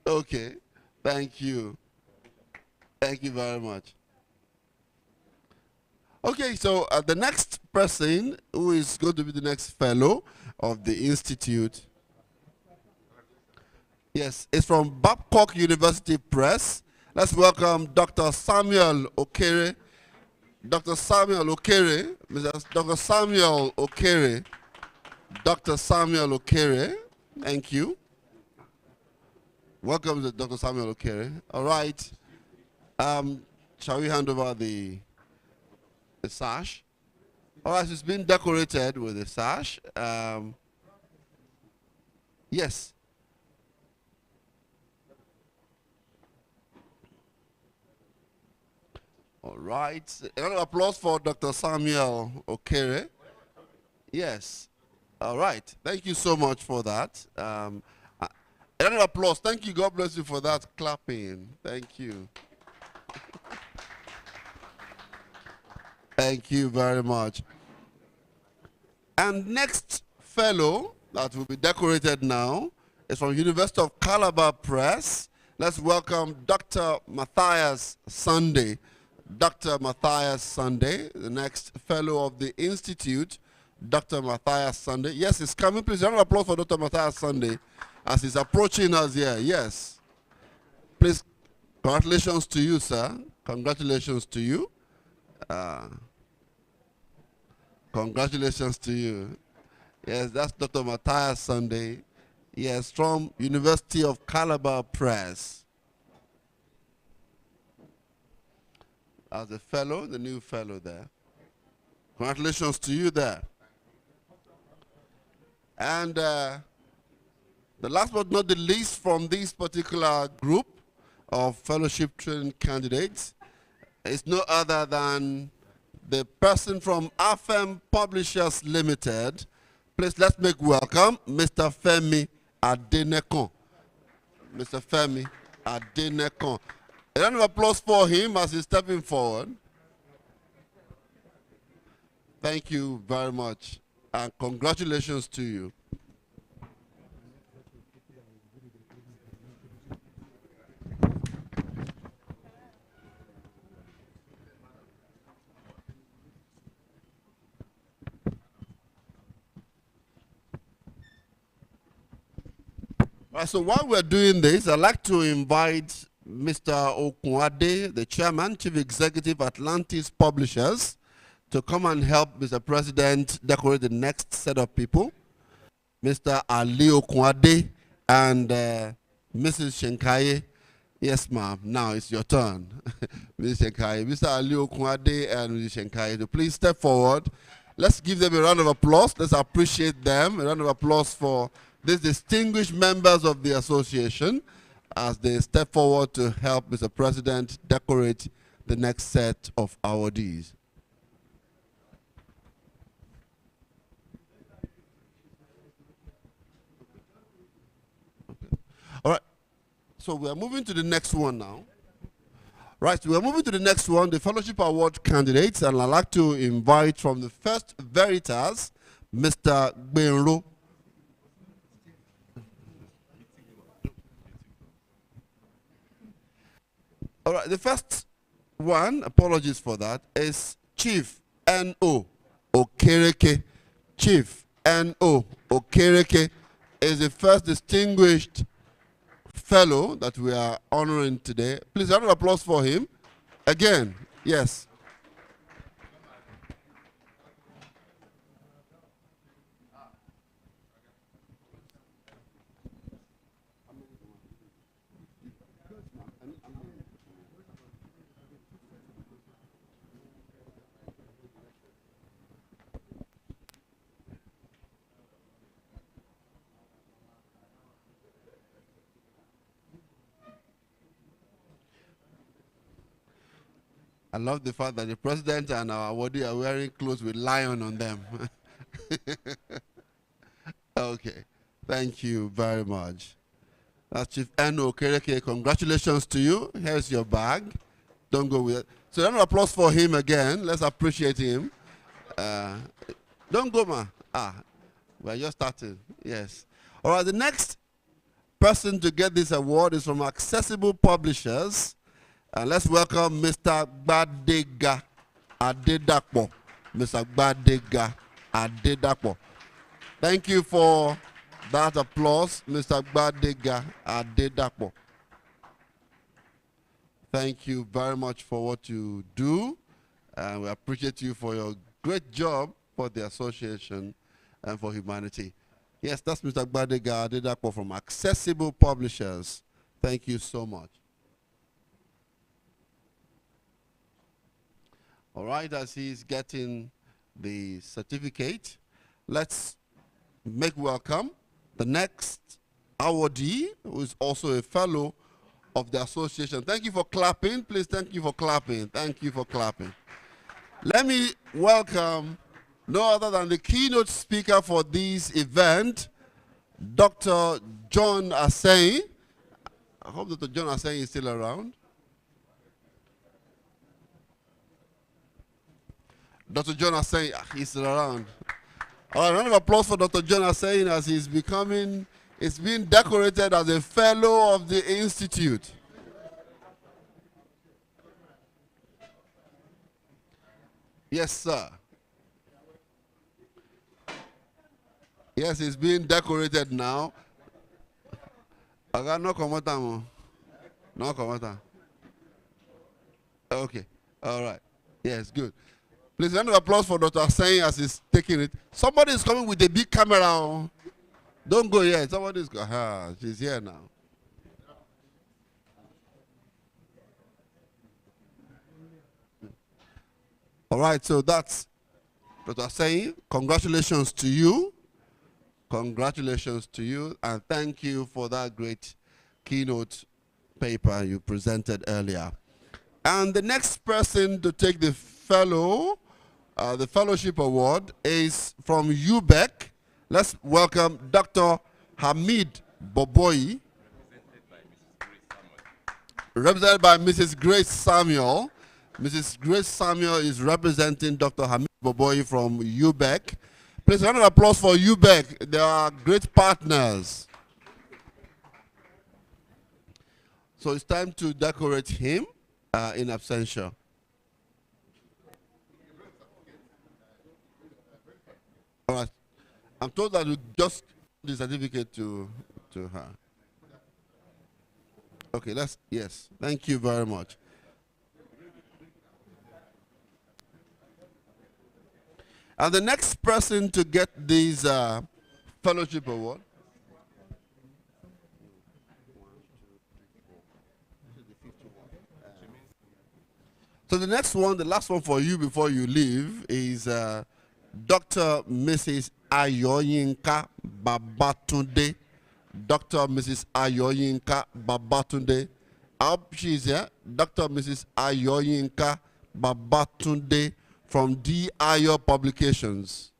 Okay, thank you. Thank you very much. Okay, so the next person who is going to be the next fellow of the institute, yes, is from Babcock University Press. Let's welcome Dr. Samuel Okere. Dr. Samuel Okere, Dr. Samuel Okere. Dr. Samuel Okere, thank you. Welcome to Dr. Samuel Okere. All right. Shall we hand over the sash? All right, it's been decorated with the sash. Yes. All right. A round of applause for Dr. Samuel Okere. Yes. All right. Thank you so much for that. A round of applause. Thank you. God bless you for that clapping. Thank you. Thank you very much. And next fellow that will be decorated now is from University of Calabar Press. Let's welcome Dr. Matthias Sunday. Dr. Matthias Sunday, the next fellow of the institute. Dr. Matthias Sunday. Yes, he's coming. Please, a round of applause for Dr. Matthias Sunday as he's approaching us here. Yes. Please, congratulations to you, sir. Congratulations to you. Congratulations to you. Yes, that's Dr. Matthias Sunday. Yes, from University of Calabar Press. As a fellow, the new fellow there. Congratulations to you there. And the last but not the least from this particular group of fellowship training candidates is no other than the person from AFEM Publishers Limited. Please, let's make welcome Mr. Femi Adenekon. Mr. Femi Adenekon. A round of applause for him as he's stepping forward. Thank you very much, and congratulations to you. So while we're doing this, I'd like to invite Mr. Okunade, the Chairman, Chief Executive, Atlantis Publishers, to come and help Mr. President decorate the next set of people. Mr. Ali Okunade and Mrs. Shenkaye. Yes, ma'am. Now it's your turn. Mrs. Shenkaye. Mr. Ali Okunade and Mrs. Shenkaye, to please step forward. Let's give them a round of applause. Let's appreciate them. A round of applause for these distinguished members of the association as they step forward to help Mr. President decorate the next set of awardees. All right, so we are moving to the next one now. Right, we are moving to the next one, the Fellowship Award candidates, and I'd like to invite from the First Veritas, Mr. Benro. All right, the first one, apologies for that, is Chief N.O. Okereke. Chief N.O. Okereke is the first distinguished fellow that we are honoring today. Please, round of applause for him. Again, yes. I love the fact that the president and our awardee are wearing clothes with lion on them. Okay, thank you very much. That's Chief N.O. Okereke. Congratulations to you. Here's your bag. Don't go with it. So round of applause for him again. Let's appreciate him. Don't go, ma. We're just starting. Yes. All right, the next person to get this award is from Accessible Publishers. Let's welcome Mr. Gbadega Adedapo. Mr. Gbadega Adedapo. Thank you for that applause, Mr. Gbadega Adedapo. Thank you very much for what you do. And we appreciate you for your great job for the association and for humanity. Yes, that's Mr. Gbadega Adedapo from Accessible Publishers. Thank you so much. All right, as he's getting the certificate, let's make welcome the next awardee, who is also a fellow of the association. Thank you for clapping. Please, thank you for clapping. Thank you for clapping. Let me welcome no other than the keynote speaker for this event, Dr. John Asseyi. I hope Dr. John Asseyi is still around. Dr. John Asseyi, he's still around. All right, round of applause for Dr. John Asseyi as he's being decorated as a fellow of the Institute. Yes, sir. Yes, he's being decorated now. I got no comment. No comment. Okay, all right. Yes, good. Please, round of applause for Dr. Asseyi as he's taking it. Somebody is coming with a big camera. Don't go yet. Somebody is going. She's here now. All right, so that's Dr. Asseyi. Congratulations to you. Congratulations to you, and thank you for that great keynote paper you presented earlier. And the next person to take the fellow the fellowship award is from UBEC. Let's welcome Dr. Hamid Boboyi, represented by Mrs. Grace Samuel. Mrs. Grace Samuel is representing Dr. Hamid Boboyi from UBEC. Please, a round of applause for UBEC. They are great partners. So it's time to decorate him in absentia. All right. I'm told that you just the certificate to her. Okay, yes. Thank you very much. And the next person to get this fellowship award. So the next one, the last one for you before you leave is Dr. Mrs. Ayoyinka Babatunde. Dr. Mrs. Ayoyinka Babatunde. I hope she's here. Dr. Mrs. Ayoyinka Babatunde from DIO Publications.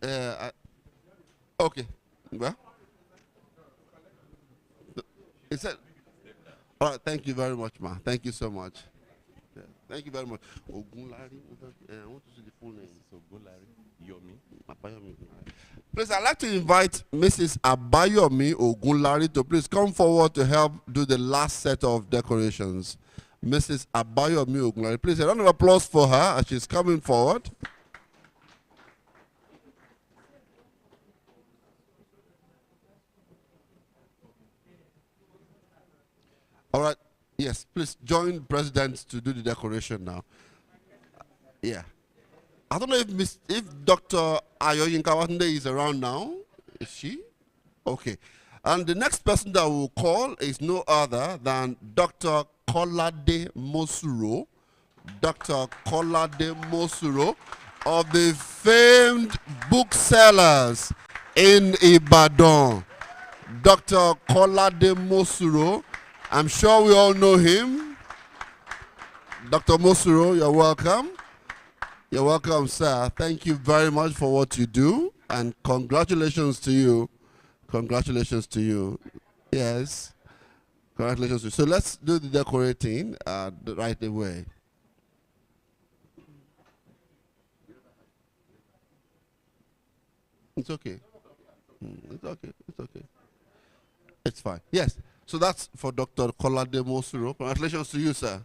Okay. Well, it said, all right, thank you very much, ma. Thank you so much. Yeah, thank you very much. Ogunlari, I want to see the full name. Ogunlari Yomi. Please, I'd like to invite Mrs. Abayomi Ogunlari to please come forward to help do the last set of decorations. Mrs. Abayomi Ogunlari. Please, a round of applause for her as she's coming forward. All right. Yes, please join the president to do the decoration now. Yeah. I don't know if Dr. Ayoyinka Babatunde is around now. Is she? Okay. And the next person that we'll call is no other than Dr. Kolade Mosuro. Dr. Kolade Mosuro of the famed booksellers in Ibadan. Dr. Kolade Mosuro. I'm sure we all know him. Dr. Mosuro, you're welcome. You're welcome, sir. Thank you very much for what you do, and congratulations to you. Congratulations to you. Yes. Congratulations to you. So let's do the decorating right away. It's okay. It's okay. It's okay. It's fine. Yes. So that's for Dr. Kolade Mosuro. Congratulations to you, sir.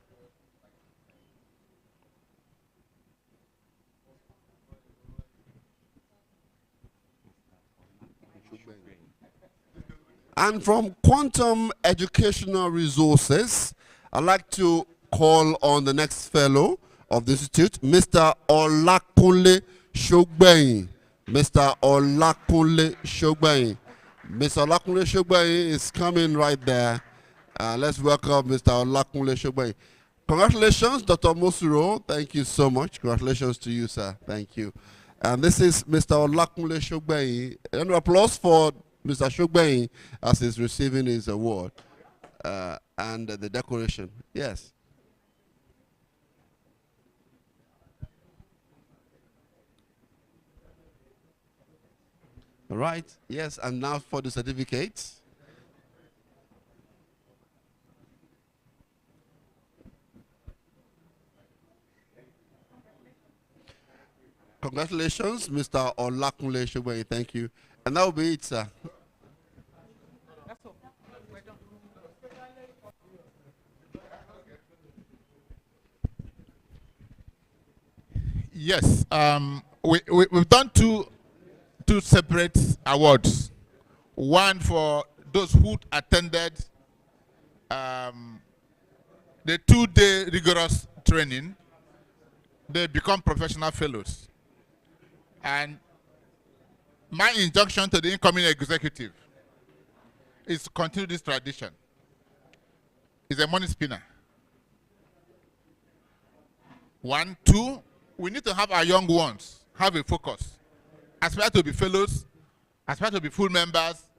And from Quantum Educational Resources, I'd like to call on the next fellow of the institute, Mr. Olakunle Shogbeyin. Mr. Olakunle Shogbeyin. Mr. Olakunle Shogbeyin is coming right there. Let's welcome Mr. Olakunle Shogbeyin. Congratulations, Dr. Mosuro. Thank you so much. Congratulations to you, sir. Thank you. And this is Mr. Olakunle Shogbeyin. An applause for Mr. Shogbeyin as he's receiving his award and the decoration. Yes. All right. Yes, and now for the certificates. Congratulations, Mr. Olakunle Shogbeyin. Thank you. And that will be it, sir. Yes, we've done two separate awards. One for those who attended the 2-day rigorous training. They become professional fellows. And my injunction to the incoming executive is to continue this tradition. It's a money spinner. 1, 2, we need to have our young ones have a focus. Aspire to be fellows, aspire to be full members,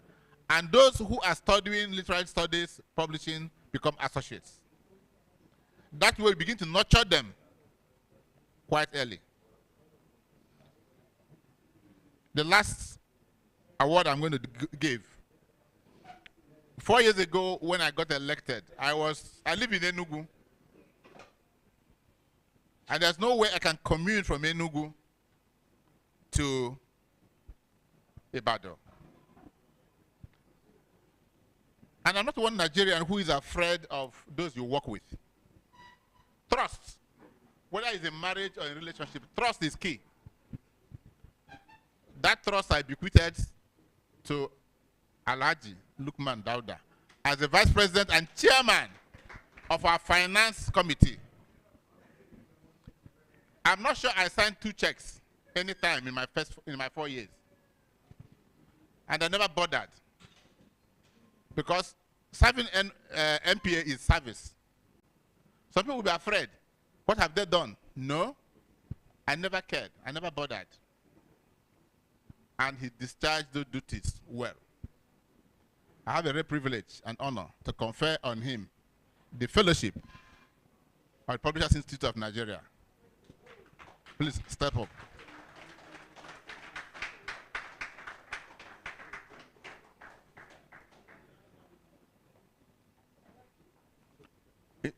and those who are studying literary studies, publishing, become associates. That will begin to nurture them quite early. The last award I'm going to give. 4 years ago, when I got elected, I live in Enugu. And there's no way I can commute from Enugu to Ibadan. And I'm not one Nigerian who is afraid of those you work with. Trust. Whether it's in marriage or in relationship, trust is key. That trust I bequeathed to Alhaji Lukman Dauda as the Vice President and Chairman of our Finance Committee. I'm not sure I signed 2 checks anytime in my 4 years. And I never bothered. Because serving MPA is service. Some people will be afraid. What have they done? No. I never cared. I never bothered. And he discharged those duties well. I have a great privilege and honor to confer on him the fellowship of the Publishers Institute of Nigeria. Please step up.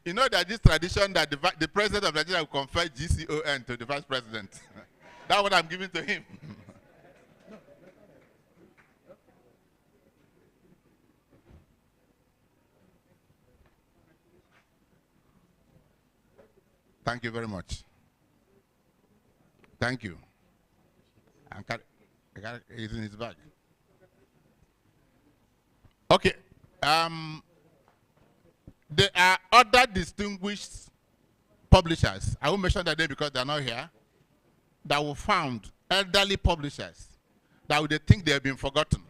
You know that this tradition that the president of Nigeria will confer GCON to the vice president. That's what I'm giving to him. Thank you very much. Thank you. It's in his bag. Okay. There are other distinguished publishers. I won't mention their name because they're not here. That were found, elderly publishers, that would think they have been forgotten.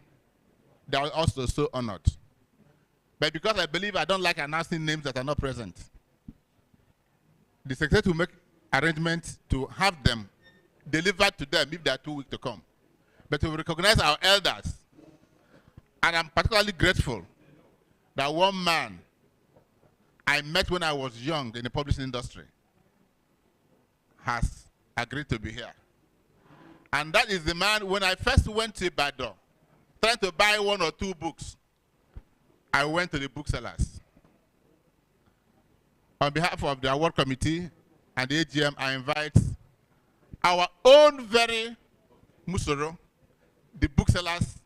They are also so honored. But because I believe I don't like announcing names that are not present, the secretary will make arrangements to have them delivered to them if they are too weak to come. But we recognize our elders. And I'm particularly grateful that one man I met when I was young in the publishing industry has agreed to be here. And that is the man, when I first went to Ibadan, trying to buy 1 or 2 books, I went to the booksellers. On behalf of the award committee and the AGM, I invite our own very Musoro, the booksellers,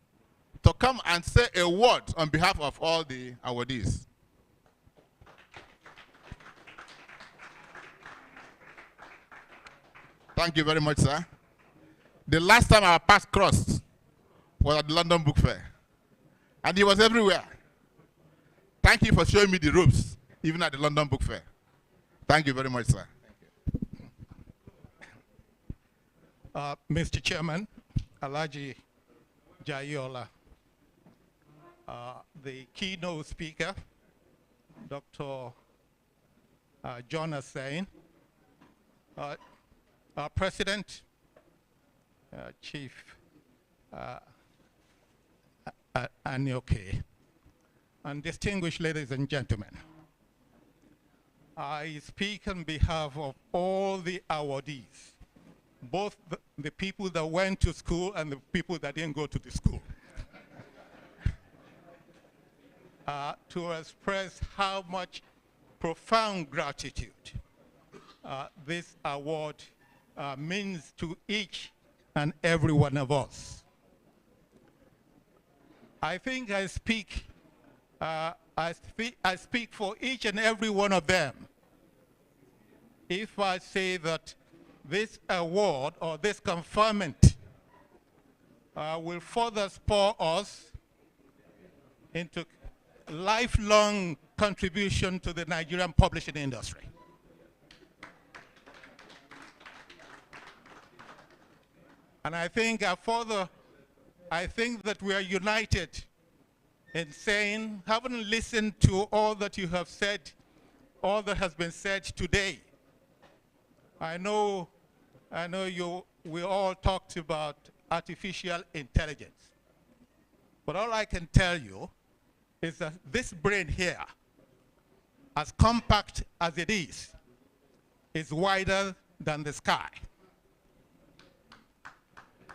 to come and say a word on behalf of all the awardees. Thank you very much, sir. The last time our paths crossed was at the London Book Fair. And he was everywhere. Thank you for showing me the ropes, even at the London Book Fair. Thank you very much, sir. Mr. Chairman, Alhaji Jayola, the keynote speaker, Dr. John Hussain, our President, Chief Anioke, and distinguished ladies and gentlemen, I speak on behalf of all the awardees, both the people that went to school and the people that didn't go to the school, to express how much profound gratitude this award means to each and every one of us. I think I speak for each and every one of them if I say that this award or this conferment will further spur us into lifelong contribution to the Nigerian publishing industry. And I think I think that we are united in saying, having listened to all that you have said, all that has been said today, I know we all talked about artificial intelligence. But all I can tell you is that this brain here as compact as it is wider than the sky.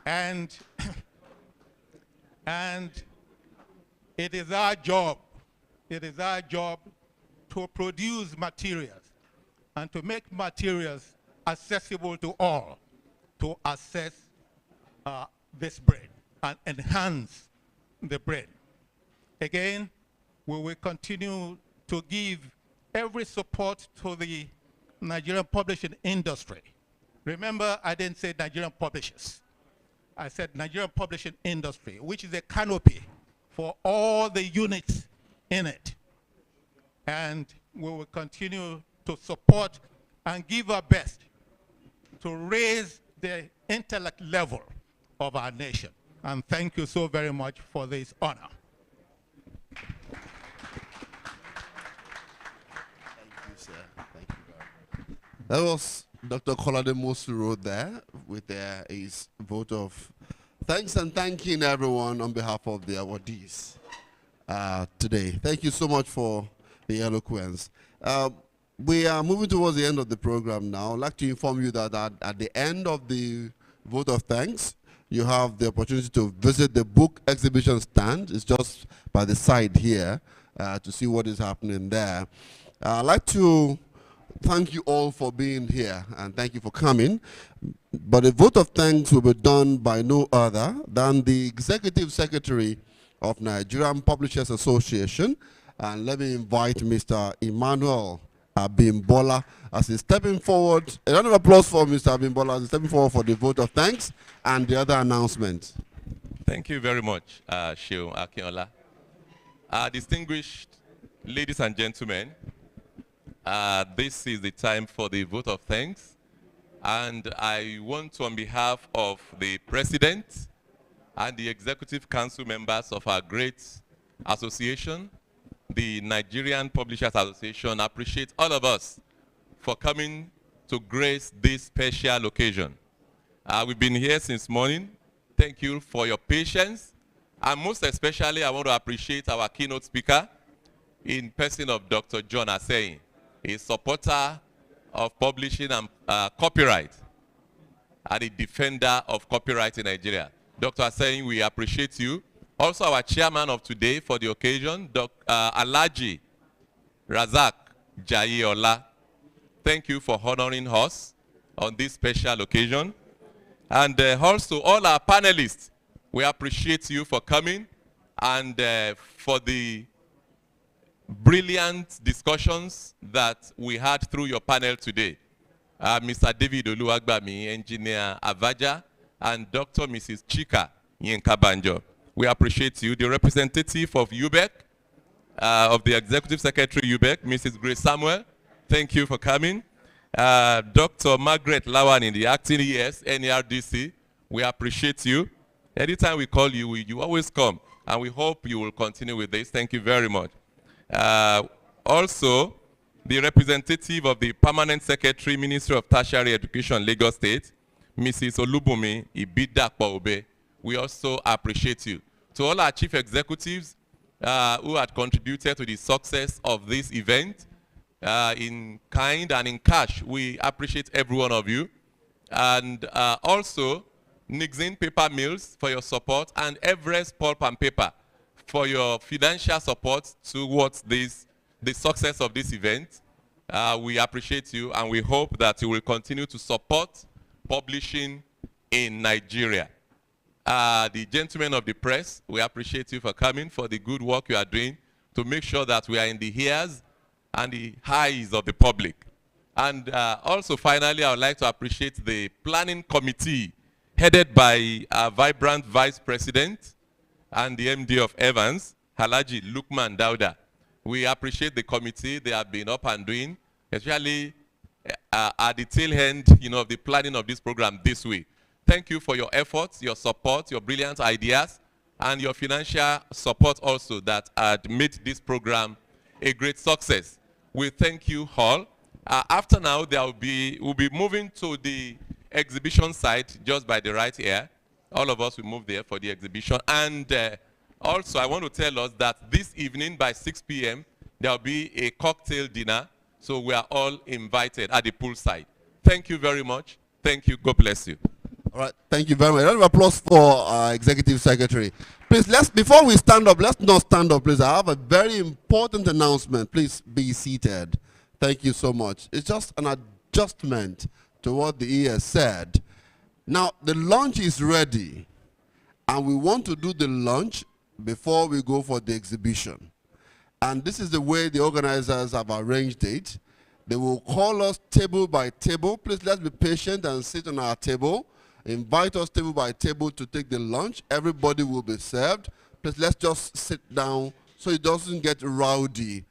And it is our job to produce materials and to make materials accessible to all to access this brain and enhance the brain. Again, we will continue to give every support to the Nigerian publishing industry. Remember, I didn't say Nigerian publishers. I said Nigerian publishing industry, which is a canopy for all the units in it. And we will continue to support and give our best to raise the intellect level of our nation. And thank you so very much for this honor. Thank you, sir. Thank you very much. That was Dr. Kolade Mosuro there with his vote of thanks and thanking everyone on behalf of the awardees today. Thank you so much for the eloquence. We are moving towards the end of the program now. I'd like to inform you that at the end of the vote of thanks, you have the opportunity to visit the book exhibition stand. It's just by the side here to see what is happening there. I'd like to thank you all for being here and thank you for coming. But the vote of thanks will be done by no other than the Executive Secretary of Nigerian Publishers Association. And let me invite Mr. Emmanuel Abimbola as he's stepping forward. A round of applause for Mr. Abimbola as he's stepping forward for the vote of thanks and the other announcements. Thank you very much, Shehu Akinola. Distinguished ladies and gentlemen, this is the time for the vote of thanks. And I want to, on behalf of the President and the Executive Council members of our great association, the Nigerian Publishers Association, appreciate all of us for coming to grace this special occasion. We've been here since morning. Thank you for your patience. And most especially, I want to appreciate our keynote speaker in person of Dr. John Aseyin, a supporter of publishing and copyright and a defender of copyright in Nigeria. Dr. Aseyin, we appreciate you. Also, our chairman of today for the occasion, Alhaji Razak Jayeola. Thank you for honoring us on this special occasion. And also, all our panelists, we appreciate you for coming and for the brilliant discussions that we had through your panel today. Mr. David Oluwagbami, Engineer Avaja, and Dr. Mrs. Chika Yinkabanjo. We appreciate you. The representative of UBEC, of the Executive Secretary UBEC, Mrs. Grace Samuel, thank you for coming. Dr. Margaret Lawan in the acting ES, NERDC, we appreciate you. Anytime we call you, you always come. And we hope you will continue with this. Thank you very much. Also, the representative of the Permanent Secretary, Ministry of Tertiary Education, Lagos State, Mrs. Olubumi Ibidakwa-Obe, we also appreciate you. To all our chief executives who had contributed to the success of this event, in kind and in cash, we appreciate every one of you. And also, Nixon Paper Mills for your support, and Everest Pulp and Paper for your financial support towards the success of this event. We appreciate you, and we hope that you will continue to support publishing in Nigeria. The gentlemen of the press, we appreciate you for coming, for the good work you are doing to make sure that we are in the ears and the eyes of the public. And also, finally, I would like to appreciate the planning committee headed by our vibrant vice president and the MD of Evans, Alhaji Lukman Dauda. We appreciate the committee. They have been up and doing, especially at the tail end, of the planning of this program this week. Thank you for your efforts, your support, your brilliant ideas, and your financial support also that had made this program a great success. We thank you all. After now, we'll be moving to the exhibition site just by the right here. All of us will move there for the exhibition. And also, I want to tell us that this evening by 6 p.m., There'll be a cocktail dinner, so we are all invited at the poolside. Thank you very much. Thank you. God bless you. All right, thank you very much. Round of applause for our Executive Secretary. Please, before we stand up, let's not stand up, please. I have a very important announcement. Please be seated. Thank you so much. It's just an adjustment to what the ES said. Now, the lunch is ready, and we want to do the lunch before we go for the exhibition. And this is the way the organizers have arranged it. They will call us table by table. Please, let's be patient and sit on our table. Invite us table by table to take the lunch. Everybody will be served. Please, let's just sit down so it doesn't get rowdy.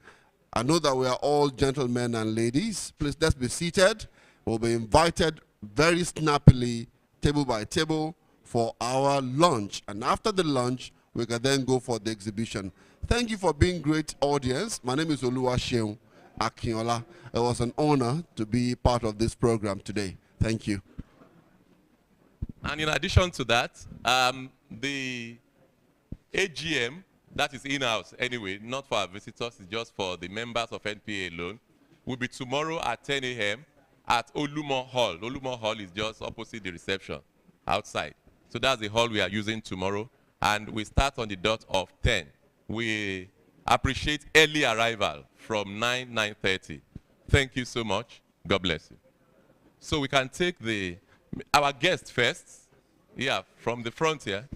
I know that we are all gentlemen and ladies. Please, let's be seated. We'll be invited very snappily, table by table, for our lunch. And after the lunch, we can then go for the exhibition. Thank you for being great audience. My name is Oluwaseun Akinola. It was an honor to be part of this program today. Thank you. And in addition to that, the AGM, that is in-house anyway, not for our visitors, it's just for the members of NPA alone, will be tomorrow at 10 a.m. at Olumo Hall. Olumo Hall is just opposite the reception, outside. So that's the hall we are using tomorrow, and we start on the dot of 10. We appreciate early arrival from 9:30. Thank you so much. God bless you. So we can take our guest first. Yeah, from the front here.